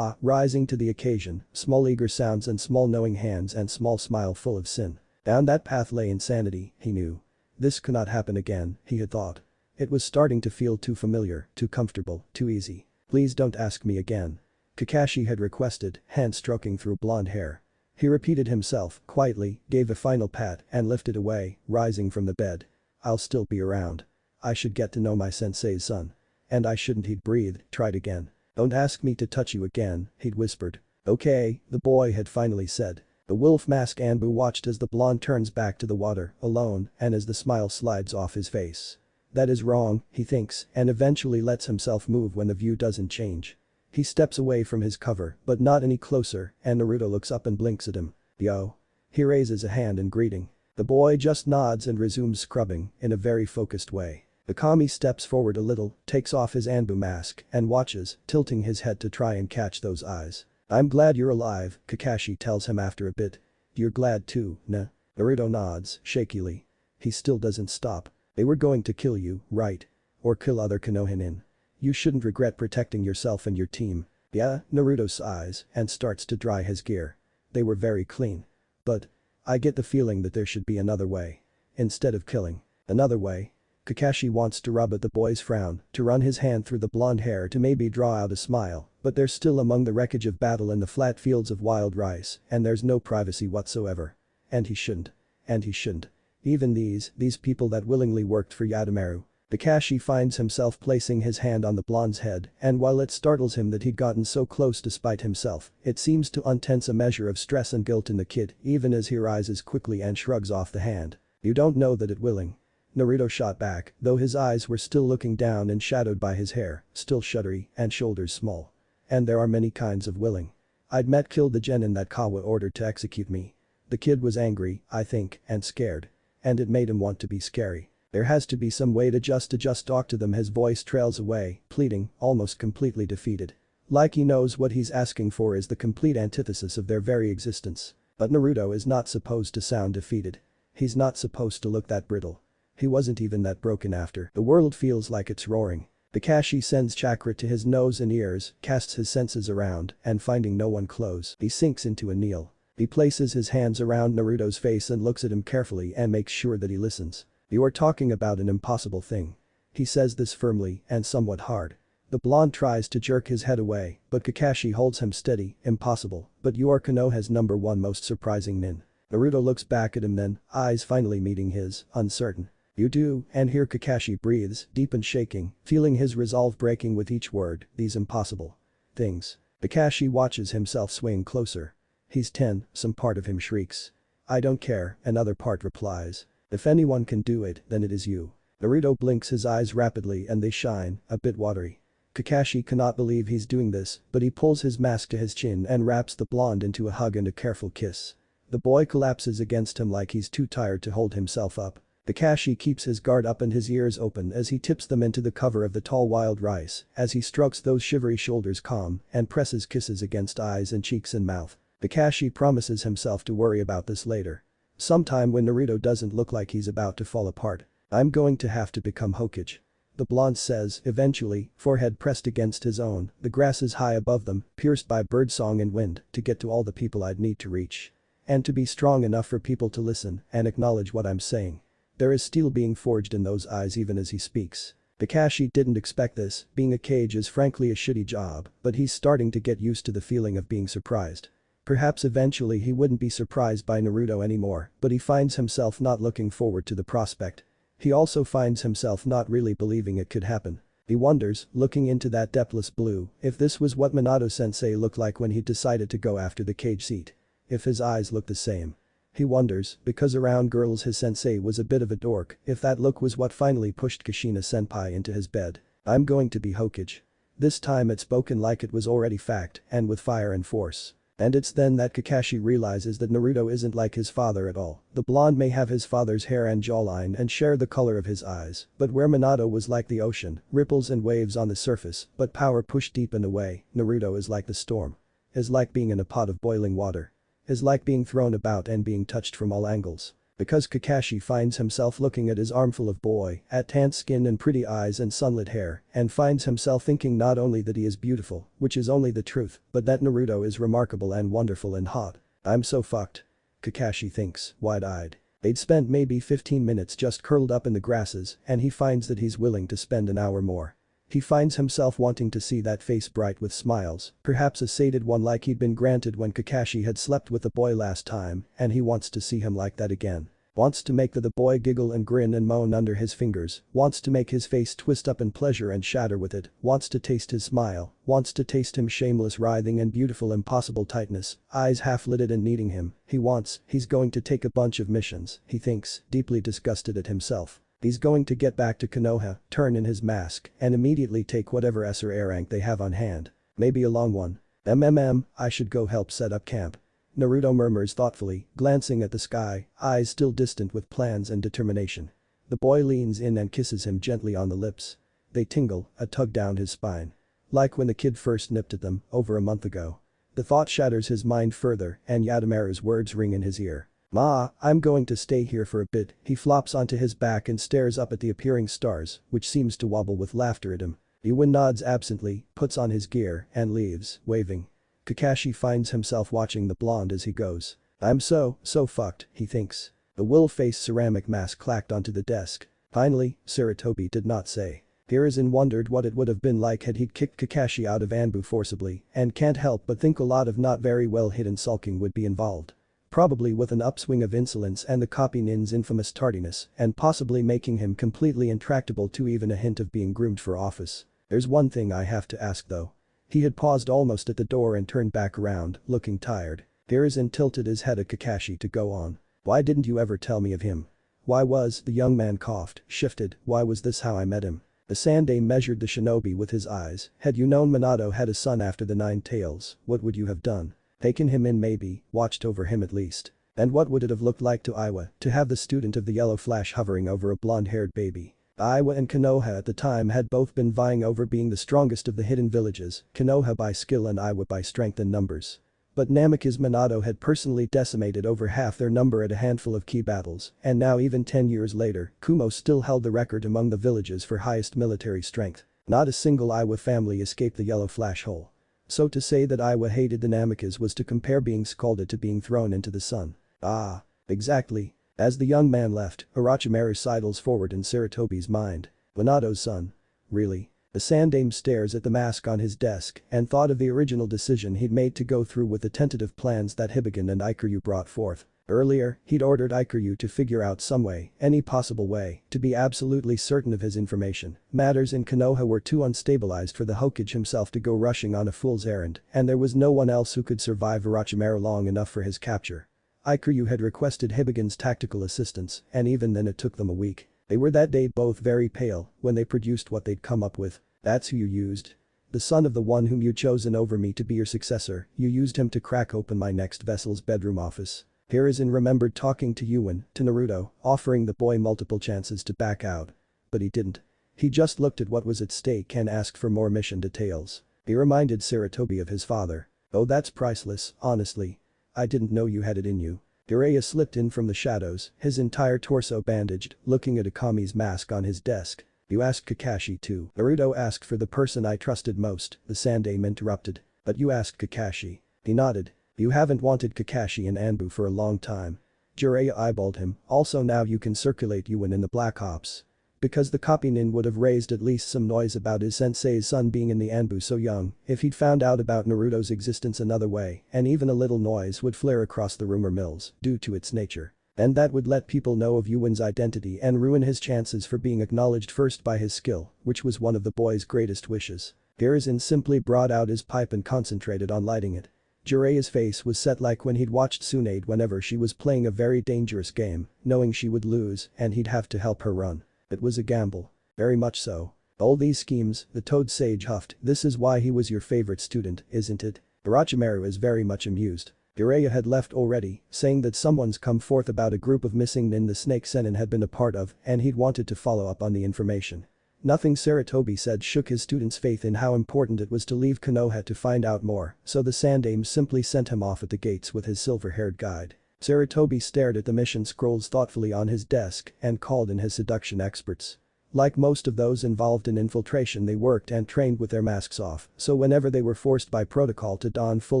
rising to the occasion, small eager sounds and small knowing hands and small smile full of sin. Down that path lay insanity, he knew. This could not happen again, he had thought. It was starting to feel too familiar, too comfortable, too easy. Please don't ask me again. Kakashi had requested, hand stroking through blonde hair. He repeated himself, quietly, gave a final pat and lifted away, rising from the bed. I'll still be around. I should get to know my sensei's son. And I shouldn't. He'd breathed, tried again. Don't ask me to touch you again, he'd whispered. Okay, the boy had finally said. The wolf mask Anbu watched as the blonde turns back to the water, alone, and as the smile slides off his face. That is wrong, he thinks, and eventually lets himself move when the view doesn't change. He steps away from his cover, but not any closer, and Naruto looks up and blinks at him. Yo. He raises a hand in greeting. The boy just nods and resumes scrubbing, in a very focused way. Akami steps forward a little, takes off his Anbu mask, and watches, tilting his head to try and catch those eyes. I'm glad you're alive, Kakashi tells him after a bit. You're glad too, nah? Naruto nods, shakily. He still doesn't stop. They were going to kill you, right? Or kill other Konohinin. You shouldn't regret protecting yourself and your team. Yeah, Naruto sighs and starts to dry his gear. They were very clean. But I get the feeling that there should be another way. Instead of killing. Another way. Kakashi wants to rub at the boy's frown, to run his hand through the blonde hair to maybe draw out a smile, but they're still among the wreckage of battle in the flat fields of wild rice, and there's no privacy whatsoever. And he shouldn't. And he shouldn't. Even these people that willingly worked for Yadamaru. Kakashi finds himself placing his hand on the blonde's head, and while it startles him that he'd gotten so close despite himself, it seems to untense a measure of stress and guilt in the kid even as he rises quickly and shrugs off the hand. "You don't know that it willing." Naruto shot back, though his eyes were still looking down and shadowed by his hair, still shuddery and shoulders small. "And there are many kinds of willing. I'd met killed the genin that Kawa ordered to execute me." The kid was angry, I think, and scared. And it made him want to be scary. "There has to be some way to just talk to them." His voice trails away, pleading, almost completely defeated. Like he knows what he's asking for is the complete antithesis of their very existence. But Naruto is not supposed to sound defeated. He's not supposed to look that brittle. He wasn't even that broken after. The world feels like it's roaring. Kakashi sends chakra to his nose and ears, casts his senses around, and finding no one close, he sinks into a kneel. He places his hands around Naruto's face and looks at him carefully and makes sure that he listens. "You are talking about an impossible thing." He says this firmly and somewhat hard. The blonde tries to jerk his head away, but Kakashi holds him steady. "Impossible, but you are Konoha's #1 most surprising nin." Naruto looks back at him then, eyes finally meeting his, uncertain. "You do," and here Kakashi breathes, deep and shaking, feeling his resolve breaking with each word, "these impossible things." Kakashi watches himself swaying closer. He's 10, some part of him shrieks. "I don't care," another part replies. "If anyone can do it, then it is you." Naruto blinks his eyes rapidly and they shine, a bit watery. Kakashi cannot believe he's doing this, but he pulls his mask to his chin and wraps the blonde into a hug and a careful kiss. The boy collapses against him like he's too tired to hold himself up. Kakashi keeps his guard up and his ears open as he tips them into the cover of the tall wild rice, as he strokes those shivery shoulders calm and presses kisses against eyes and cheeks and mouth. Kakashi promises himself to worry about this later. Sometime when Naruto doesn't look like he's about to fall apart. "I'm going to have to become Hokage." The blonde says, eventually, forehead pressed against his own, the grasses high above them, pierced by birdsong and wind, "to get to all the people I'd need to reach. And to be strong enough for people to listen and acknowledge what I'm saying." There is steel being forged in those eyes even as he speaks. Kakashi didn't expect this, being a Kage is frankly a shitty job, but he's starting to get used to the feeling of being surprised. Perhaps eventually he wouldn't be surprised by Naruto anymore, but he finds himself not looking forward to the prospect. He also finds himself not really believing it could happen. He wonders, looking into that depthless blue, if this was what Minato-sensei looked like when he decided to go after the Kage seat. If his eyes looked the same. He wonders, because around girls his sensei was a bit of a dork, if that look was what finally pushed Kushina-senpai into his bed. "I'm going to be Hokage." This time it's spoken like it was already fact, and with fire and force. And it's then that Kakashi realizes that Naruto isn't like his father at all. The blonde may have his father's hair and jawline and share the color of his eyes, but where Minato was like the ocean, ripples and waves on the surface, but power pushed deep and away, Naruto is like the storm. Is like being in a pot of boiling water. Is like being thrown about and being touched from all angles. Because Kakashi finds himself looking at his armful of boy, at tanned skin and pretty eyes and sunlit hair, and finds himself thinking not only that he is beautiful, which is only the truth, but that Naruto is remarkable and wonderful and hot. "I'm so fucked." Kakashi thinks, wide-eyed. They'd spent maybe 15 minutes just curled up in the grasses, and he finds that he's willing to spend an hour more. He finds himself wanting to see that face bright with smiles, perhaps a sated one like he'd been granted when Kakashi had slept with the boy last time, and he wants to see him like that again. Wants to make the boy giggle and grin and moan under his fingers, wants to make his face twist up in pleasure and shatter with it, wants to taste his smile, wants to taste him shameless writhing and beautiful impossible tightness, eyes half-lidded and needing him. He's going to take a bunch of missions, he thinks, deeply disgusted at himself. He's going to get back to Konoha, turn in his mask, and immediately take whatever S or A rank they have on hand. Maybe a long one. I should go help set up camp. Naruto murmurs thoughtfully, glancing at the sky, eyes still distant with plans and determination. The boy leans in and kisses him gently on the lips. They tingle, a tug down his spine. Like when the kid first nipped at them, over a month ago. The thought shatters his mind further, and Yadamaru's words ring in his ear. "Ma, I'm going to stay here for a bit." He flops onto his back and stares up at the appearing stars, which seems to wobble with laughter at him. Yuin nods absently, puts on his gear, and leaves, waving. Kakashi finds himself watching the blonde as he goes. "I'm so fucked," he thinks. The will-faced ceramic mask clacked onto the desk. Finally, Sarutobi did not say. Hiruzen wondered what it would have been like had he kicked Kakashi out of Anbu forcibly, and can't help but think a lot of not very well hidden sulking would be involved. probably with an upswing of insolence and the copy nin's infamous tardiness, and possibly making him completely intractable to even a hint of being groomed for office. There's one thing I have to ask though. He had paused almost at the door and turned back around, looking tired. Hiruzen tilted his head at Kakashi to go on. Why didn't you ever tell me of him? Why was, the young man coughed, shifted, why was this how I met him? The Sandaime measured the shinobi with his eyes. Had you known Minato had a son after the 9 tails, what would you have done? Taken him in maybe, watched over him at least. And what would it have looked like to Iwa to have the student of the yellow flash hovering over a blonde-haired baby? Iwa and Konoha at the time had both been vying over being the strongest of the hidden villages, Konoha by skill and Iwa by strength and numbers. But Namikaze Minato had personally decimated over half their number at a handful of key battles, and now even 10 years later, Kumo still held the record among the villages for highest military strength. Not a single Iwa family escaped the yellow flash hole. So to say that Iwa hated the Namikaze was to compare being scalded to being thrown into the sun. Ah. Exactly. As the young man left, Orochimaru sidles forward in Saratobi's mind. Minato's son. Really? The Sandaime stares at the mask on his desk and thought of the original decision he'd made to go through with the tentative plans that Hibigen and Ikaryu brought forth. Earlier, he'd ordered Ikaryu to figure out some way, any possible way, to be absolutely certain of his information. Matters in Konoha were too unstabilized for the Hokage himself to go rushing on a fool's errand, and there was no one else who could survive Orochimaru long enough for his capture. Ikaryu had requested Hibigen's tactical assistance, and even then it took them a week. They were that day both very pale when they produced what they'd come up with. That's who you used? The son of the one whom you'd chosen over me to be your successor, you used him to crack open my next vessel's bedroom office. Hiruzen remembered talking to Yuin, to Naruto, offering the boy multiple chances to back out. But he didn't. He just looked at what was at stake and asked for more mission details. He reminded Saratobi of his father. Oh, that's priceless, honestly. I didn't know you had it in you. Jiraiya slipped in from the shadows, his entire torso bandaged, looking at Akami's mask on his desk. You asked Kakashi too. Naruto asked for the person I trusted most, the Sandaime interrupted. But you asked Kakashi. He nodded. You haven't wanted Kakashi and Anbu for a long time. Jiraiya eyeballed him. Also now you can circulate Yuin in the Black Ops. Because the copy nin would have raised at least some noise about his sensei's son being in the Anbu so young, if he'd found out about Naruto's existence another way, and even a little noise would flare across the rumor mills, due to its nature. And that would let people know of Yuin's identity and ruin his chances for being acknowledged first by his skill, which was one of the boy's greatest wishes. Hiruzen simply brought out his pipe and concentrated on lighting it. Jiraiya's face was set like when he'd watched Tsunade whenever she was playing a very dangerous game, knowing she would lose and he'd have to help her run. It was a gamble. Very much so. All these schemes, the Toad Sage huffed, this is why he was your favorite student, isn't it? Orochimaru is very much amused. Jiraiya had left already, saying that someone's come forth about a group of missing nin the Snake Sennin had been a part of and he'd wanted to follow up on the information. Nothing Saratobi said shook his students' faith in how important it was to leave Konoha to find out more, so the Sandaime simply sent him off at the gates with his silver-haired guide. Saratobi stared at the mission scrolls thoughtfully on his desk and called in his seduction experts. Like most of those involved in infiltration they worked and trained with their masks off, so whenever they were forced by protocol to don full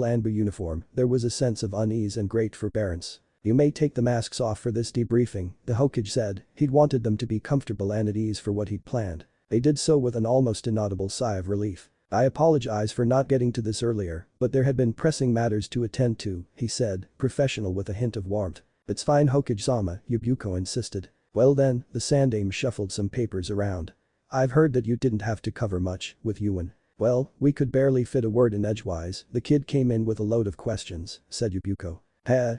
Anbu uniform, there was a sense of unease and great forbearance. You may take the masks off for this debriefing, the Hokage said. He'd wanted them to be comfortable and at ease for what he'd planned. They did so with an almost inaudible sigh of relief. I apologize for not getting to this earlier, but there had been pressing matters to attend to, he said, professional with a hint of warmth. It's fine Hokage-sama, Yabuko insisted. Well then, the Sandaime shuffled some papers around. I've heard that you didn't have to cover much with Yuin. Well, we could barely fit a word in edgewise, the kid came in with a load of questions, said Yabuko.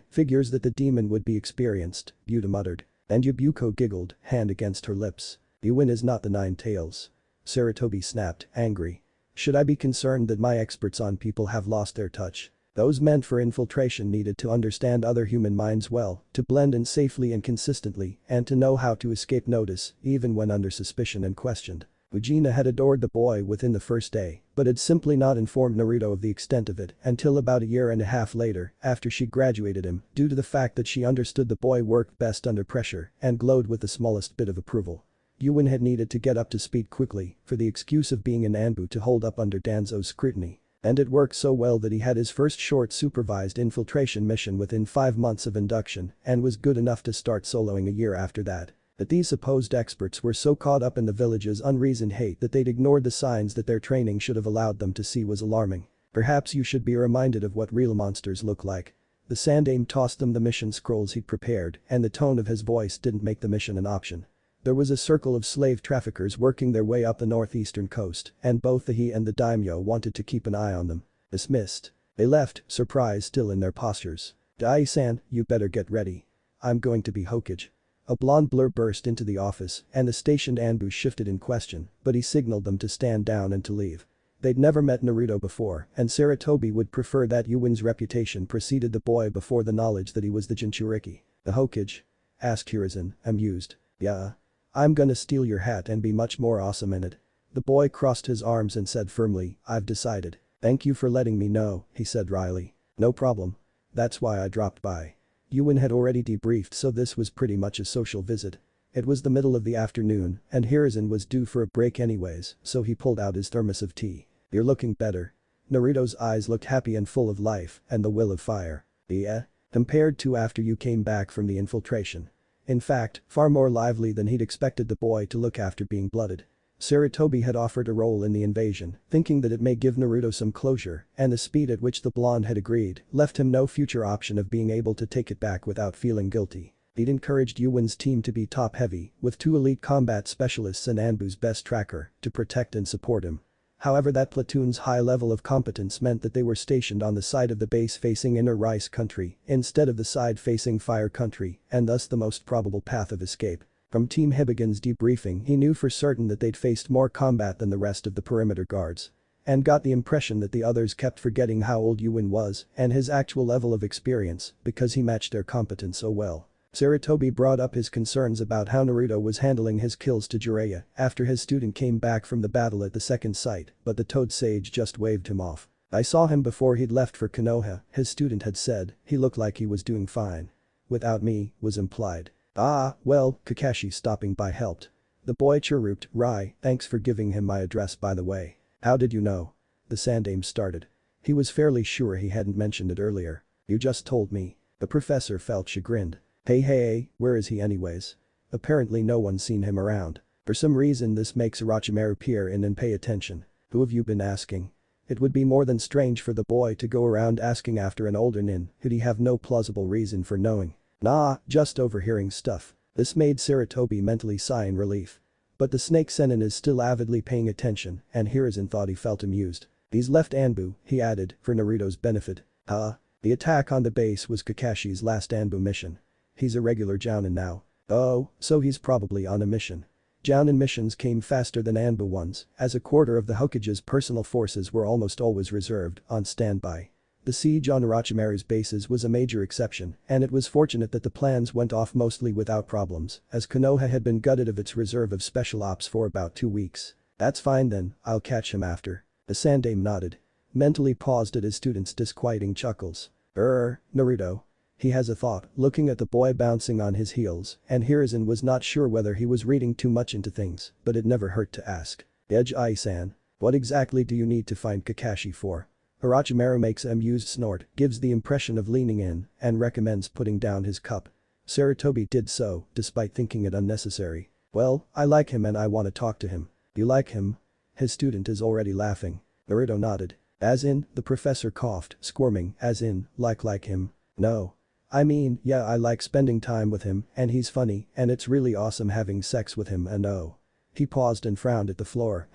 Figures that the demon would be experienced, Yuta muttered. And Yabuko giggled, hand against her lips. Yuin is not the 9 tails. Saratobi snapped, angry. Should I be concerned that my experts on people have lost their touch? Those meant for infiltration needed to understand other human minds well, to blend in safely and consistently, and to know how to escape notice, even when under suspicion and questioned. Ujina had adored the boy within the first day, but had simply not informed Naruto of the extent of it until about a year and a half later, after she graduated him, due to the fact that she understood the boy worked best under pressure and glowed with the smallest bit of approval. Yuin had needed to get up to speed quickly, for the excuse of being in Anbu to hold up under Danzo's scrutiny. And it worked so well that he had his first short supervised infiltration mission within 5 months of induction and was good enough to start soloing a year after that. But these supposed experts were so caught up in the village's unreasoned hate that they'd ignored the signs that their training should have allowed them to see was alarming. Perhaps you should be reminded of what real monsters look like. The Sandaime tossed them the mission scrolls he'd prepared, and the tone of his voice didn't make the mission an option. There was a circle of slave traffickers working their way up the northeastern coast, and both he and the daimyo wanted to keep an eye on them. Dismissed. They left, surprise still in their postures. Dai-san, you better get ready. I'm going to be Hokage. A blonde blur burst into the office, and the stationed Anbu shifted in question, but he signaled them to stand down and to leave. They'd never met Naruto before, and Sarutobi would prefer that Yuin's reputation preceded the boy before the knowledge that he was the Jinchuriki. The Hokage? Asked Hiruzen, amused. Yeah. I'm gonna steal your hat and be much more awesome in it. The boy crossed his arms and said firmly, I've decided. Thank you for letting me know, he said wryly. No problem. That's why I dropped by. Yuin had already debriefed, so this was pretty much a social visit. It was the middle of the afternoon, and Hiruzen was due for a break anyways, so he pulled out his thermos of tea. You're looking better. Naruto's eyes looked happy and full of life and the will of fire. Yeah? Compared to after you came back from the infiltration. In fact, far more lively than he'd expected the boy to look after being blooded. Sarutobi had offered a role in the invasion, thinking that it may give Naruto some closure, and the speed at which the blonde had agreed left him no future option of being able to take it back without feeling guilty. He'd encouraged Yuin's team to be top-heavy, with 2 elite combat specialists and Anbu's best tracker, to protect and support him. However, that platoon's high level of competence meant that they were stationed on the side of the base facing inner rice country, instead of the side facing fire country, and thus the most probable path of escape. From Team Hibigen's debriefing, he knew for certain that they'd faced more combat than the rest of the perimeter guards. And got the impression that the others kept forgetting how old Yuin was and his actual level of experience because he matched their competence so well. Sarutobi brought up his concerns about how Naruto was handling his kills to Jiraiya after his student came back from the battle at the second site, but the Toad Sage just waved him off. I saw him before he'd left for Konoha, his student had said. He looked like he was doing fine. Without me, was implied. Ah, well, Kakashi stopping by helped. The boy chirruped, Rai, thanks for giving him my address by the way. How did you know? The Sandaime started. He was fairly sure he hadn't mentioned it earlier. You just told me. The professor felt chagrined. Hey, where is he anyways? Apparently no one's seen him around. For some reason this makes Orochimaru peer in and pay attention. Who have you been asking? It would be more than strange for the boy to go around asking after an older nin who'd he have no plausible reason for knowing. Nah, just overhearing stuff. This made Sarutobi mentally sigh in relief. But the snake Sennin is still avidly paying attention, and Hiruzen thought he felt amused. He's left Anbu, he added, for Naruto's benefit. Huh? The attack on the base was Kakashi's last Anbu mission. He's a regular Jounin now. Oh, so he's probably on a mission. Jounin missions came faster than Anbu ones, as a quarter of the Hokage's personal forces were almost always reserved, on standby. The siege on Orochimaru's bases was a major exception, and it was fortunate that the plans went off mostly without problems, as Konoha had been gutted of its reserve of special ops for about 2 weeks. That's fine then, I'll catch him after. The Sandaime nodded. Mentally paused at his student's disquieting chuckles. Naruto. He has a thought, looking at the boy bouncing on his heels, and Hiruzen was not sure whether he was reading too much into things, but it never hurt to ask. Edge Ai-san. What exactly do you need to find Kakashi for? Orochimaru makes an amused snort, gives the impression of leaning in, and recommends putting down his cup. Sarutobi did so, despite thinking it unnecessary. Well, I like him and I want to talk to him. You like him? His student is already laughing. Naruto nodded. As in, the professor coughed, squirming, as in, like him. No. I mean, yeah, I like spending time with him, and he's funny, and it's really awesome having sex with him and oh. He paused and frowned at the floor.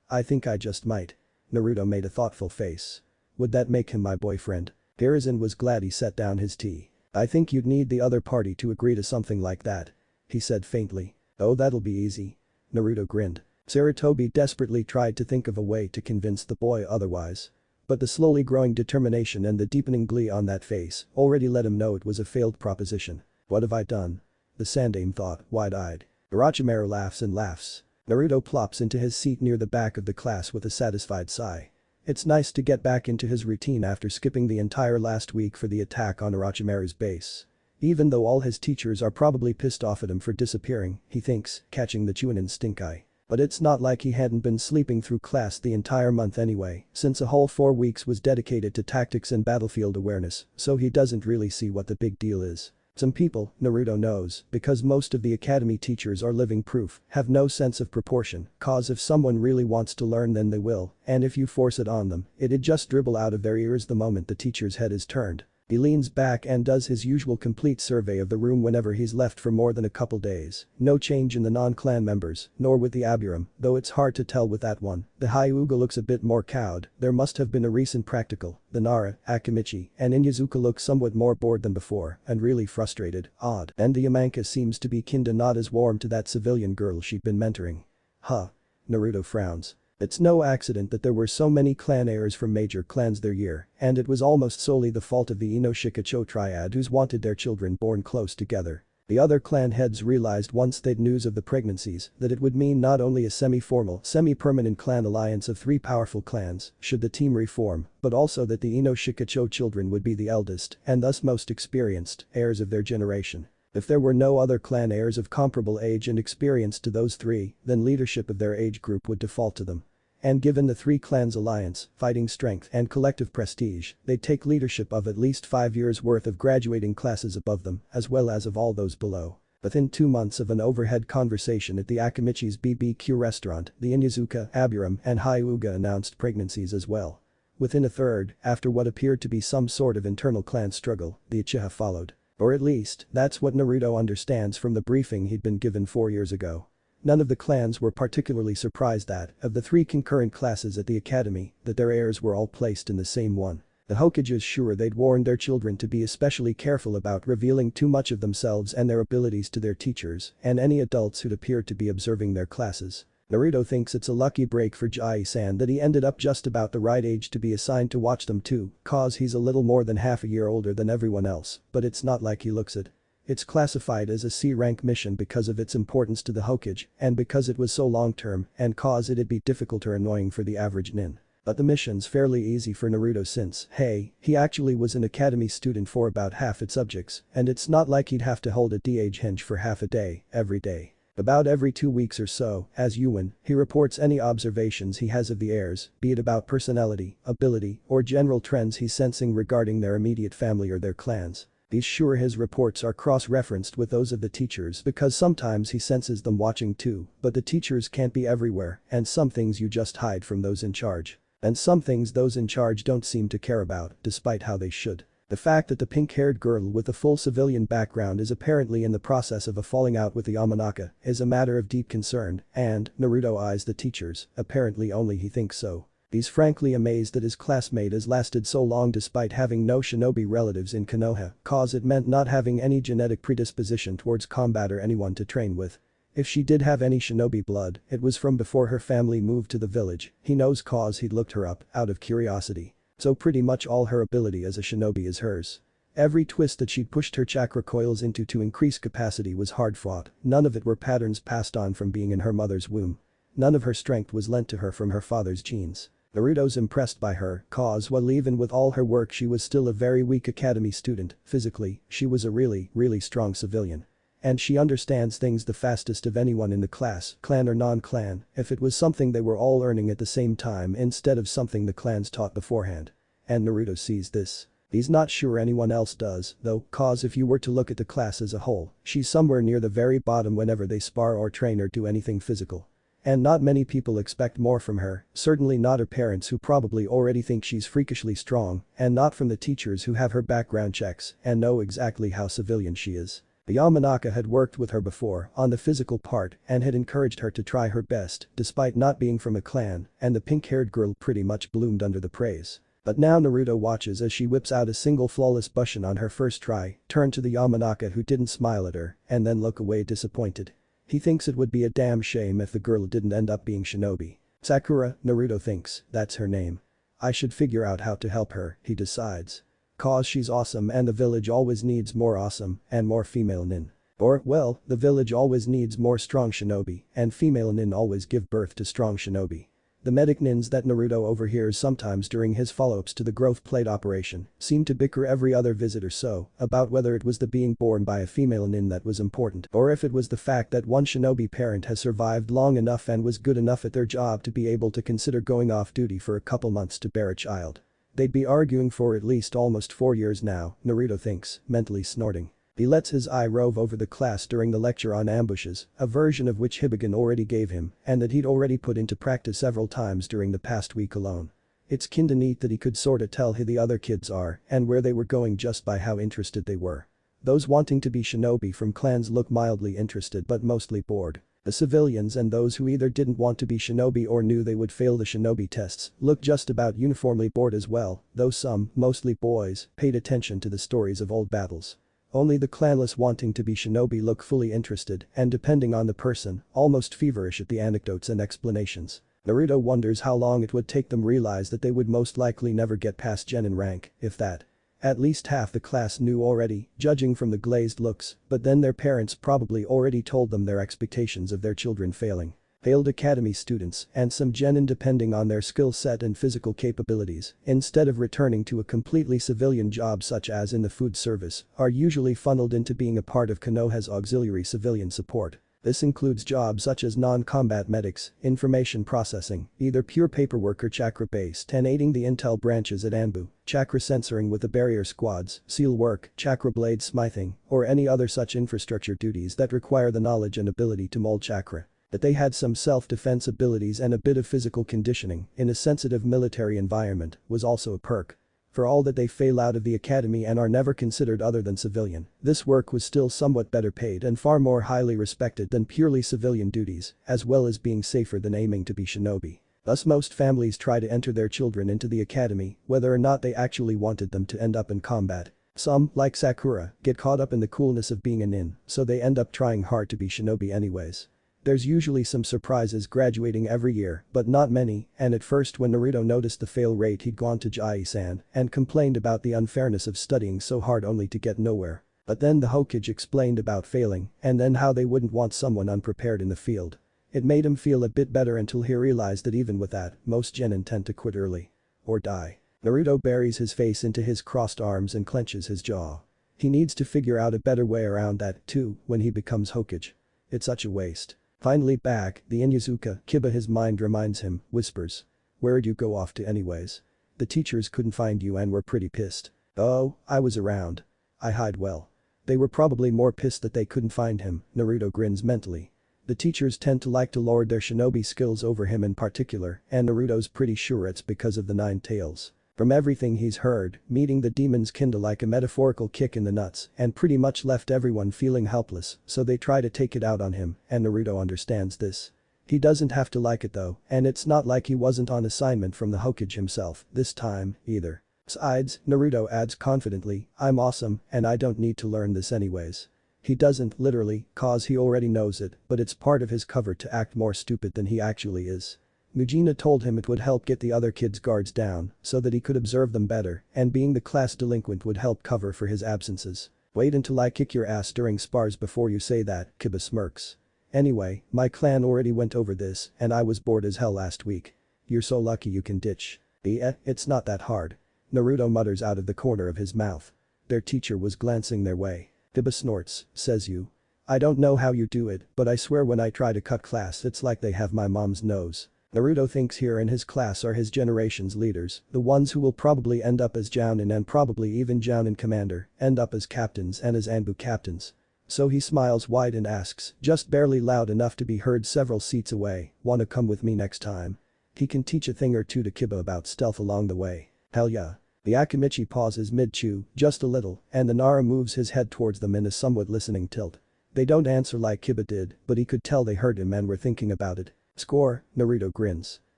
I think I just might. Naruto made a thoughtful face. Would that make him my boyfriend? Hiruzen was glad he set down his tea. I think you'd need the other party to agree to something like that. He said faintly. Oh, that'll be easy. Naruto grinned. Sarutobi desperately tried to think of a way to convince the boy otherwise. But the slowly growing determination and the deepening glee on that face already let him know it was a failed proposition. What have I done? The Sandaime thought, wide-eyed. Orochimaru laughs and laughs. Naruto plops into his seat near the back of the class with a satisfied sigh. It's nice to get back into his routine after skipping the entire last week for the attack on Orochimaru's base. Even though all his teachers are probably pissed off at him for disappearing, he thinks, catching the Chunin's stink eye. But it's not like he hadn't been sleeping through class the entire month anyway, since a whole 4 weeks was dedicated to tactics and battlefield awareness, so he doesn't really see what the big deal is. Some people, Naruto knows, because most of the academy teachers are living proof, have no sense of proportion, cause if someone really wants to learn then they will, and if you force it on them, it'd just dribble out of their ears the moment the teacher's head is turned. He leans back and does his usual complete survey of the room whenever he's left for more than a couple days. No change in the non-clan members, nor with the Abiram, though it's hard to tell with that one. The Hyuga looks a bit more cowed, there must have been a recent practical. The Nara, Akimichi, and Inyazuka look somewhat more bored than before, and really frustrated, odd. And the Yamanka seems to be kinda not as warm to that civilian girl she'd been mentoring. Huh. Naruto frowns. It's no accident that there were so many clan heirs from major clans their year, and it was almost solely the fault of the Ino-Shikacho triad who's wanted their children born close together. The other clan heads realized once they'd news of the pregnancies that it would mean not only a semi-formal, semi-permanent clan alliance of 3 powerful clans, should the team reform, but also that the Ino-Shikacho children would be the eldest, and thus most experienced, heirs of their generation. If there were no other clan heirs of comparable age and experience to those 3, then leadership of their age group would default to them. And given the 3 clans' alliance, fighting strength and collective prestige, they'd take leadership of at least 5 years worth of graduating classes above them, as well as of all those below. Within 2 months of an overhead conversation at the Akimichi's BBQ restaurant, the Inyazuka, Abiram, and Hyuga announced pregnancies as well. Within a third, after what appeared to be some sort of internal clan struggle, the Uchiha followed. Or at least, that's what Naruto understands from the briefing he'd been given 4 years ago. None of the clans were particularly surprised that, of the 3 concurrent classes at the academy, that their heirs were all placed in the same one. The Hokage is sure they'd warned their children to be especially careful about revealing too much of themselves and their abilities to their teachers and any adults who'd appear to be observing their classes. Naruto thinks it's a lucky break for Jai-san that he ended up just about the right age to be assigned to watch them too, cause he's a little more than half a year older than everyone else, but it's not like he looks it. It's classified as a C-rank mission because of its importance to the Hokage and because it was so long-term and cause it'd be difficult or annoying for the average nin. But the mission's fairly easy for Naruto since, hey, he actually was an academy student for about half its subjects and it's not like he'd have to hold a DH hinge for half a day, every day. About every 2 weeks or so, as Yuan, he reports any observations he has of the heirs, be it about personality, ability, or general trends he's sensing regarding their immediate family or their clans. He's sure his reports are cross-referenced with those of the teachers because sometimes he senses them watching too, but the teachers can't be everywhere and some things you just hide from those in charge. And some things those in charge don't seem to care about, despite how they should. The fact that the pink-haired girl with a full civilian background is apparently in the process of a falling out with the Yamanaka is a matter of deep concern and, Naruto eyes the teachers, apparently only he thinks so. He's frankly amazed that his classmate has lasted so long despite having no shinobi relatives in Konoha, cause it meant not having any genetic predisposition towards combat or anyone to train with. If she did have any shinobi blood, it was from before her family moved to the village, he knows cause he'd looked her up, out of curiosity. So pretty much all her ability as a shinobi is hers. Every twist that she'd pushed her chakra coils into to increase capacity was hard-fought, none of it were patterns passed on from being in her mother's womb. None of her strength was lent to her from her father's genes. Naruto's impressed by her, cause while even with all her work she was still a very weak academy student, physically, she was a really strong civilian. And she understands things the fastest of anyone in the class, clan or non-clan, if it was something they were all learning at the same time instead of something the clans taught beforehand. And Naruto sees this. He's not sure anyone else does, though, cause if you were to look at the class as a whole, she's somewhere near the very bottom whenever they spar or train or do anything physical. And not many people expect more from her, certainly not her parents who probably already think she's freakishly strong, and not from the teachers who have her background checks and know exactly how civilian she is. The Yamanaka had worked with her before on the physical part and had encouraged her to try her best despite not being from a clan, and the pink-haired girl pretty much bloomed under the praise. But now Naruto watches as she whips out a single flawless bushin on her first try, turn to the Yamanaka who didn't smile at her, and then look away disappointed. He thinks it would be a damn shame if the girl didn't end up being shinobi. Sakura, Naruto thinks, that's her name. I should figure out how to help her, he decides. Cause she's awesome and the village always needs more awesome and more female nin. Or, well, the village always needs more strong shinobi and female nin always give birth to strong shinobi. The medic nins that Naruto overhears sometimes during his follow-ups to the growth plate operation seem to bicker every other visit or so about whether it was the being born by a female nin that was important or if it was the fact that one shinobi parent has survived long enough and was good enough at their job to be able to consider going off duty for a couple months to bear a child. They'd be arguing for at least almost 4 years now, Naruto thinks, mentally snorting. He lets his eye rove over the class during the lecture on ambushes, a version of which Hibigan already gave him and that he'd already put into practice several times during the past week alone. It's kinda neat that he could sorta tell who the other kids are and where they were going just by how interested they were. Those wanting to be shinobi from clans look mildly interested but mostly bored. The civilians and those who either didn't want to be shinobi or knew they would fail the shinobi tests looked just about uniformly bored as well, though some, mostly boys, paid attention to the stories of old battles. Only the clanless wanting to be shinobi look fully interested and, depending on the person, almost feverish at the anecdotes and explanations. Naruto wonders how long it would take them realize that they would most likely never get past genin rank, if that. At least half the class knew already, judging from the glazed looks, but then their parents probably already told them their expectations of their children failing. Failed academy students, and some genin depending on their skill set and physical capabilities, instead of returning to a completely civilian job such as in the food service, are usually funneled into being a part of Konoha's auxiliary civilian support. This includes jobs such as non-combat medics, information processing, either pure paperwork or chakra-based, and aiding the intel branches at Anbu, chakra censoring with the barrier squads, seal work, chakra blade smithing, or any other such infrastructure duties that require the knowledge and ability to mold chakra. That they had some self-defense abilities and a bit of physical conditioning in a sensitive military environment was also a perk. For all that they fail out of the academy and are never considered other than civilian, this work was still somewhat better paid and far more highly respected than purely civilian duties, as well as being safer than aiming to be shinobi. Thus most families try to enter their children into the academy, whether or not they actually wanted them to end up in combat. Some, like Sakura, get caught up in the coolness of being a nin, so they end up trying hard to be shinobi anyways. There's usually some surprises graduating every year, but not many, and at first when Naruto noticed the fail rate he'd gone to Jai-san and complained about the unfairness of studying so hard only to get nowhere. But then the Hokage explained about failing, and then how they wouldn't want someone unprepared in the field. It made him feel a bit better until he realized that even with that, most genin tend to quit early. Or die. Naruto buries his face into his crossed arms and clenches his jaw. He needs to figure out a better way around that, too, when he becomes Hokage. It's such a waste. Finally back, the Inyazuka, Kiba his mind reminds him, whispers. Where'd you go off to anyways? The teachers couldn't find you and were pretty pissed. Oh, I was around. I hide well. They were probably more pissed that they couldn't find him, Naruto grins mentally. The teachers tend to like to lord their shinobi skills over him in particular, and Naruto's pretty sure it's because of the 9 tails. From everything he's heard, meeting the demons kinda like a metaphorical kick in the nuts and pretty much left everyone feeling helpless, so they try to take it out on him, and Naruto understands this. He doesn't have to like it though, and it's not like he wasn't on assignment from the Hokage himself this time, either. Besides, Naruto adds confidently, I'm awesome and I don't need to learn this anyways. He doesn't, literally, cause he already knows it, but it's part of his cover to act more stupid than he actually is. Mujina told him it would help get the other kids' guards down so that he could observe them better, and being the class delinquent would help cover for his absences. Wait until I kick your ass during spars before you say that, Kiba smirks. Anyway, my clan already went over this and I was bored as hell last week. You're so lucky you can ditch. It's not that hard. Naruto mutters out of the corner of his mouth. Their teacher was glancing their way. Kiba snorts, says you. I don't know how you do it, but I swear when I try to cut class it's like they have my mom's nose. Naruto thinks here and his class are his generation's leaders, the ones who will probably end up as Jounin and probably even Jounin commander, end up as captains and as Anbu captains. So he smiles wide and asks, just barely loud enough to be heard several seats away, wanna come with me next time? He can teach a thing or two to Kiba about stealth along the way. Hell yeah. The Akimichi pauses mid-chew, just a little, and the Nara moves his head towards them in a somewhat listening tilt. They don't answer like Kiba did, but he could tell they heard him and were thinking about it. Score, Naruto grins.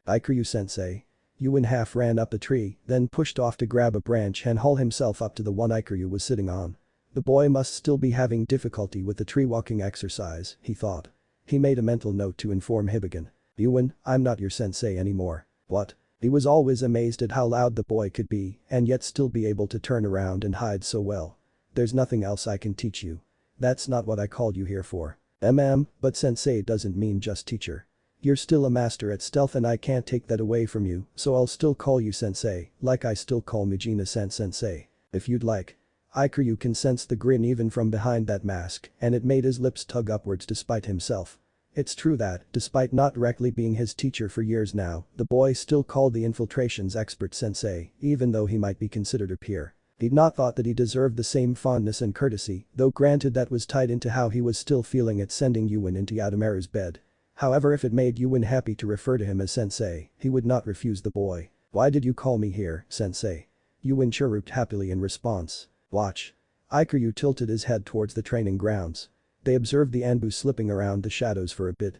Ikuryu-sensei. Yuin half ran up the tree, then pushed off to grab a branch and haul himself up to the one Ikuryu was sitting on. The boy must still be having difficulty with the tree walking exercise, he thought. He made a mental note to inform Hibigen. Yuin, I'm not your sensei anymore. What? He was always amazed at how loud the boy could be and yet still be able to turn around and hide so well. There's nothing else I can teach you. That's not what I called you here for. But sensei doesn't mean just teacher. You're still a master at stealth and I can't take that away from you, so I'll still call you sensei, like I still call Mujina-san sensei. If you'd like. Ikuryu can sense the grin even from behind that mask, and it made his lips tug upwards despite himself. It's true that, despite not directly being his teacher for years now, the boy still called the infiltrations expert sensei, even though he might be considered a peer. He'd not thought that he deserved the same fondness and courtesy, though granted that was tied into how he was still feeling at sending Yuin into Yadamaru's bed. However, if it made Yuin happy to refer to him as sensei, he would not refuse the boy. Why did you call me here, sensei? Yuan chirruped happily in response. Watch. Ikiryu tilted his head towards the training grounds. They observed the Anbu slipping around the shadows for a bit.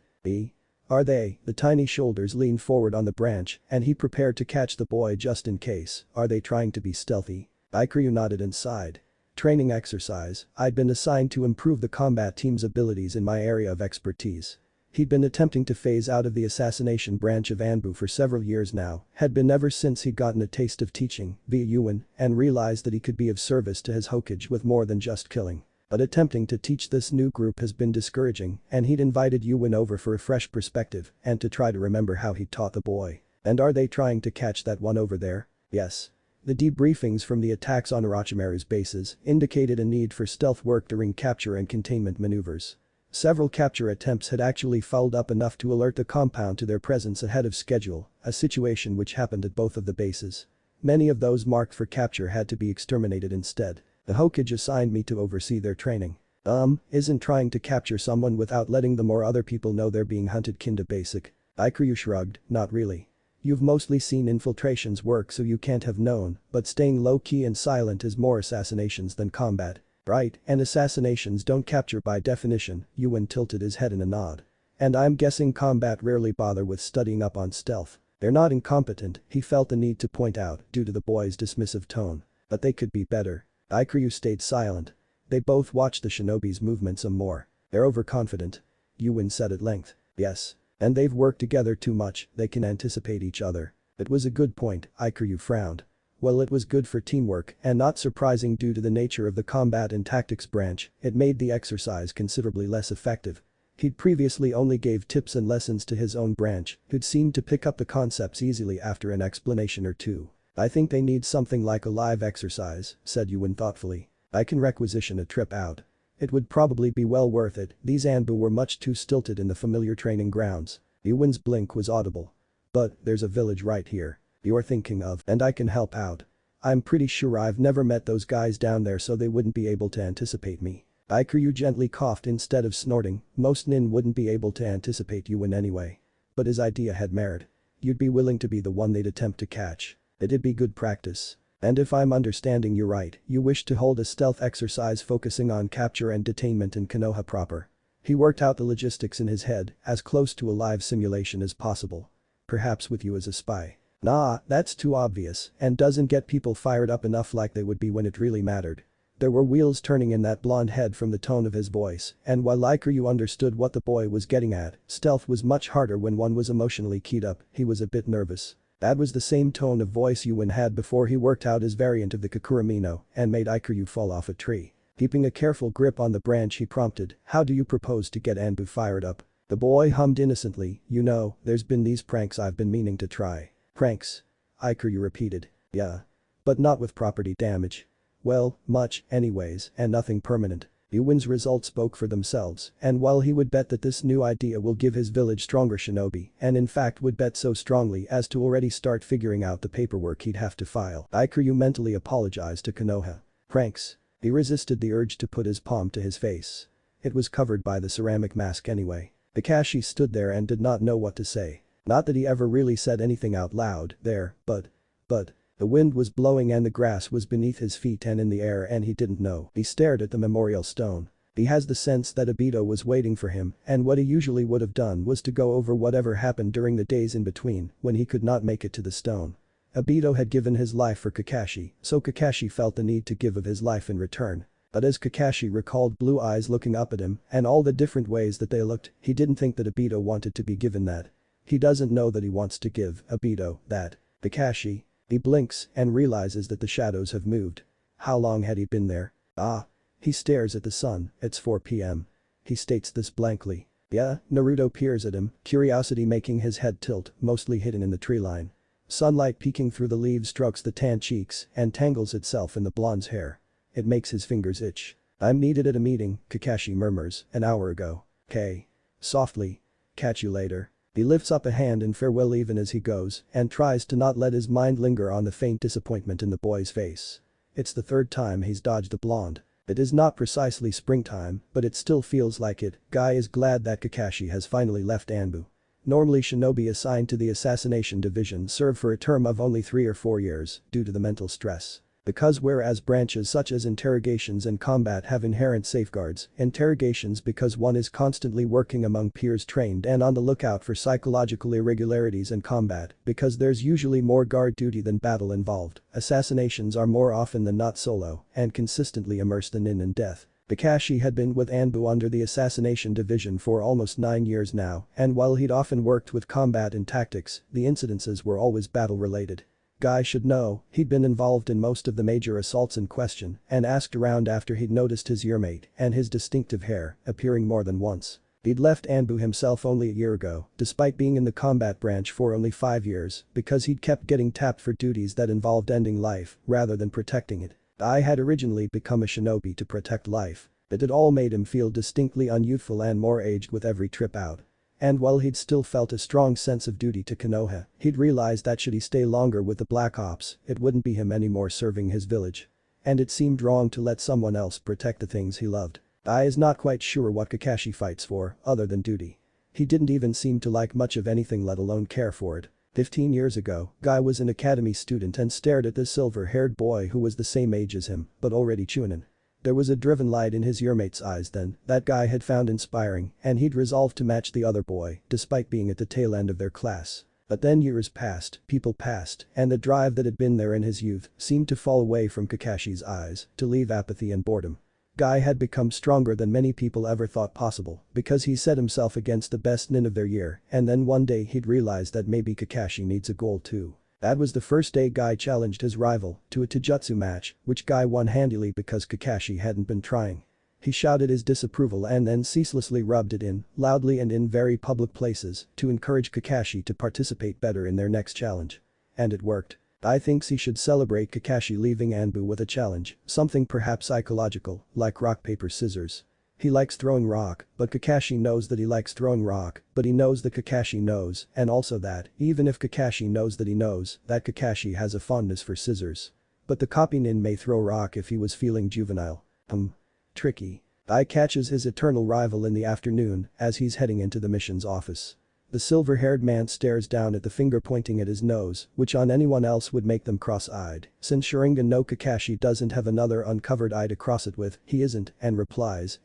Are they? The tiny shoulders leaned forward on the branch and he prepared to catch the boy just in case. Are they trying to be stealthy? Ikiryu nodded and sighed. Training exercise. I'd been assigned to improve the combat team's abilities in my area of expertise. He'd been attempting to phase out of the assassination branch of Anbu for several years now, had been ever since he'd gotten a taste of teaching via Yuan and realized that he could be of service to his Hokage with more than just killing. But attempting to teach this new group has been discouraging and he'd invited Yuan over for a fresh perspective and to try to remember how he taught the boy. And are they trying to catch that one over there? Yes. The debriefings from the attacks on Orochimaru's bases indicated a need for stealth work during capture and containment maneuvers. Several capture attempts had actually fouled up enough to alert the compound to their presence ahead of schedule, a situation which happened at both of the bases. Many of those marked for capture had to be exterminated instead. The Hokage assigned me to oversee their training. Isn't trying to capture someone without letting them or other people know they're being hunted kinda basic? Ikiryu shrugged, not really. You've mostly seen infiltrations work so you can't have known, but staying low-key and silent is more assassinations than combat. Right, and assassinations don't capture by definition, Yuan tilted his head in a nod. And I'm guessing combat rarely bother with studying up on stealth. They're not incompetent, he felt the need to point out due to the boy's dismissive tone. But they could be better. Ikiryu stayed silent. They both watched the shinobi's movements some more. They're overconfident. Yuan said at length. Yes. And they've worked together too much, they can anticipate each other. It was a good point, Ikiryu frowned. Well, it was good for teamwork and not surprising due to the nature of the combat and tactics branch, it made the exercise considerably less effective. He'd previously only gave tips and lessons to his own branch, who'd seemed to pick up the concepts easily after an explanation or two. I think they need something like a live exercise, said Yuan thoughtfully. I can requisition a trip out. It would probably be well worth it, these Anbu were much too stilted in the familiar training grounds. Yuan's blink was audible. But, there's a village right here. You're thinking of, and I can help out. I'm pretty sure I've never met those guys down there so they wouldn't be able to anticipate me. Ikiryu gently coughed instead of snorting, most nin wouldn't be able to anticipate Yuan anyway. But his idea had merit. You'd be willing to be the one they'd attempt to catch. It'd be good practice. And if I'm understanding you right, you wish to hold a stealth exercise focusing on capture and detainment in Konoha proper. He worked out the logistics in his head, as close to a live simulation as possible. Perhaps with you as a spy. Nah, that's too obvious and doesn't get people fired up enough like they would be when it really mattered. There were wheels turning in that blonde head from the tone of his voice, and while Ikiryu understood what the boy was getting at, stealth was much harder when one was emotionally keyed up, he was a bit nervous. That was the same tone of voice Yuan had before he worked out his variant of the Kakuramino and made Ikiryu fall off a tree. Keeping a careful grip on the branch he prompted, how do you propose to get Anbu fired up? The boy hummed innocently, you know, there's been these pranks I've been meaning to try. Pranks? Ikiryu repeated. Yeah. But not with property damage. Well, much, anyways, and nothing permanent. Yuan's results spoke for themselves, and while he would bet that this new idea will give his village stronger shinobi, and in fact would bet so strongly as to already start figuring out the paperwork he'd have to file, Ikiryu mentally apologized to Konoha. Pranks. He resisted the urge to put his palm to his face. It was covered by the ceramic mask anyway. Kakashi stood there and did not know what to say. Not that he ever really said anything out loud there, but. The wind was blowing and the grass was beneath his feet and in the air and he didn't know. He stared at the memorial stone. He has the sense that Obito was waiting for him and what he usually would have done was to go over whatever happened during the days in between when he could not make it to the stone. Obito had given his life for Kakashi, so Kakashi felt the need to give of his life in return. But as Kakashi recalled blue eyes looking up at him and all the different ways that they looked, he didn't think that Obito wanted to be given that. He doesn't know that he wants to give Obito that. Kakashi. He blinks and realizes that the shadows have moved. How long had he been there? He stares at the sun, it's 4 p.m. He states this blankly. Yeah, Naruto peers at him, curiosity making his head tilt, mostly hidden in the tree line. Sunlight peeking through the leaves strokes the tan cheeks and tangles itself in the blonde's hair. It makes his fingers itch. I'm needed at a meeting, Kakashi murmurs, an hour ago. Okay. Softly. Catch you later. He lifts up a hand in farewell even as he goes and tries to not let his mind linger on the faint disappointment in the boy's face. It's the third time he's dodged the blonde. It is not precisely springtime, but it still feels like it. Guy is glad that Kakashi has finally left Anbu. Normally shinobi assigned to the assassination division serve for a term of only 3 or 4 years due to the mental stress. Because whereas branches such as interrogations and combat have inherent safeguards, interrogations because one is constantly working among peers trained and on the lookout for psychological irregularities and combat because there's usually more guard duty than battle involved, assassinations are more often than not solo and consistently immersed in death. Kakashi had been with Anbu under the assassination division for almost 9 years now, and while he'd often worked with combat and tactics, the incidences were always battle-related. Guy should know, he'd been involved in most of the major assaults in question and asked around after he'd noticed his yearmate and his distinctive hair appearing more than once. He'd left Anbu himself only a year ago, despite being in the combat branch for only 5 years, because he'd kept getting tapped for duties that involved ending life rather than protecting it. Guy had originally become a shinobi to protect life, but it all made him feel distinctly unyouthful and more aged with every trip out. And while he'd still felt a strong sense of duty to Konoha, he'd realized that should he stay longer with the Black Ops, it wouldn't be him anymore serving his village. And it seemed wrong to let someone else protect the things he loved. Guy is not quite sure what Kakashi fights for, other than duty. He didn't even seem to like much of anything, let alone care for it. 15 years ago, Guy was an academy student and stared at this silver-haired boy who was the same age as him, but already chunin. There was a driven light in his yearmate's eyes then that Guy had found inspiring and he'd resolved to match the other boy despite being at the tail end of their class. But then years passed, people passed, and the drive that had been there in his youth seemed to fall away from Kakashi's eyes to leave apathy and boredom. Guy had become stronger than many people ever thought possible because he set himself against the best nin of their year and then one day he'd realized that maybe Kakashi needs a goal too. That was the first day Guy challenged his rival to a taijutsu match, which Guy won handily because Kakashi hadn't been trying. He shouted his disapproval and then ceaselessly rubbed it in, loudly and in very public places, to encourage Kakashi to participate better in their next challenge. And it worked. Guy thinks he should celebrate Kakashi leaving Anbu with a challenge, something perhaps psychological, like rock paper scissors. He likes throwing rock, but Kakashi knows that he likes throwing rock, but he knows that Kakashi knows, and also that, even if Kakashi knows that he knows, that Kakashi has a fondness for scissors. But the copy nin may throw rock if he was feeling juvenile. Tricky. Guy catches his eternal rival in the afternoon as he's heading into the mission's office. The silver-haired man stares down at the finger pointing at his nose, which on anyone else would make them cross-eyed. Since Sharingan no Kakashi doesn't have another uncovered eye to cross it with, he isn't, and replies,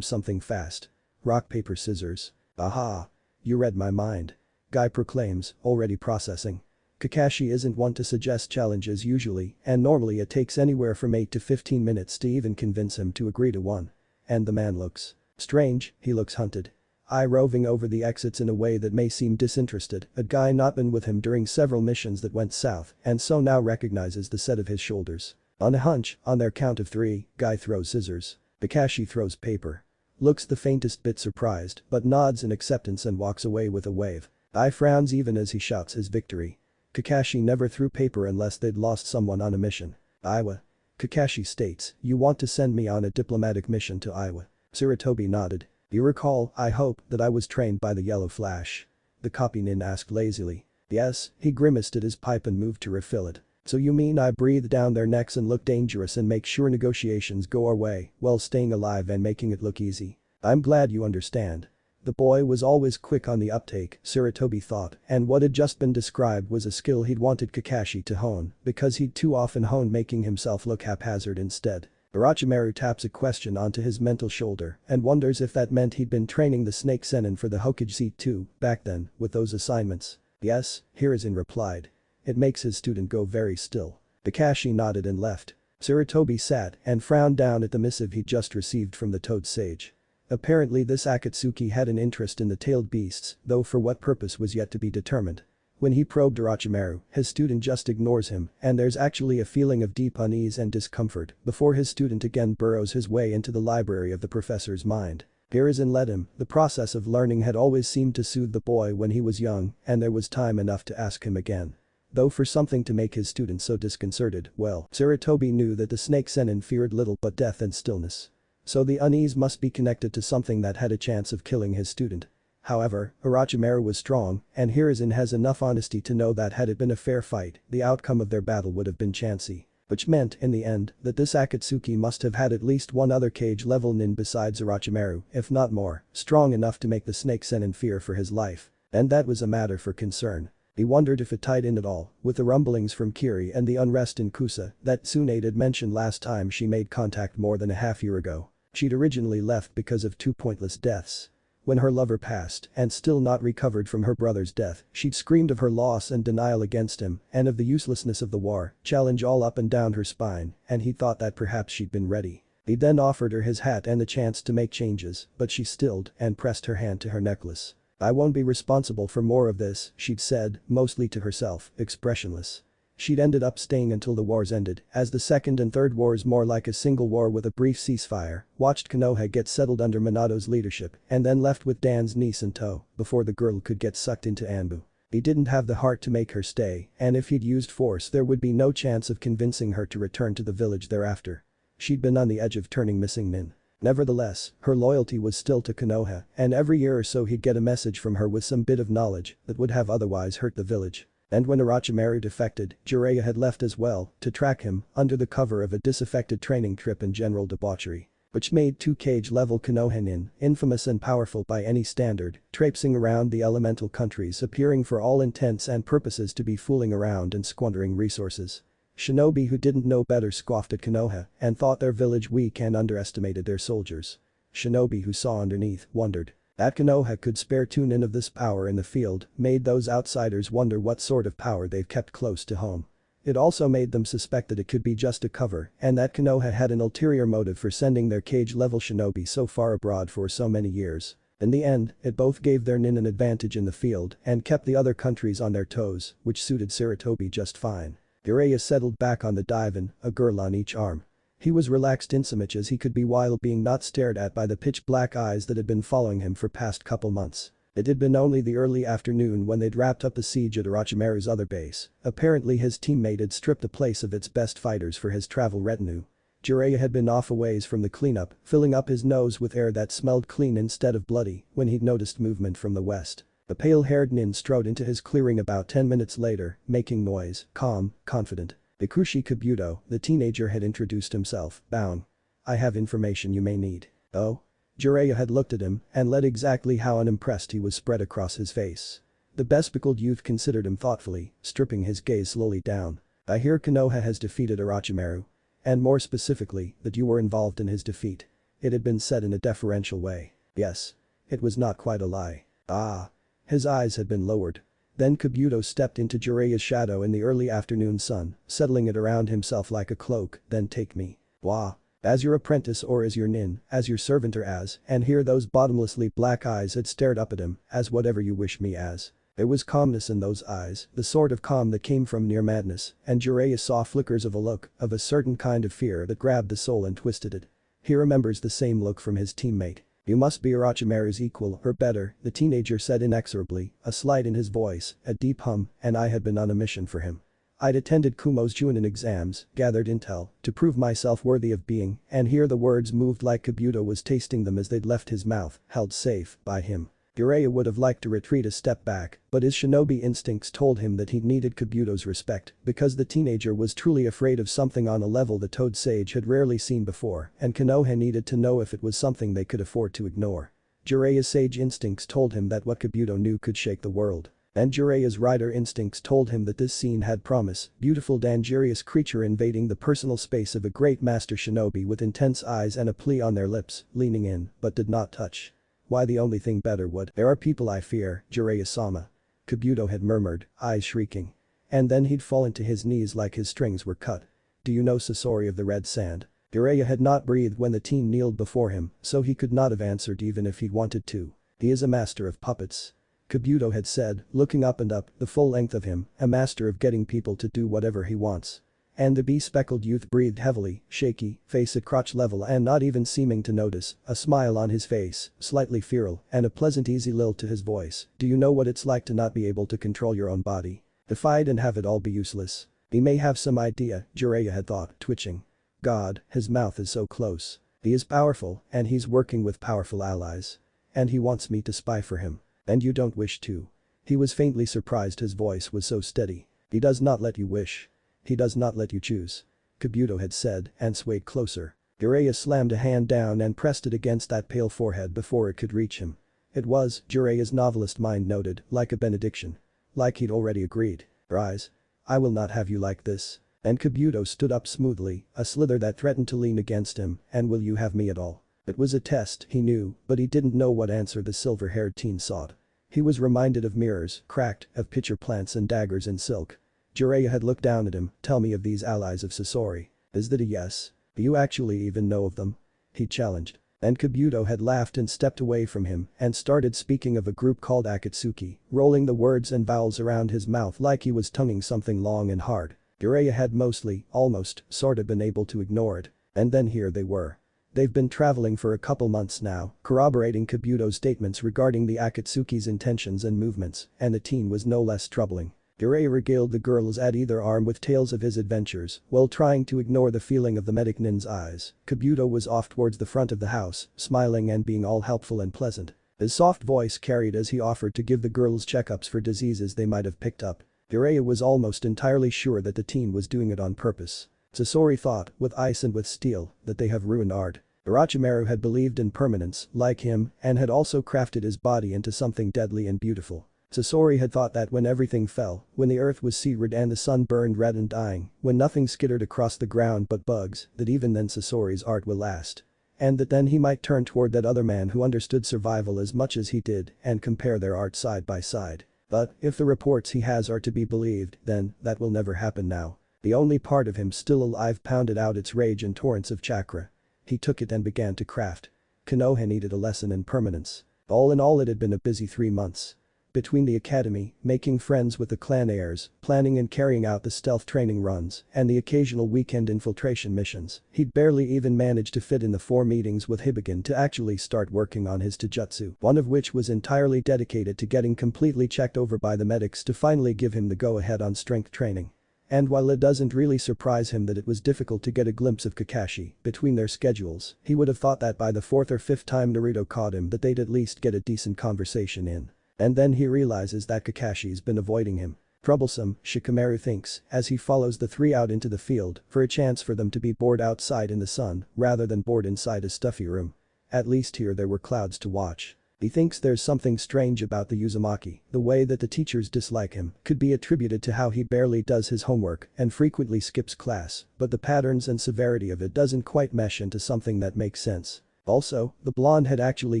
something fast. Rock paper scissors. Aha. You read my mind. Guy proclaims, already processing. Kakashi isn't one to suggest challenges usually, and normally it takes anywhere from 8 to 15 minutes to even convince him to agree to one. And the man looks strange, he looks hunted. Eye roving over the exits in a way that may seem disinterested, a guy not been with him during several missions that went south and so now recognizes the set of his shoulders. On a hunch, on their count of 3, Guy throws scissors. Kakashi throws paper. Looks the faintest bit surprised but nods in acceptance and walks away with a wave. Guy frowns even as he shouts his victory. Kakashi never threw paper unless they'd lost someone on a mission. Iowa. Kakashi states, you want to send me on a diplomatic mission to Iowa. Sarutobi nodded. You recall, I hope, that I was trained by the Yellow Flash. The copy nin asked lazily. Yes, he grimaced at his pipe and moved to refill it. So you mean I breathe down their necks and look dangerous and make sure negotiations go our way while staying alive and making it look easy? I'm glad you understand. The boy was always quick on the uptake, Sarutobi thought, and what had just been described was a skill he'd wanted Kakashi to hone because he'd too often honed making himself look haphazard instead. Orochimaru taps a question onto his mental shoulder and wonders if that meant he'd been training the snake senin for the Hokage seat too, back then, with those assignments. Yes, Hiruzen replied. It makes his student go very still. Kakashi nodded and left. Sarutobi sat and frowned down at the missive he'd just received from the Toad Sage. Apparently this Akatsuki had an interest in the tailed beasts, though for what purpose was yet to be determined. When he probed Orochimaru, his student just ignores him and there's actually a feeling of deep unease and discomfort before his student again burrows his way into the library of the professor's mind. Hiruzen let him, the process of learning had always seemed to soothe the boy when he was young and there was time enough to ask him again. Though for something to make his student so disconcerted, well, Sarutobi knew that the snake senin feared little but death and stillness. So the unease must be connected to something that had a chance of killing his student. However, Orochimaru was strong, and Hiruzen has enough honesty to know that had it been a fair fight, the outcome of their battle would have been chancy. Which meant, in the end, that this Akatsuki must have had at least one other cage-level nin besides Orochimaru, if not more, strong enough to make the snake senin fear for his life. And that was a matter for concern. He wondered if it tied in at all with the rumblings from Kiri and the unrest in Kusa that Tsunade had mentioned last time she made contact more than a half year ago. She'd originally left because of 2 pointless deaths. When her lover passed and still not recovered from her brother's death, she'd screamed of her loss and denial against him and of the uselessness of the war, challenge all up and down her spine, and he thought that perhaps she'd been ready. He then offered her his hat and the chance to make changes, but she stilled and pressed her hand to her necklace. "I won't be responsible for more of this," she'd said, mostly to herself, expressionless. She'd ended up staying until the wars ended, as the second and third wars, more like a single war with a brief ceasefire, watched Konoha get settled under Minato's leadership and then left with Dan's niece in tow before the girl could get sucked into Anbu. He didn't have the heart to make her stay, and if he'd used force there would be no chance of convincing her to return to the village thereafter. She'd been on the edge of turning missing nin. Nevertheless, her loyalty was still to Konoha, and every year or so he'd get a message from her with some bit of knowledge that would have otherwise hurt the village. And when Orochimaru defected, Jiraiya had left as well to track him under the cover of a disaffected training trip and general debauchery. Which made 2-cage-level Konoha nin infamous and powerful by any standard, traipsing around the elemental countries, appearing for all intents and purposes to be fooling around and squandering resources. Shinobi who didn't know better scoffed at Konoha and thought their village weak and underestimated their soldiers. Shinobi who saw underneath wondered that Konoha could spare 2 nin of this power in the field made those outsiders wonder what sort of power they've kept close to home. It also made them suspect that it could be just a cover and that Konoha had an ulterior motive for sending their cage-level shinobi so far abroad for so many years. In the end, it both gave their nin an advantage in the field and kept the other countries on their toes, which suited Sarutobi just fine. Jiraiya settled back on the divan, a girl on each arm. He was relaxed insomuch as he could be while being not stared at by the pitch-black eyes that had been following him for past couple months. It had been only the early afternoon when they'd wrapped up the siege at Orochimaru's other base. Apparently his teammate had stripped the place of its best fighters for his travel retinue. Jiraiya had been off a ways from the cleanup, filling up his nose with air that smelled clean instead of bloody, when he'd noticed movement from the west. The pale-haired nin strode into his clearing about 10 minutes later, making noise, calm, confident. Ikushi Kabuto, the teenager, had introduced himself, bowing. "I have information you may need." "Oh?" Jiraiya had looked at him and let exactly how unimpressed he was spread across his face. The bespectacled youth considered him thoughtfully, stripping his gaze slowly down. "I hear Konoha has defeated Orochimaru. And more specifically, that you were involved in his defeat." It had been said in a deferential way. Yes. It was not quite a lie. Ah. His eyes had been lowered. Then Kabuto stepped into Jiraiya's shadow in the early afternoon sun, settling it around himself like a cloak. "Then take me. Wah. As your apprentice or as your nin, as your servant or as," and here those bottomlessly black eyes had stared up at him, "as whatever you wish me as." There was calmness in those eyes, the sort of calm that came from near madness, and Jiraiya saw flickers of a look, of a certain kind of fear that grabbed the soul and twisted it. He remembers the same look from his teammate. "You must be Orochimaru's equal or better," the teenager said inexorably, a slight in his voice, a deep hum, "and I had been on a mission for him. I'd attended Kumo's Junin exams, gathered intel, to prove myself worthy of being," and here the words moved like Kabuto was tasting them as they'd left his mouth, held safe by him. Jiraiya would have liked to retreat a step back, but his shinobi instincts told him that he needed Kabuto's respect because the teenager was truly afraid of something on a level the Toad Sage had rarely seen before, and Konoha needed to know if it was something they could afford to ignore. Jiraiya's sage instincts told him that what Kabuto knew could shake the world. And Jiraiya's rider instincts told him that this scene had promise, beautiful dangerous creature invading the personal space of a great master shinobi with intense eyes and a plea on their lips, leaning in, but did not touch. "Why, the only thing better would." "There are people I fear, Jiraiya-sama," Kabuto had murmured, eyes shrieking. And then he'd fallen to his knees like his strings were cut. "Do you know Sasori of the Red Sand?" Jiraiya had not breathed when the teen kneeled before him, so he could not have answered even if he'd wanted to. "He is a master of puppets," Kabuto had said, looking up and up, the full length of him, "a master of getting people to do whatever he wants." And the bespectacled youth breathed heavily, shaky, face at crotch level and not even seeming to notice, a smile on his face, slightly feral, and a pleasant easy lilt to his voice. "Do you know what it's like to not be able to control your own body? To fight and have it all be useless?" He may have some idea, Jiraiya had thought, twitching. God, his mouth is so close. He is powerful, and he's working with powerful allies. And he wants me to spy for him. And you don't wish to. He was faintly surprised his voice was so steady. He does not let you wish. He does not let you choose. Kabuto had said and swayed closer. Jiraiya slammed a hand down and pressed it against that pale forehead before it could reach him. It was, Jiraiya's novelist mind noted, like a benediction. Like he'd already agreed. Rise. I will not have you like this. And Kabuto stood up smoothly, a slither that threatened to lean against him, and will you have me at all? It was a test, he knew, but he didn't know what answer the silver-haired teen sought. He was reminded of mirrors, cracked, of pitcher plants and daggers in silk. Jiraiya had looked down at him, tell me of these allies of Sasori. Is that a yes? Do you actually even know of them? He challenged. And Kabuto had laughed and stepped away from him and started speaking of a group called Akatsuki, rolling the words and vowels around his mouth like he was tonguing something long and hard. Jiraiya had mostly, almost, sorta been able to ignore it. And then here they were. They've been traveling for a couple months now, corroborating Kabuto's statements regarding the Akatsuki's intentions and movements, and the teen was no less troubling. Jiraiya regaled the girls at either arm with tales of his adventures, while trying to ignore the feeling of the medic nin's eyes. Kabuto was off towards the front of the house, smiling and being all helpful and pleasant. His soft voice carried as he offered to give the girls checkups for diseases they might have picked up. Jiraiya was almost entirely sure that the teen was doing it on purpose. Sasori thought, with ice and with steel, that they have ruined art. Orochimaru had believed in permanence, like him, and had also crafted his body into something deadly and beautiful. Sasori had thought that when everything fell, when the earth was seared and the sun burned red and dying, when nothing skittered across the ground but bugs, that even then Sasori's art will last. And that then he might turn toward that other man who understood survival as much as he did and compare their art side by side. But, if the reports he has are to be believed, then, that will never happen now. The only part of him still alive pounded out its rage in torrents of chakra. He took it and began to craft. Konoha needed a lesson in permanence. All in all it had been a busy 3 months. Between the academy, making friends with the clan heirs, planning and carrying out the stealth training runs, and the occasional weekend infiltration missions, he'd barely even managed to fit in the 4 meetings with Hibigen to actually start working on his taijutsu, one of which was entirely dedicated to getting completely checked over by the medics to finally give him the go-ahead on strength training. And while it doesn't really surprise him that it was difficult to get a glimpse of Kakashi between their schedules, he would have thought that by the 4th or 5th time Naruto caught him that they'd at least get a decent conversation in. And then he realizes that Kakashi's been avoiding him. Troublesome, Shikamaru thinks, as he follows the 3 out into the field for a chance for them to be bored outside in the sun rather than bored inside a stuffy room. At least here there were clouds to watch. He thinks there's something strange about the Uzumaki, the way that the teachers dislike him could be attributed to how he barely does his homework and frequently skips class, but the patterns and severity of it doesn't quite mesh into something that makes sense. Also, the blonde had actually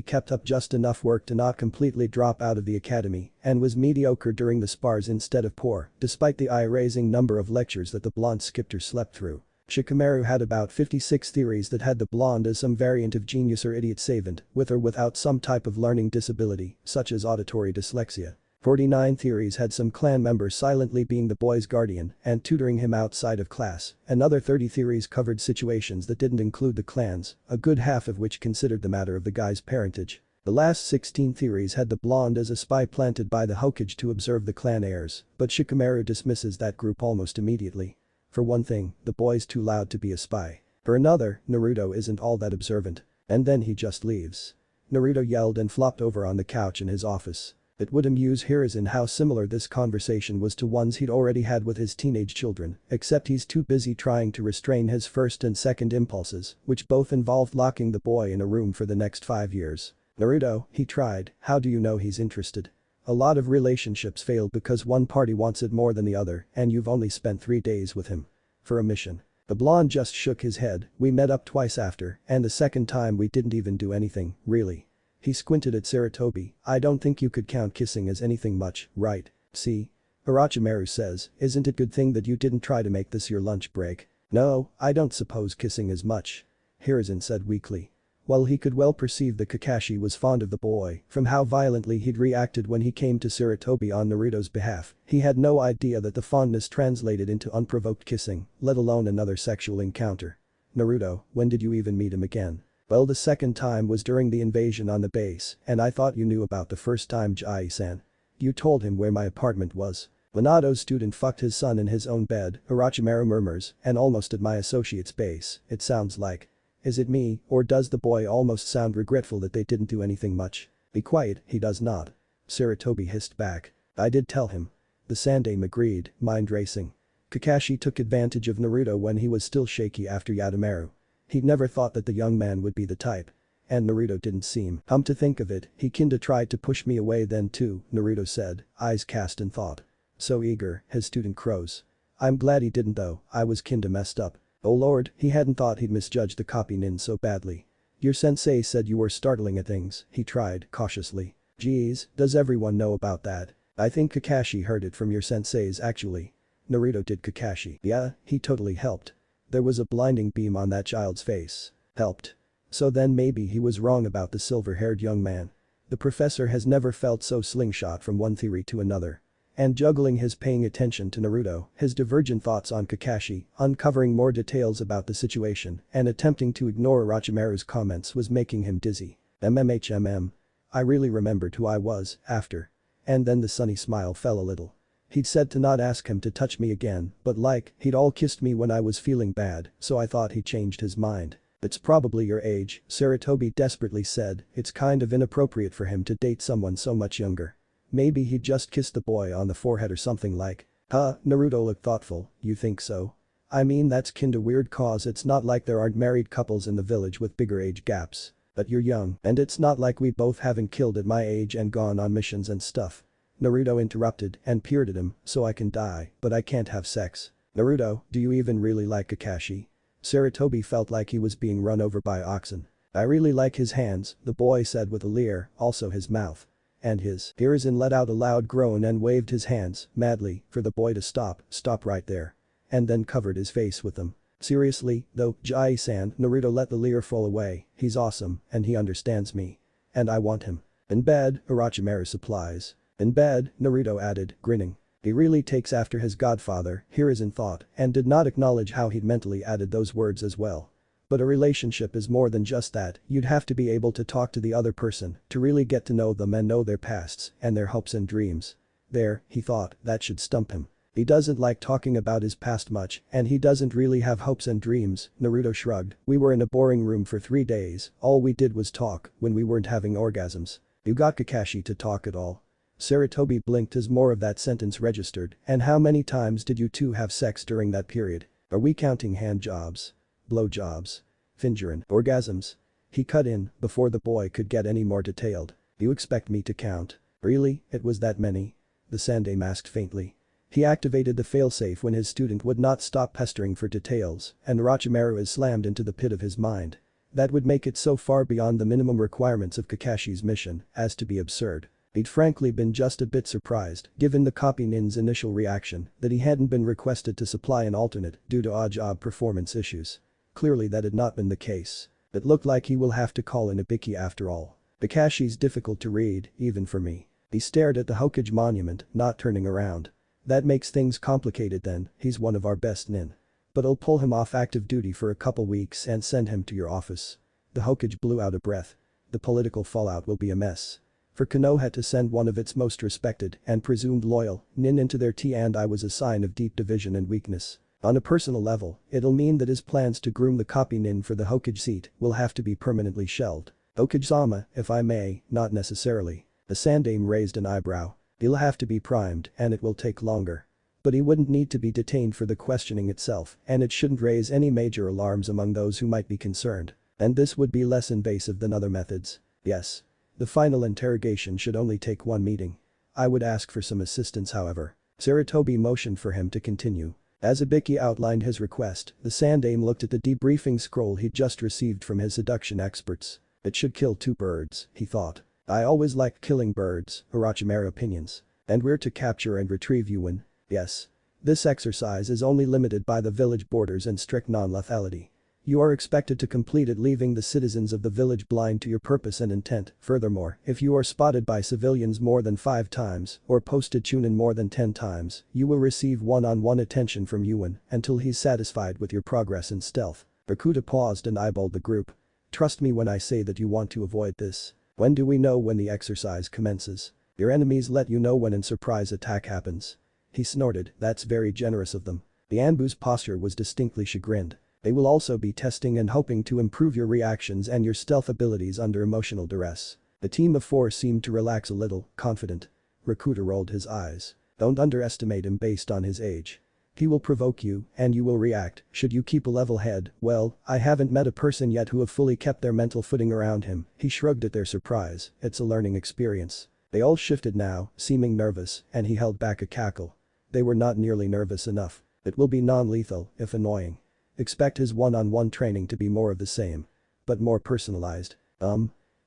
kept up just enough work to not completely drop out of the academy and was mediocre during the spars instead of poor, despite the eye-raising number of lectures that the blonde skipped or slept through. Shikamaru had about 56 theories that had the blonde as some variant of genius or idiot savant, with or without some type of learning disability, such as auditory dyslexia. 49 theories had some clan members silently being the boy's guardian and tutoring him outside of class. Another 30 theories covered situations that didn't include the clans, a good half of which considered the matter of the guy's parentage. The last 16 theories had the blonde as a spy planted by the Hokage to observe the clan heirs, but Shikamaru dismisses that group almost immediately. For one thing, the boy's too loud to be a spy. For another, Naruto isn't all that observant. And then he just leaves. Naruto yelled and flopped over on the couch in his office. It would amuse Hiruzen how similar this conversation was to ones he'd already had with his teenage children, except he's too busy trying to restrain his first and second impulses, which both involved locking the boy in a room for the next 5 years. Naruto, he tried, how do you know he's interested? A lot of relationships fail because one party wants it more than the other and you've only spent 3 days with him. For a mission. The blonde just shook his head, we met up twice after, and the second time we didn't even do anything, really. He squinted at Sarutobi, I don't think you could count kissing as anything much, right? See? Orochimaru says, isn't it good thing that you didn't try to make this your lunch break? No, I don't suppose kissing is much. Hiruzen said weakly. While he could well perceive that Kakashi was fond of the boy from how violently he'd reacted when he came to Sarutobi on Naruto's behalf, he had no idea that the fondness translated into unprovoked kissing, let alone another sexual encounter. Naruto, when did you even meet him again? Well, the second time was during the invasion on the base, and I thought you knew about the first time, Jai-san. You told him where my apartment was. Minato's student fucked his son in his own bed, Orochimaru murmurs, and almost at my associate's base, it sounds like. Is it me, or does the boy almost sound regretful that they didn't do anything much? Be quiet, he does not. Sarutobi hissed back. I did tell him. The Sandaime agreed, mind racing. Kakashi took advantage of Naruto when he was still shaky after Yadamaru. He'd never thought that the young man would be the type. and Naruto didn't seem. To think of it, he kinda tried to push me away then too, Naruto said, eyes cast in thought. So eager, his student crows. I'm glad he didn't though, I was kinda messed up. Oh lord, he hadn't thought he'd misjudged the copy nin so badly. Your sensei said you were startling at things, he tried, cautiously. Geez, does everyone know about that? I think Kakashi heard it from your senseis actually. Naruto did Kakashi. Yeah, he totally helped. There was a blinding beam on that child's face. Helped. So then maybe he was wrong about the silver-haired young man. The professor has never felt so slingshot from one theory to another. And juggling his paying attention to Naruto, his divergent thoughts on Kakashi, uncovering more details about the situation, and attempting to ignore Orochimaru's comments was making him dizzy. MMHMM. I really remembered who I was, after. And then the sunny smile fell a little. He'd said to not ask him to touch me again, but like, he'd all kissed me when I was feeling bad, so I thought he changed his mind. It's probably your age, Saratobi desperately said, it's kind of inappropriate for him to date someone so much younger. Maybe he just kissed the boy on the forehead or something like. Huh, Naruto looked thoughtful, you think so? I mean that's kinda weird cause it's not like there aren't married couples in the village with bigger age gaps. But you're young, and it's not like we both haven't killed at my age and gone on missions and stuff. Naruto interrupted and peered at him, so I can die, but I can't have sex. Naruto, do you even really like Kakashi? Saratobi felt like he was being run over by oxen. I really like his hands, the boy said with a leer, also his mouth. And his Hiruzen let out a loud groan and waved his hands, madly, for the boy to stop right there. And then covered his face with them. Seriously, though, Jai-san, Naruto let the leer fall away, he's awesome, and he understands me. And I want him. In bed, Orochimaru supplies. In bed, Naruto added, grinning. He really takes after his godfather, Hiruzen thought, and did not acknowledge how he'd mentally added those words as well. But a relationship is more than just that, you'd have to be able to talk to the other person, to really get to know them and know their pasts, and their hopes and dreams. There, he thought, that should stump him. He doesn't like talking about his past much, and he doesn't really have hopes and dreams, Naruto shrugged. We were in a boring room for 3 days, all we did was talk, when we weren't having orgasms. You got Kakashi to talk at all? Saratobi blinked as more of that sentence registered, and how many times did you two have sex during that period? Are we counting hand jobs? Blow jobs? Fingering? Orgasms? He cut in, before the boy could get any more detailed. You expect me to count? Really, it was that many? The Sandaime asked faintly. He activated the failsafe when his student would not stop pestering for details, and Orochimaru is slammed into the pit of his mind. That would make it so far beyond the minimum requirements of Kakashi's mission as to be absurd. He'd frankly been just a bit surprised, given the copy nin's initial reaction, that he hadn't been requested to supply an alternate due to odd job performance issues. Clearly that had not been the case. It looked like he will have to call in Ibiki after all. Kakashi's difficult to read, even for me. He stared at the Hokage monument, not turning around. That makes things complicated then, he's one of our best nin. But I'll pull him off active duty for a couple weeks and send him to your office. The Hokage blew out a breath. The political fallout will be a mess. For Konoha to send one of its most respected and presumed loyal nin into their tea and I was a sign of deep division and weakness. On a personal level, it'll mean that his plans to groom the copy nin for the Hokage seat will have to be permanently shelved. Hokage-sama, if I may, not necessarily. The Sandaime raised an eyebrow. He'll have to be primed and it will take longer. But he wouldn't need to be detained for the questioning itself and it shouldn't raise any major alarms among those who might be concerned. And this would be less invasive than other methods. Yes. The final interrogation should only take 1 meeting. I would ask for some assistance however. Saratobi motioned for him to continue. As Ibiki outlined his request, the Sandaime looked at the debriefing scroll he'd just received from his seduction experts. It should kill 2 birds, he thought. I always liked killing birds, Orochimaru opinions. And we're to capture and retrieve Yuan. Yes. This exercise is only limited by the village borders and strict non-lethality. You are expected to complete it leaving the citizens of the village blind to your purpose and intent. Furthermore, if you are spotted by civilians more than 5 times or posted Chunin more than 10 times, you will receive one-on-one attention from Yuan until he's satisfied with your progress in stealth. Rakuta paused and eyeballed the group. Trust me when I say that you want to avoid this. When do we know when the exercise commences? Your enemies let you know when a surprise attack happens. He snorted, that's very generous of them. The Anbu's posture was distinctly chagrined. They will also be testing and hoping to improve your reactions and your stealth abilities under emotional duress. The team of 4 seemed to relax a little, confident. Rakuta rolled his eyes. Don't underestimate him based on his age. He will provoke you, and you will react. Should you keep a level head? Well, I haven't met a person yet who have fully kept their mental footing around him. He shrugged at their surprise. It's a learning experience. They all shifted now, seeming nervous, and he held back a cackle. They were not nearly nervous enough. It will be non-lethal, if annoying. Expect his one-on-one training to be more of the same. But more personalized.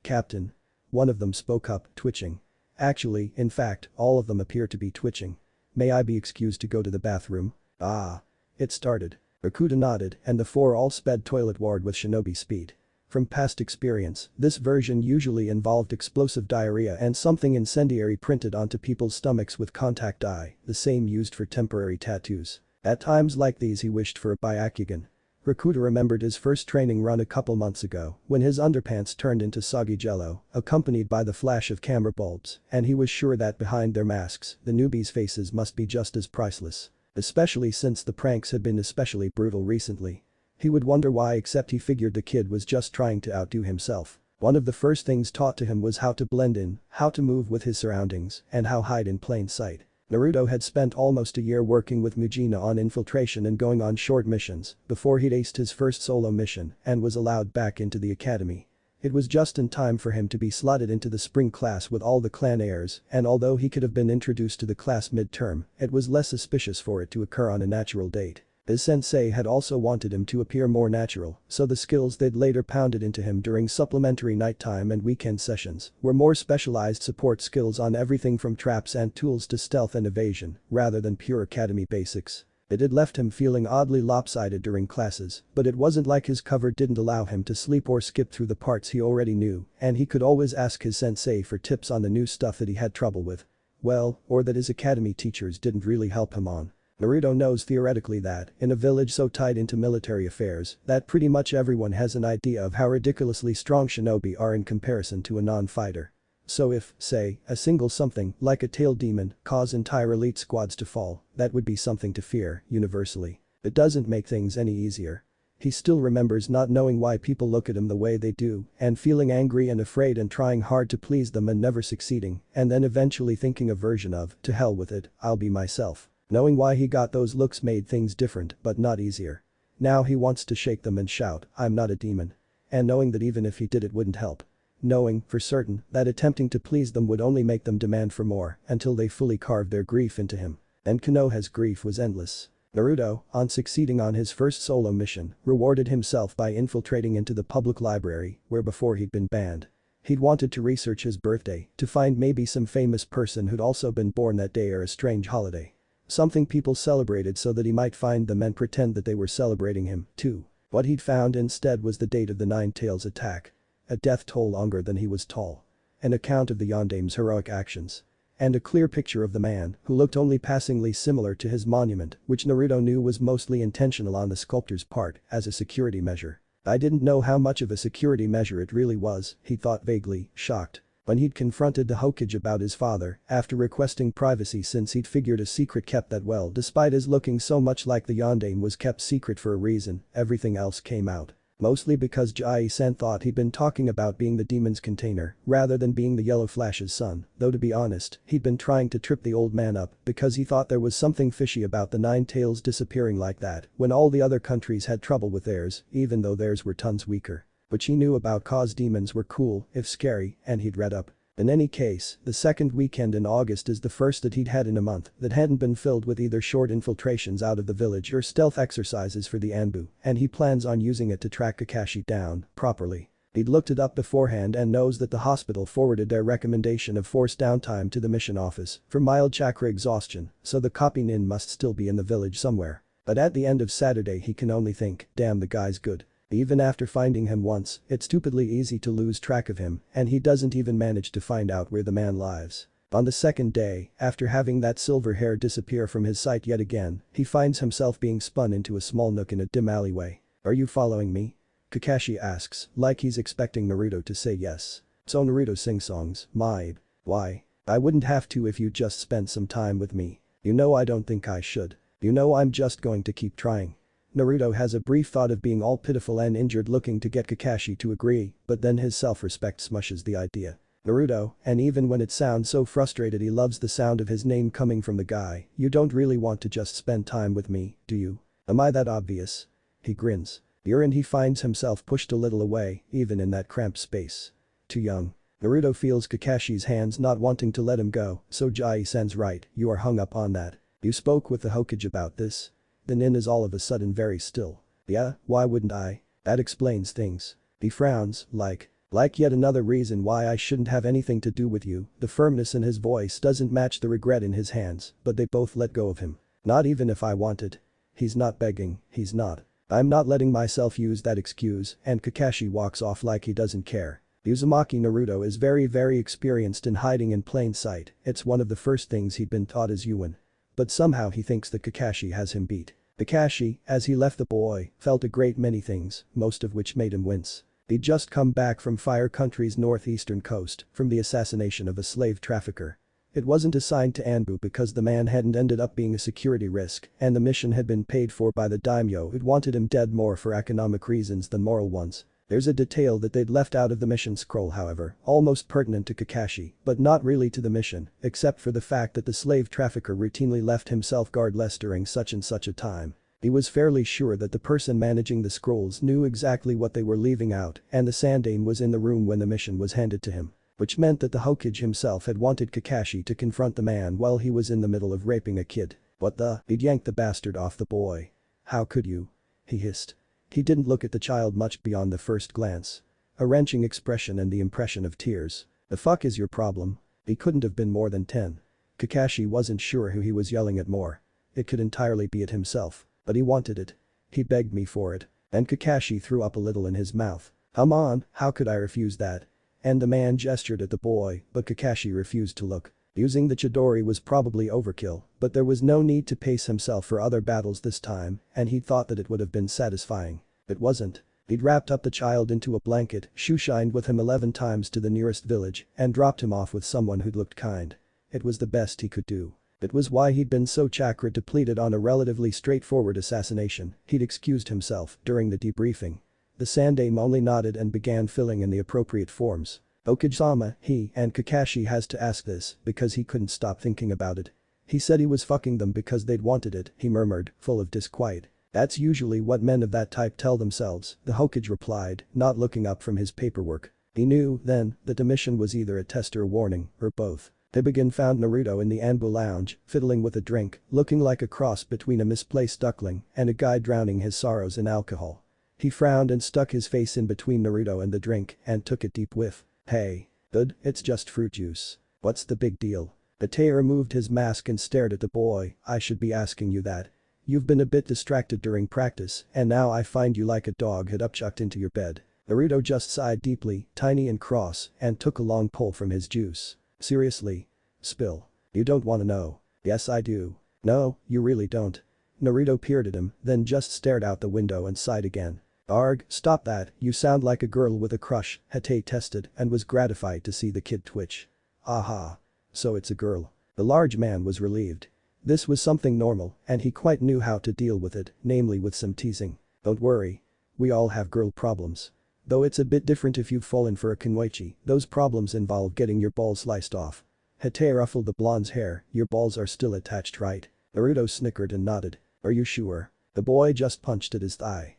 Captain. One of them spoke up, twitching. Actually, in fact, all of them appear to be twitching. May I be excused to go to the bathroom? Ah. It started. Rakuta nodded and the four all sped toiletward with shinobi speed. From past experience, this version usually involved explosive diarrhea and something incendiary printed onto people's stomachs with contact dye, the same used for temporary tattoos. At times like these he wished for a Byakugan. Rakuta remembered his first training run a couple months ago when his underpants turned into soggy jello, accompanied by the flash of camera bulbs, and he was sure that behind their masks, the newbies' faces must be just as priceless. Especially since the pranks had been especially brutal recently. He would wonder why, except he figured the kid was just trying to outdo himself. One of the first things taught to him was how to blend in, how to move with his surroundings, and how hide in plain sight. Naruto had spent almost a year working with Mujina on infiltration and going on short missions before he'd aced his first solo mission and was allowed back into the academy. It was just in time for him to be slotted into the spring class with all the clan heirs, and although he could have been introduced to the class mid-term, it was less suspicious for it to occur on a natural date. His sensei had also wanted him to appear more natural, so the skills they'd later pounded into him during supplementary nighttime and weekend sessions were more specialized support skills on everything from traps and tools to stealth and evasion, rather than pure academy basics. It had left him feeling oddly lopsided during classes, but it wasn't like his cover didn't allow him to sleep or skip through the parts he already knew, and he could always ask his sensei for tips on the new stuff that he had trouble with. Well, or that his academy teachers didn't really help him on. Naruto knows theoretically that, in a village so tied into military affairs, that pretty much everyone has an idea of how ridiculously strong shinobi are in comparison to a non-fighter. So if, say, a single something, like a tailed demon, cause entire elite squads to fall, that would be something to fear, universally. It doesn't make things any easier. He still remembers not knowing why people look at him the way they do, and feeling angry and afraid and trying hard to please them and never succeeding, and then eventually thinking a version of, to hell with it, I'll be myself. Knowing why he got those looks made things different but not easier. Now he wants to shake them and shout, I'm not a demon. And knowing that even if he did it wouldn't help. Knowing, for certain, that attempting to please them would only make them demand for more until they fully carved their grief into him. And Konoha's grief was endless. Naruto, on succeeding on his first solo mission, rewarded himself by infiltrating into the public library where before he'd been banned. He'd wanted to research his birthday to find maybe some famous person who'd also been born that day or a strange holiday. Something people celebrated so that he might find them and pretend that they were celebrating him, too. What he'd found instead was the date of the Nine Tails attack. A death toll longer than he was tall. An account of the Yondame's heroic actions. And a clear picture of the man who looked only passingly similar to his monument, which Naruto knew was mostly intentional on the sculptor's part as a security measure. I didn't know how much of a security measure it really was, he thought vaguely, shocked. When he'd confronted the Hokage about his father, after requesting privacy since he'd figured a secret kept that well despite his looking so much like the Yondaime was kept secret for a reason, everything else came out. Mostly because Jai-san thought he'd been talking about being the demon's container rather than being the Yellow Flash's son, though to be honest, he'd been trying to trip the old man up because he thought there was something fishy about the Nine Tails disappearing like that when all the other countries had trouble with theirs, even though theirs were tons weaker. Which he knew about cause demons were cool, if scary, and he'd read up. In any case, the second weekend in August is the first that he'd had in a month that hadn't been filled with either short infiltrations out of the village or stealth exercises for the Anbu, and he plans on using it to track Kakashi down, properly. He'd looked it up beforehand and knows that the hospital forwarded their recommendation of forced downtime to the mission office for mild chakra exhaustion, so the copy nin must still be in the village somewhere. But at the end of Saturday he can only think, damn the guy's good. Even after finding him once, it's stupidly easy to lose track of him, and he doesn't even manage to find out where the man lives. On the second day, after having that silver hair disappear from his sight yet again, he finds himself being spun into a small nook in a dim alleyway. Are you following me? Kakashi asks, like he's expecting Naruto to say yes. So Naruto sing-songs, why? I wouldn't have to if you just spent some time with me. You know I don't think I should. You know I'm just going to keep trying. Naruto has a brief thought of being all pitiful and injured looking to get Kakashi to agree, but then his self-respect smushes the idea. Naruto, and even when it sounds so frustrated he loves the sound of his name coming from the guy, you don't really want to just spend time with me, do you? Am I that obvious? He grins. He finds himself pushed a little away, even in that cramped space. Too young. Naruto feels Kakashi's hands not wanting to let him go, so Jai-sen's right, you are hung up on that. You spoke with the Hokage about this? The nin is all of a sudden very still. Yeah, why wouldn't I? That explains things. He frowns, like yet another reason why I shouldn't have anything to do with you. The firmness in his voice doesn't match the regret in his hands, but they both let go of him. Not even if I wanted. He's not begging, he's not. I'm not letting myself use that excuse, and Kakashi walks off like he doesn't care. Uzumaki Naruto is very experienced in hiding in plain sight, it's one of the first things he'd been taught as Yuan. But somehow he thinks that Kakashi has him beat. Kakashi, as he left the boy, felt a great many things, most of which made him wince. He'd just come back from Fire Country's northeastern coast, from the assassination of a slave trafficker. It wasn't assigned to Anbu because the man hadn't ended up being a security risk, and the mission had been paid for by the daimyo who'd wanted him dead more for economic reasons than moral ones. There's a detail that they'd left out of the mission scroll however, almost pertinent to Kakashi, but not really to the mission, except for the fact that the slave trafficker routinely left himself guardless during such and such a time. He was fairly sure that the person managing the scrolls knew exactly what they were leaving out, and the Sandaime was in the room when the mission was handed to him. Which meant that the Hokage himself had wanted Kakashi to confront the man while he was in the middle of raping a kid. What the? He'd yanked the bastard off the boy. How could you? He hissed. He didn't look at the child much beyond the first glance. A wrenching expression and the impression of tears. The fuck is your problem? He couldn't have been more than 10. Kakashi wasn't sure who he was yelling at more. It could entirely be at himself. But he wanted it. He begged me for it. And Kakashi threw up a little in his mouth. Come on, how could I refuse that? And the man gestured at the boy, but Kakashi refused to look. Using the Chidori was probably overkill, but there was no need to pace himself for other battles this time, and he thought that it would have been satisfying. It wasn't. He'd wrapped up the child into a blanket, shoeshined with him 11 times to the nearest village, and dropped him off with someone who'd looked kind. It was the best he could do. It was why he'd been so chakra depleted on a relatively straightforward assassination. He'd excused himself during the debriefing. The Sandaime only nodded and began filling in the appropriate forms. Okage-sama, he and Kakashi has to ask this because he couldn't stop thinking about it. He said he was fucking them because they'd wanted it, he murmured, full of disquiet. That's usually what men of that type tell themselves, the Hokage replied, not looking up from his paperwork. He knew, then, that the mission was either a test or a warning, or both. Deepening found Naruto in the Anbu lounge, fiddling with a drink, looking like a cross between a misplaced duckling and a guy drowning his sorrows in alcohol. He frowned and stuck his face in between Naruto and the drink and took a deep whiff. Hey. Good, it's just fruit juice. What's the big deal? Itae removed his mask and stared at the boy. I should be asking you that. You've been a bit distracted during practice, and now I find you like a dog had upchucked into your bed. Naruto just sighed deeply, tiny and cross, and took a long pull from his juice. Seriously? Spill. You don't want to know. Yes I do. No, you really don't. Naruto peered at him, then just stared out the window and sighed again. Arg, stop that, you sound like a girl with a crush, Itae tested and was gratified to see the kid twitch. Aha. So it's a girl. The large man was relieved. This was something normal, and he quite knew how to deal with it, namely with some teasing. Don't worry. We all have girl problems. Though it's a bit different if you've fallen for a kunwaichi, those problems involve getting your balls sliced off. Itae ruffled the blonde's hair, your balls are still attached right? Naruto snickered and nodded. Are you sure? The boy just punched at his thigh.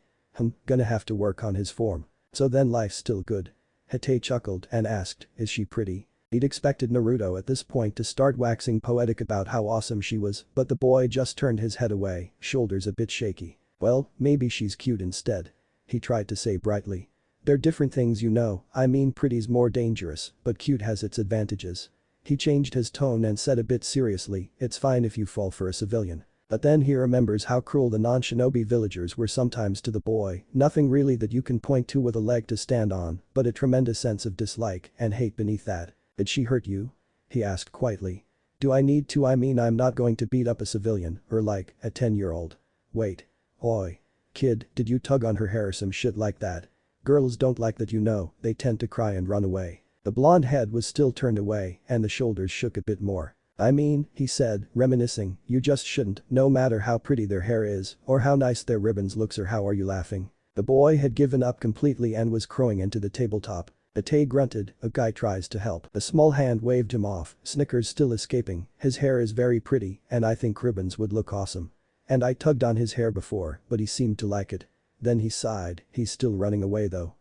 Gonna have to work on his form. So then life's still good. Itae chuckled and asked, is she pretty? He'd expected Naruto at this point to start waxing poetic about how awesome she was, but the boy just turned his head away, shoulders a bit shaky. Well, maybe she's cute instead. He tried to say brightly. They're different things you know, I mean pretty's more dangerous, but cute has its advantages. He changed his tone and said a bit seriously, it's fine if you fall for a civilian. But then he remembers how cruel the non-shinobi villagers were sometimes to the boy, nothing really that you can point to with a leg to stand on, but a tremendous sense of dislike and hate beneath that. Did she hurt you? He asked quietly. Do I need to? I mean I'm not going to beat up a civilian, or like, a 10-year-old. Wait. Oi. Kid, did you tug on her hair or some shit like that? Girls don't like that you know, they tend to cry and run away. The blonde head was still turned away and the shoulders shook a bit more. I mean, he said, reminiscing, you just shouldn't, no matter how pretty their hair is, or how nice their ribbons looks or how are you laughing. The boy had given up completely and was crowing into the tabletop. Ate grunted, a guy tries to help. A small hand waved him off, snickers still escaping. His hair is very pretty and I think ribbons would look awesome. And I tugged on his hair before, but he seemed to like it. Then he sighed, he's still running away though.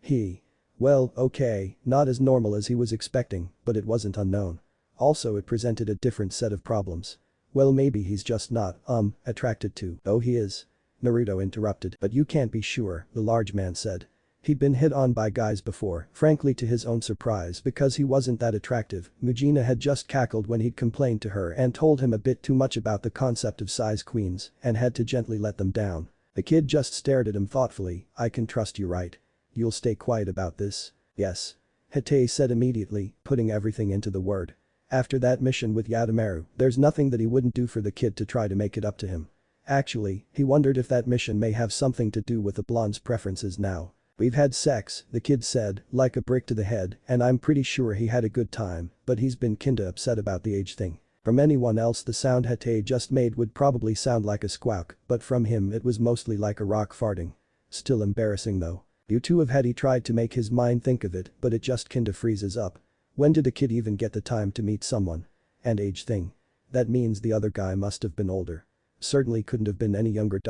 He. Well, okay, not as normal as he was expecting, but it wasn't unknown. Also it presented a different set of problems. Well maybe he's just not, attracted to. Oh he is. Naruto interrupted. But you can't be sure, the large man said. He'd been hit on by guys before, frankly to his own surprise because he wasn't that attractive. Mujina had just cackled when he'd complained to her and told him a bit too much about the concept of size queens and had to gently let them down. The kid just stared at him thoughtfully. I can trust you, right? You'll stay quiet about this? Yes. Hite said immediately, putting everything into the word. After that mission with Yadamaru, there's nothing that he wouldn't do for the kid to try to make it up to him. Actually, he wondered if that mission may have something to do with the blonde's preferences now. We've had sex, the kid said, like a brick to the head, and I'm pretty sure he had a good time, but he's been kinda upset about the age thing. From anyone else the sound Hite just made would probably sound like a squawk, but from him it was mostly like a rock farting. Still embarrassing though. You two have Hite tried to make his mind think of it, but it just kinda freezes up. When did the kid even get the time to meet someone? And age thing. That means the other guy must have been older. Certainly couldn't have been any younger.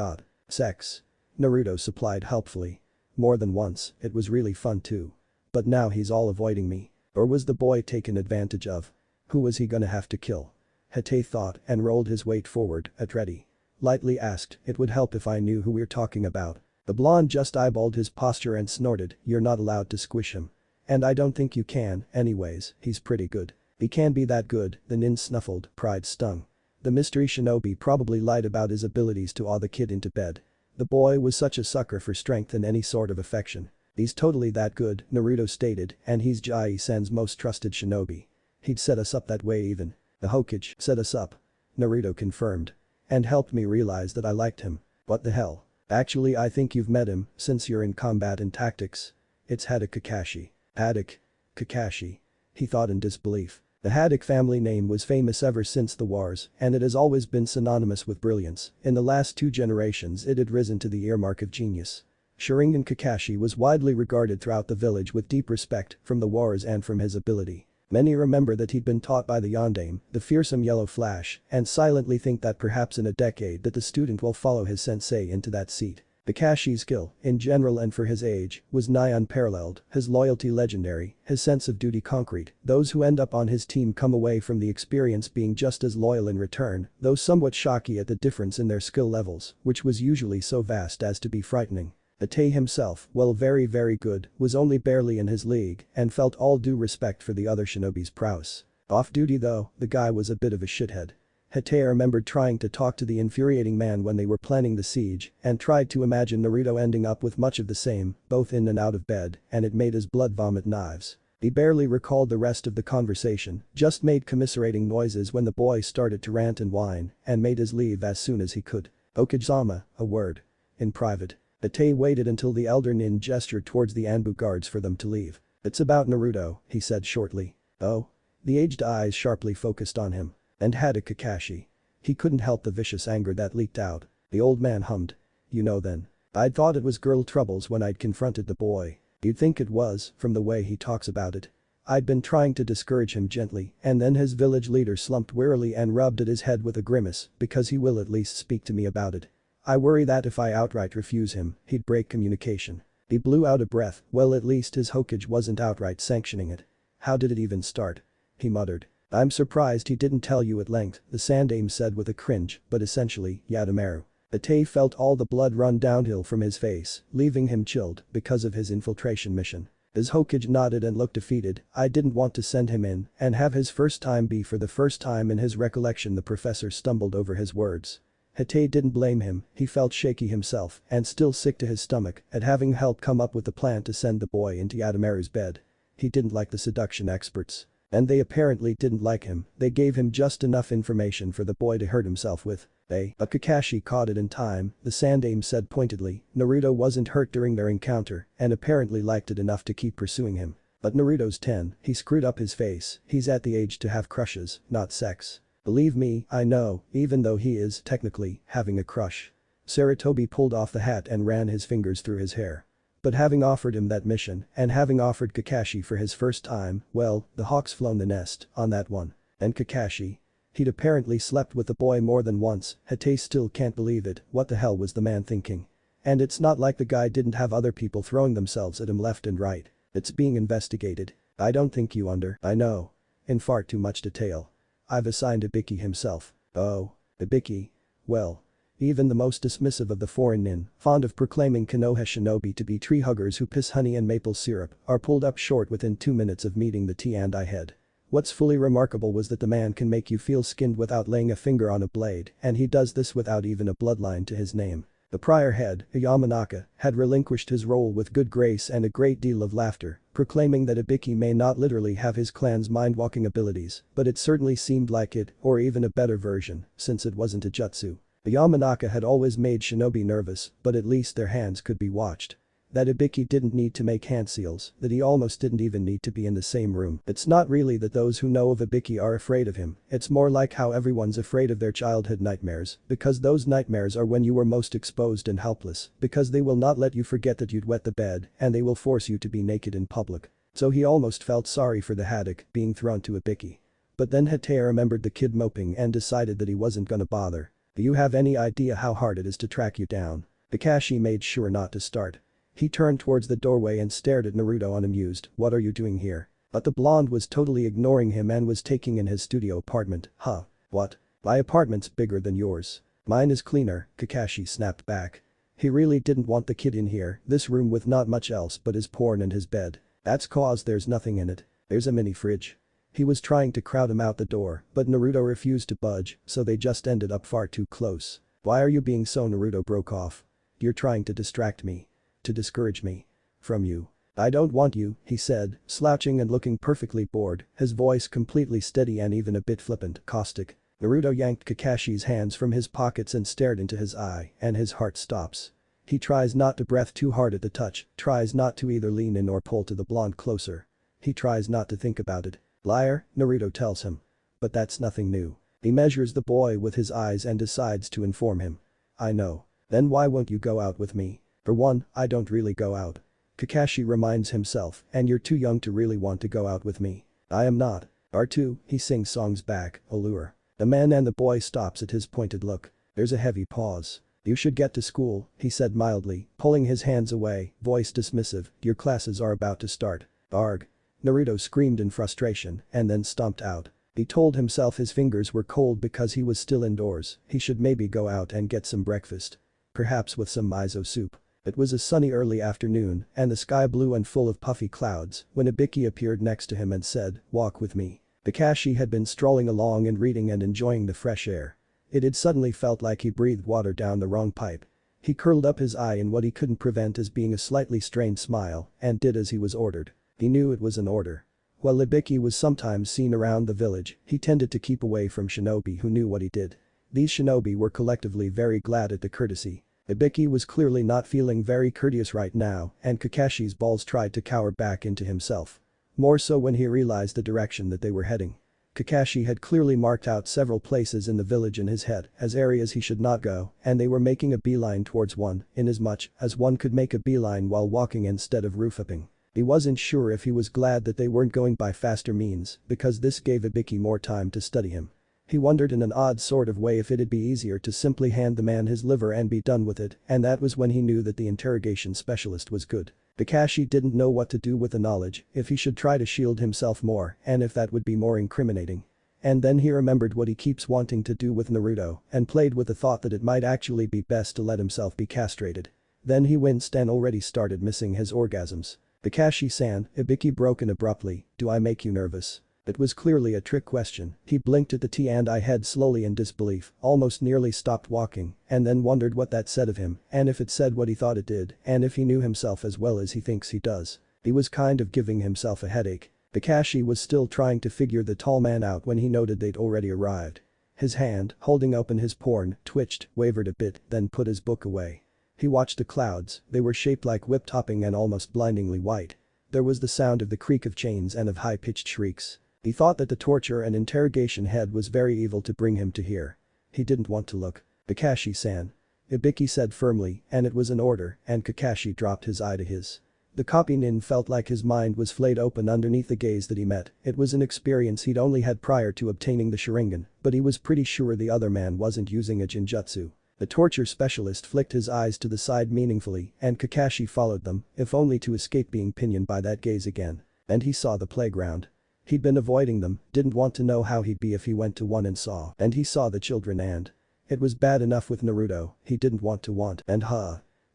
Sex. Naruto supplied helpfully. More than once, it was really fun too. But now he's all avoiding me. Or was the boy taken advantage of? Who was he gonna have to kill? Hite thought and rolled his weight forward, at ready. Lightly asked, it would help if I knew who we're talking about. The blonde just eyeballed his posture and snorted, you're not allowed to squish him. And I don't think you can, anyways, he's pretty good. He can be that good, the nin snuffled, pride stung. The mystery shinobi probably lied about his abilities to awe the kid into bed. The boy was such a sucker for strength and any sort of affection. He's totally that good, Naruto stated, and he's Jai-sen's most trusted shinobi. He'd set us up that way even. The Hokage set us up. Naruto confirmed. And helped me realize that I liked him. What the hell? Actually I think you've met him, since you're in combat and tactics. It's Haddock Kakashi. Haddock. Kakashi. He thought in disbelief. The Haddock family name was famous ever since the wars, and it has always been synonymous with brilliance. In the last 2 generations it had risen to the earmark of genius. Sharingan Kakashi was widely regarded throughout the village with deep respect from the wars and from his ability. Many remember that he'd been taught by the Sandaime, the fearsome yellow flash, and silently think that perhaps in a decade that the student will follow his sensei into that seat. Kakashi's skill, in general and for his age, was nigh unparalleled, his loyalty legendary, his sense of duty concrete. Those who end up on his team come away from the experience being just as loyal in return, though somewhat shocky at the difference in their skill levels, which was usually so vast as to be frightening. Ate himself, while very good, was only barely in his league and felt all due respect for the other shinobi's prowess. Off duty though, the guy was a bit of a shithead. Hite remembered trying to talk to the infuriating man when they were planning the siege and tried to imagine Naruto ending up with much of the same, both in and out of bed, and it made his blood vomit knives. He barely recalled the rest of the conversation, just made commiserating noises when the boy started to rant and whine and made his leave as soon as he could. Okage-sama, a word. In private. Ate waited until the elder nin gestured towards the Anbu guards for them to leave. It's about Naruto, he said shortly. Oh? The aged eyes sharply focused on him. And Haddock Kakashi. He couldn't help the vicious anger that leaked out. The old man hummed. You know then. I'd thought it was girl troubles when I'd confronted the boy. You'd think it was, from the way he talks about it. I'd been trying to discourage him gently, and then his village leader slumped wearily and rubbed at his head with a grimace, because he will at least speak to me about it. I worry that if I outright refuse him, he'd break communication. He blew out a breath, well at least his Hokage wasn't outright sanctioning it. How did it even start? He muttered. I'm surprised he didn't tell you at length, the Sandaime said with a cringe, but essentially, Yadamaru. Ate felt all the blood run downhill from his face, leaving him chilled because of his infiltration mission. His Hokage nodded and looked defeated. I didn't want to send him in and have his first time be for the first time in his recollection. The professor stumbled over his words. Hite didn't blame him, he felt shaky himself and still sick to his stomach at having helped come up with the plan to send the boy into Yadamaru's bed. He didn't like the seduction experts. And they apparently didn't like him, they gave him just enough information for the boy to hurt himself with. But Kakashi caught it in time, the Sandaime said pointedly. Naruto wasn't hurt during their encounter and apparently liked it enough to keep pursuing him. But Naruto's 10, he screwed up his face, he's at the age to have crushes, not sex. Believe me, I know, even though he is, technically, having a crush. Saratobi pulled off the hat and ran his fingers through his hair. But having offered him that mission, and having offered Kakashi for his first time, well, the hawk's flown the nest on that one. And Kakashi? He'd apparently slept with the boy more than once, Hatay still can't believe it, what the hell was the man thinking? And it's not like the guy didn't have other people throwing themselves at him left and right. It's being investigated. I don't think you I know. In far too much detail. I've assigned Ibiki himself. Oh. Ibiki? Well. Even the most dismissive of the foreign nin, fond of proclaiming Konoha shinobi to be tree huggers who piss honey and maple syrup, are pulled up short within 2 minutes of meeting the T&I head. What's fully remarkable was that the man can make you feel skinned without laying a finger on a blade, and he does this without even a bloodline to his name. The prior head, Yamanaka, had relinquished his role with good grace and a great deal of laughter, proclaiming that Ibiki may not literally have his clan's mind-walking abilities, but it certainly seemed like it, or even a better version, since it wasn't a jutsu. The Yamanaka had always made shinobi nervous, but at least their hands could be watched. That Ibiki didn't need to make hand seals, that he almost didn't even need to be in the same room. It's not really that those who know of Ibiki are afraid of him, it's more like how everyone's afraid of their childhood nightmares, because those nightmares are when you were most exposed and helpless, because they will not let you forget that you'd wet the bed, and they will force you to be naked in public. So he almost felt sorry for the haddock being thrown to Ibiki. But then Hatay remembered the kid moping and decided that he wasn't gonna bother. Do you have any idea how hard it is to track you down? Kakashi made sure not to start. He turned towards the doorway and stared at Naruto unamused. What are you doing here? But the blonde was totally ignoring him and was taking in his studio apartment. Huh? What? My apartment's bigger than yours. Mine is cleaner, Kakashi snapped back. He really didn't want the kid in here, this room with not much else but his porn and his bed. That's cause there's nothing in it. There's a mini fridge. He was trying to crowd him out the door, but Naruto refused to budge, so they just ended up far too close. Why are you being so? Naruto broke off. You're trying to distract me. To discourage me. From you. I don't want you, he said, slouching and looking perfectly bored, his voice completely steady and even a bit flippant, caustic. Naruto yanked Kakashi's hands from his pockets and stared into his eye, and his heart stops. He tries not to breath too hard at the touch, tries not to either lean in or pull to the blonde closer. He tries not to think about it. Liar, Naruto tells him. But that's nothing new. He measures the boy with his eyes and decides to inform him. I know. Then why won't you go out with me? For one, I don't really go out. Kakashi reminds himself, and you're too young to really want to go out with me. I am not. R2, he sings songs back, allure. The man and the boy stops at his pointed look. There's a heavy pause. You should get to school, he said mildly, pulling his hands away, voice dismissive, your classes are about to start. Arg. Naruto screamed in frustration and then stomped out. He told himself his fingers were cold because he was still indoors, he should maybe go out and get some breakfast. Perhaps with some miso soup. It was a sunny early afternoon and the sky blue and full of puffy clouds when Ibiki appeared next to him and said, walk with me. Kakashi had been strolling along and reading and enjoying the fresh air. It had suddenly felt like he breathed water down the wrong pipe. He curled up his eye in what he couldn't prevent as being a slightly strained smile and did as he was ordered. He knew it was an order. While Ibiki was sometimes seen around the village, he tended to keep away from shinobi who knew what he did. These shinobi were collectively very glad at the courtesy. Ibiki was clearly not feeling very courteous right now and Kakashi's balls tried to cower back into himself. More so when he realized the direction that they were heading. Kakashi had clearly marked out several places in the village in his head as areas he should not go and they were making a beeline towards one, inasmuch as one could make a beeline while walking instead of roof-hopping. He wasn't sure if he was glad that they weren't going by faster means because this gave Ibiki more time to study him. He wondered in an odd sort of way if it'd be easier to simply hand the man his liver and be done with it, and that was when he knew that the interrogation specialist was good. Kakashi didn't know what to do with the knowledge, if he should try to shield himself more and if that would be more incriminating. And then he remembered what he keeps wanting to do with Naruto and played with the thought that it might actually be best to let himself be castrated. Then he winced and already started missing his orgasms. Kakashi-san, Ibiki broke in abruptly, do I make you nervous? It was clearly a trick question. He blinked at the T&I head slowly in disbelief, almost nearly stopped walking, and then wondered what that said of him, and if it said what he thought it did, and if he knew himself as well as he thinks he does. He was kind of giving himself a headache. Kakashi was still trying to figure the tall man out when he noted they'd already arrived. His hand, holding open his porn, twitched, wavered a bit, then put his book away. He watched the clouds, they were shaped like whip-topping and almost blindingly white. There was the sound of the creak of chains and of high-pitched shrieks. He thought that the torture and interrogation head was very evil to bring him to here. He didn't want to look. Kakashi-san. Ibiki said firmly, and it was an order, and Kakashi dropped his eye to his. The copy nin felt like his mind was flayed open underneath the gaze that he met. It was an experience he'd only had prior to obtaining the Sharingan, but he was pretty sure the other man wasn't using a Jinjutsu. The torture specialist flicked his eyes to the side meaningfully, and Kakashi followed them, if only to escape being pinioned by that gaze again. And he saw the playground. He'd been avoiding them, didn't want to know how he'd be if he went to one and saw. And he saw the children and. It was bad enough with Naruto, he didn't want to want, and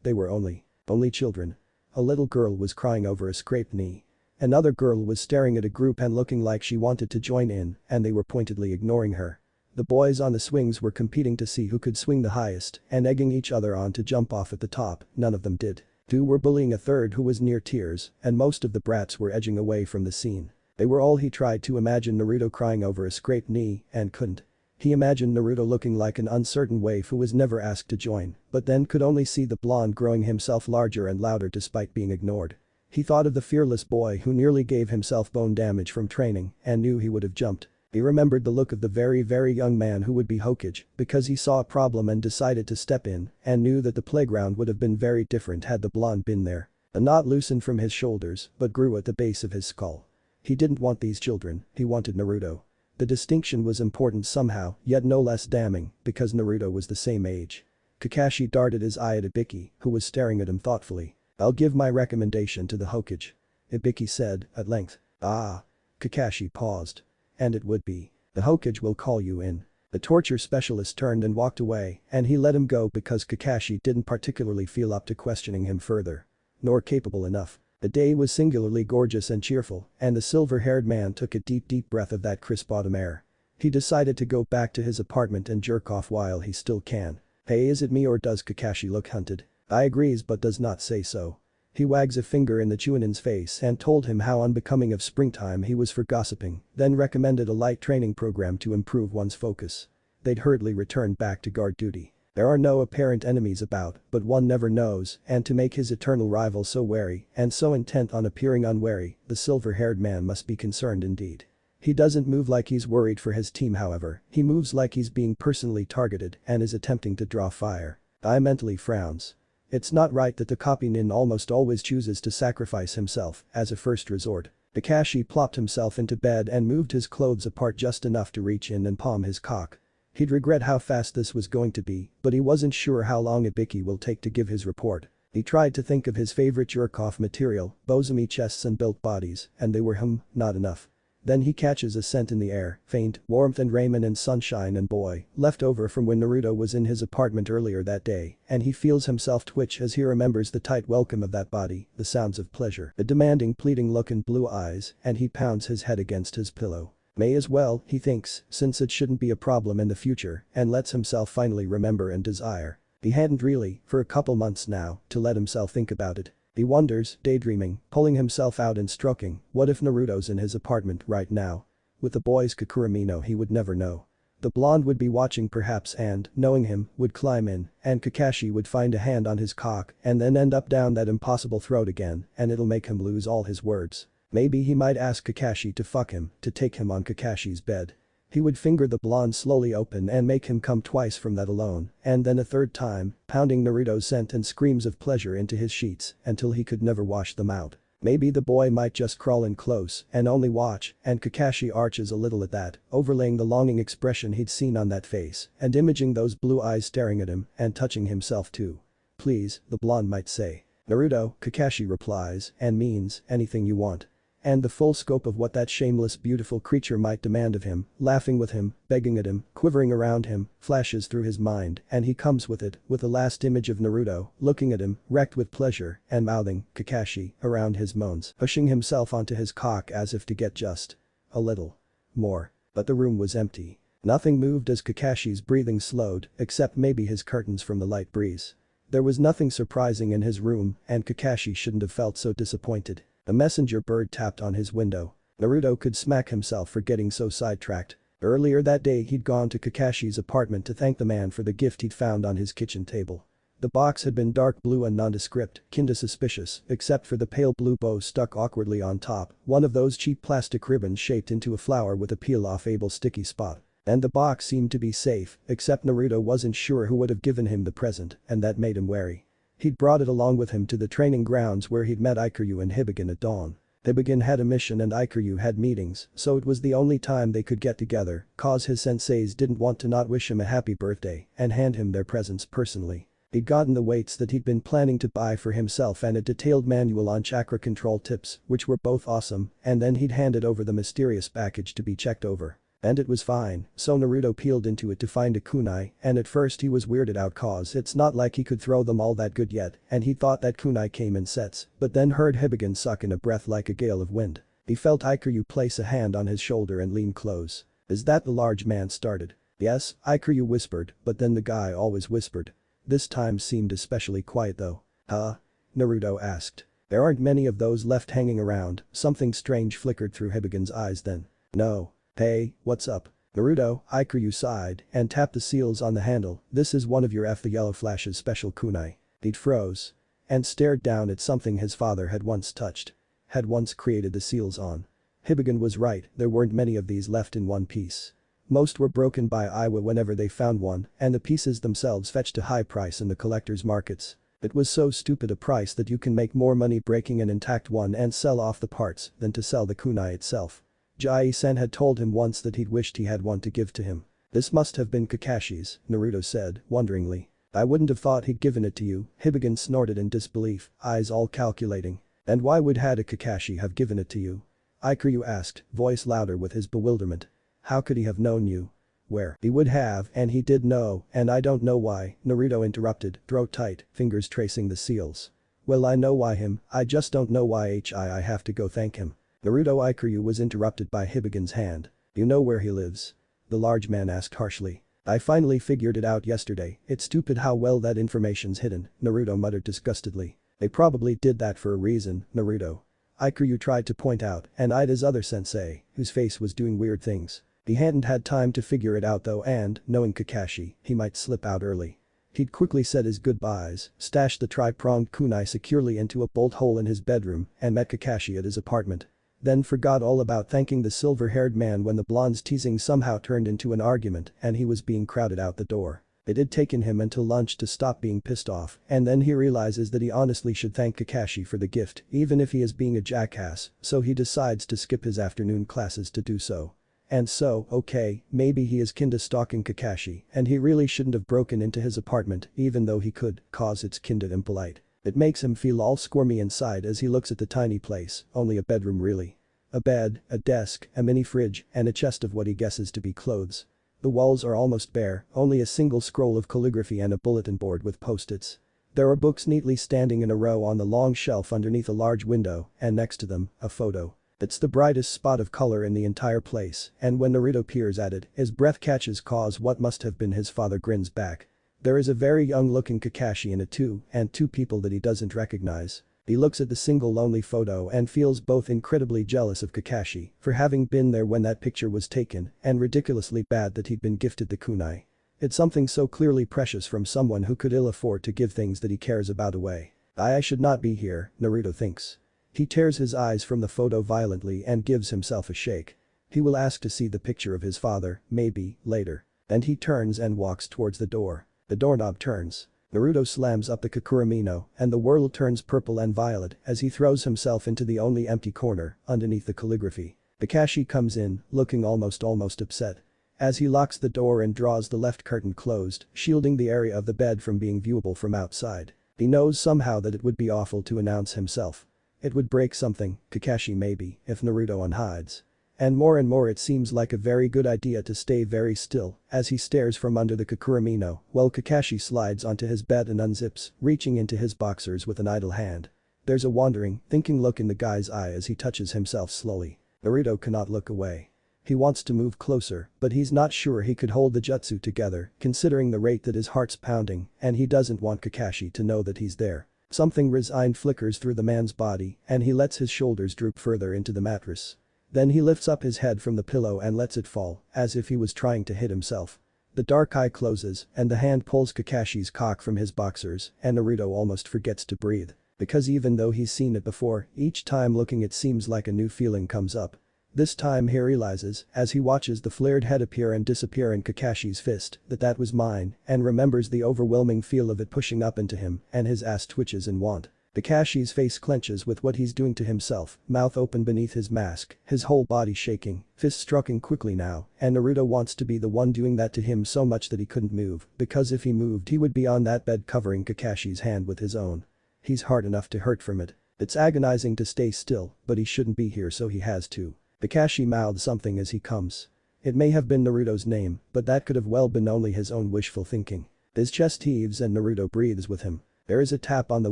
they were only children. A little girl was crying over a scraped knee. Another girl was staring at a group and looking like she wanted to join in, and they were pointedly ignoring her. The boys on the swings were competing to see who could swing the highest and egging each other on to jump off at the top, none of them did. Two were bullying a third who was near tears, and most of the brats were edging away from the scene. They were all he tried to imagine Naruto crying over a scraped knee, and couldn't. He imagined Naruto looking like an uncertain waif who was never asked to join, but then could only see the blonde growing himself larger and louder despite being ignored. He thought of the fearless boy who nearly gave himself bone damage from training and knew he would have jumped. He remembered the look of the very young man who would be Hokage because he saw a problem and decided to step in and knew that the playground would have been very different had the blonde been there. A knot loosened from his shoulders but grew at the base of his skull. He didn't want these children, he wanted Naruto. The distinction was important somehow, yet no less damning, because Naruto was the same age. Kakashi darted his eye at Ibiki, who was staring at him thoughtfully. "I'll give my recommendation to the Hokage," Ibiki said, at length. "Ah." Kakashi paused. "And it would be. The Hokage will call you in." The torture specialist turned and walked away, and he let him go because Kakashi didn't particularly feel up to questioning him further. Nor capable enough. The day was singularly gorgeous and cheerful, and the silver-haired man took a deep breath of that crisp autumn air. He decided to go back to his apartment and jerk off while he still can. "Hey, is it me or does Kakashi look hunted?" I agrees but does not say so. He wags a finger in the Chunin's face and told him how unbecoming of springtime he was for gossiping, then recommended a light training program to improve one's focus. They'd hurriedly returned back to guard duty. There are no apparent enemies about, but one never knows, and to make his eternal rival so wary and so intent on appearing unwary, the silver-haired man must be concerned indeed. He doesn't move like he's worried for his team however, he moves like he's being personally targeted and is attempting to draw fire. I mentally frowns. It's not right that the copy nin almost always chooses to sacrifice himself as a first resort. Kakashi plopped himself into bed and moved his clothes apart just enough to reach in and palm his cock. He'd regret how fast this was going to be, but he wasn't sure how long Ibiki will take to give his report. He tried to think of his favorite jerk-off material, bosomy chests and built bodies, and they were not enough. Then he catches a scent in the air, faint, warmth and raiment and sunshine and boy, left over from when Naruto was in his apartment earlier that day, and he feels himself twitch as he remembers the tight welcome of that body, the sounds of pleasure, a demanding pleading look in blue eyes, and he pounds his head against his pillow. May as well, he thinks, since it shouldn't be a problem in the future, and lets himself finally remember and desire. He hadn't really, for a couple months now, to let himself think about it. He wonders, daydreaming, pulling himself out and stroking, what if Naruto's in his apartment right now? With the boy's Kakuramino he would never know. The blonde would be watching perhaps and, knowing him, would climb in, and Kakashi would find a hand on his cock and then end up down that impossible throat again, and it'll make him lose all his words. Maybe he might ask Kakashi to fuck him, to take him on Kakashi's bed. He would finger the blonde slowly open and make him come twice from that alone, and then a third time, pounding Naruto's scent and screams of pleasure into his sheets until he could never wash them out. Maybe the boy might just crawl in close and only watch, and Kakashi arches a little at that, overlaying the longing expression he'd seen on that face and imaging those blue eyes staring at him and touching himself too. "Please," the blonde might say. "Naruto," Kakashi replies, and means, "anything you want." And the full scope of what that shameless beautiful creature might demand of him, laughing with him, begging at him, quivering around him, flashes through his mind and he comes with it, with the last image of Naruto, looking at him, wrecked with pleasure, and mouthing, "Kakashi," around his moans, pushing himself onto his cock as if to get just a little more. But the room was empty. Nothing moved as Kakashi's breathing slowed, except maybe his curtains from the light breeze. There was nothing surprising in his room and Kakashi shouldn't have felt so disappointed. A messenger bird tapped on his window. Naruto could smack himself for getting so sidetracked. Earlier that day he'd gone to Kakashi's apartment to thank the man for the gift he'd found on his kitchen table. The box had been dark blue and nondescript, kinda suspicious, except for the pale blue bow stuck awkwardly on top, one of those cheap plastic ribbons shaped into a flower with a peel-off-able sticky spot. And the box seemed to be safe, except Naruto wasn't sure who would have given him the present, and that made him wary. He'd brought it along with him to the training grounds where he'd met Ikaryu and Hibigen at dawn. Hibigen had a mission and Ikaryu had meetings, so it was the only time they could get together, cause his senseis didn't want to not wish him a happy birthday and hand him their presents personally. He'd gotten the weights that he'd been planning to buy for himself and a detailed manual on chakra control tips, which were both awesome, and then he'd handed over the mysterious package to be checked over. And it was fine, so Naruto peeled into it to find a kunai, and at first he was weirded out cause it's not like he could throw them all that good yet, and he thought that kunai came in sets, but then heard Hibigen suck in a breath like a gale of wind. He felt Ikaryu place a hand on his shoulder and lean close. "Is that?" the large man started. "Yes," Ikaryu whispered, but then the guy always whispered. This time seemed especially quiet though. "Huh?" Naruto asked. "There aren't many of those left hanging around." Something strange flickered through Hibigen's eyes then. "No. Hey, what's up?" "Naruto," Ikaryu sighed and tapped the seals on the handle. "This is one of your the Yellow Flash's special kunai." He froze and stared down at something his father had once touched. Had once created the seals on. Hibigen was right, there weren't many of these left in one piece. Most were broken by Iwa whenever they found one, and the pieces themselves fetched a high price in the collector's markets. It was so stupid a price that you can make more money breaking an intact one and sell off the parts than to sell the kunai itself. Jai-sen had told him once that he'd wished he had one to give to him. "This must have been Kakashi's," Naruto said, wonderingly. "I wouldn't have thought he'd given it to you," Hibigen snorted in disbelief, eyes all calculating. "And why would Hada Kakashi have given it to you?" Ikaryu asked, voice louder with his bewilderment. "How could he have known you?" "Where? He would have, and he did know, and I don't know why," Naruto interrupted, throat tight, fingers tracing the seals. "Well, I know why him, I just don't know why I have to go thank him." Naruto. Ikaryu was interrupted by Hibigen's hand. "You know where he lives?" the large man asked harshly. "I finally figured it out yesterday, it's stupid how well that information's hidden," Naruto muttered disgustedly. "They probably did that for a reason, Naruto." Ikaryu tried to point out and eyed his other sensei, whose face was doing weird things. He hadn't had time to figure it out though and, knowing Kakashi, he might slip out early. He'd quickly said his goodbyes, stashed the tri-pronged kunai securely into a bolt hole in his bedroom and met Kakashi at his apartment. Then forgot all about thanking the silver-haired man when the blonde's teasing somehow turned into an argument and he was being crowded out the door. It had taken him until lunch to stop being pissed off, and then he realizes that he honestly should thank Kakashi for the gift even if he is being a jackass, so he decides to skip his afternoon classes to do so. And so, okay, maybe he is kinda stalking Kakashi and he really shouldn't have broken into his apartment even though he could, cause it's kinda impolite. It makes him feel all squirmy inside as he looks at the tiny place, only a bedroom really. A bed, a desk, a mini fridge, and a chest of what he guesses to be clothes. The walls are almost bare, only a single scroll of calligraphy and a bulletin board with post-its. There are books neatly standing in a row on the long shelf underneath a large window, and next to them, a photo. It's the brightest spot of color in the entire place, and when Naruto peers at it, his breath catches cause what must have been his father grins back. There is a very young-looking Kakashi in it too, and two people that he doesn't recognize. He looks at the single lonely photo and feels both incredibly jealous of Kakashi for having been there when that picture was taken and ridiculously bad that he'd been gifted the kunai. It's something so clearly precious from someone who could ill afford to give things that he cares about away. I should not be here, Naruto thinks. He tears his eyes from the photo violently and gives himself a shake. He will ask to see the picture of his father, maybe, later. And he turns and walks towards the door. The doorknob turns. Naruto slams up the Kakuramino and the world turns purple and violet as he throws himself into the only empty corner underneath the calligraphy. Kakashi comes in, looking almost upset. As he locks the door and draws the left curtain closed, shielding the area of the bed from being viewable from outside. He knows somehow that it would be awful to announce himself. It would break something, Kakashi maybe, if Naruto unhides. And more it seems like a very good idea to stay very still as he stares from under the Kakuramino while Kakashi slides onto his bed and unzips, reaching into his boxers with an idle hand. There's a wandering, thinking look in the guy's eye as he touches himself slowly. Naruto cannot look away. He wants to move closer, but he's not sure he could hold the jutsu together considering the rate that his heart's pounding and he doesn't want Kakashi to know that he's there. Something resigned flickers through the man's body and he lets his shoulders droop further into the mattress. Then he lifts up his head from the pillow and lets it fall, as if he was trying to hit himself. The dark eye closes and the hand pulls Kakashi's cock from his boxers and Naruto almost forgets to breathe. Because even though he's seen it before, each time looking it seems like a new feeling comes up. This time he realizes, as he watches the flared head appear and disappear in Kakashi's fist, that was mine, and remembers the overwhelming feel of it pushing up into him, and his ass twitches in want. Kakashi's face clenches with what he's doing to himself, mouth open beneath his mask, his whole body shaking, fists striking quickly now, and Naruto wants to be the one doing that to him so much that he couldn't move, because if he moved he would be on that bed covering Kakashi's hand with his own. He's hard enough to hurt from it. It's agonizing to stay still, but he shouldn't be here so he has to. Kakashi mouths something as he comes. It may have been Naruto's name, but that could have well been only his own wishful thinking. His chest heaves and Naruto breathes with him. There is a tap on the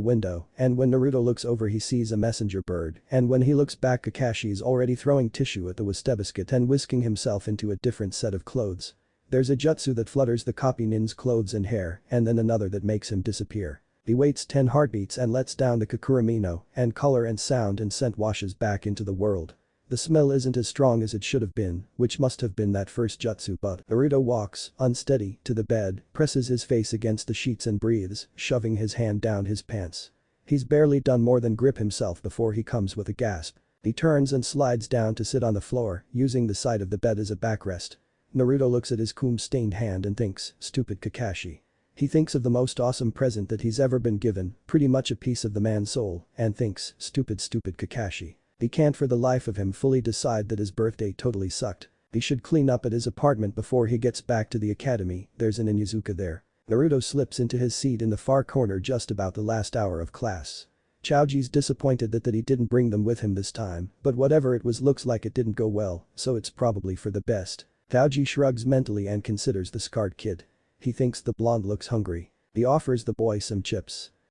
window, and when Naruto looks over he sees a messenger bird, and when he looks back Kakashi's already throwing tissue at the wastebasket and whisking himself into a different set of clothes. There's a jutsu that flutters the copy nin's clothes and hair, and then another that makes him disappear. He waits 10 heartbeats and lets down the Kakuramino, and color and sound and scent washes back into the world. The smell isn't as strong as it should have been, which must have been that first jutsu, but Naruto walks, unsteady, to the bed, presses his face against the sheets and breathes, shoving his hand down his pants. He's barely done more than grip himself before he comes with a gasp. He turns and slides down to sit on the floor, using the side of the bed as a backrest. Naruto looks at his cum-stained hand and thinks, stupid Kakashi. He thinks of the most awesome present that he's ever been given, pretty much a piece of the man's soul, and thinks, stupid Kakashi. He can't for the life of him fully decide that his birthday totally sucked. He should clean up at his apartment before he gets back to the academy, there's an Inuzuka there. Naruto slips into his seat in the far corner just about the last hour of class. Chaoji's disappointed that he didn't bring them with him this time, but whatever it was looks like it didn't go well, so it's probably for the best. Chaoji shrugs mentally and considers the scarred kid. He thinks the blonde looks hungry. He offers the boy some chips.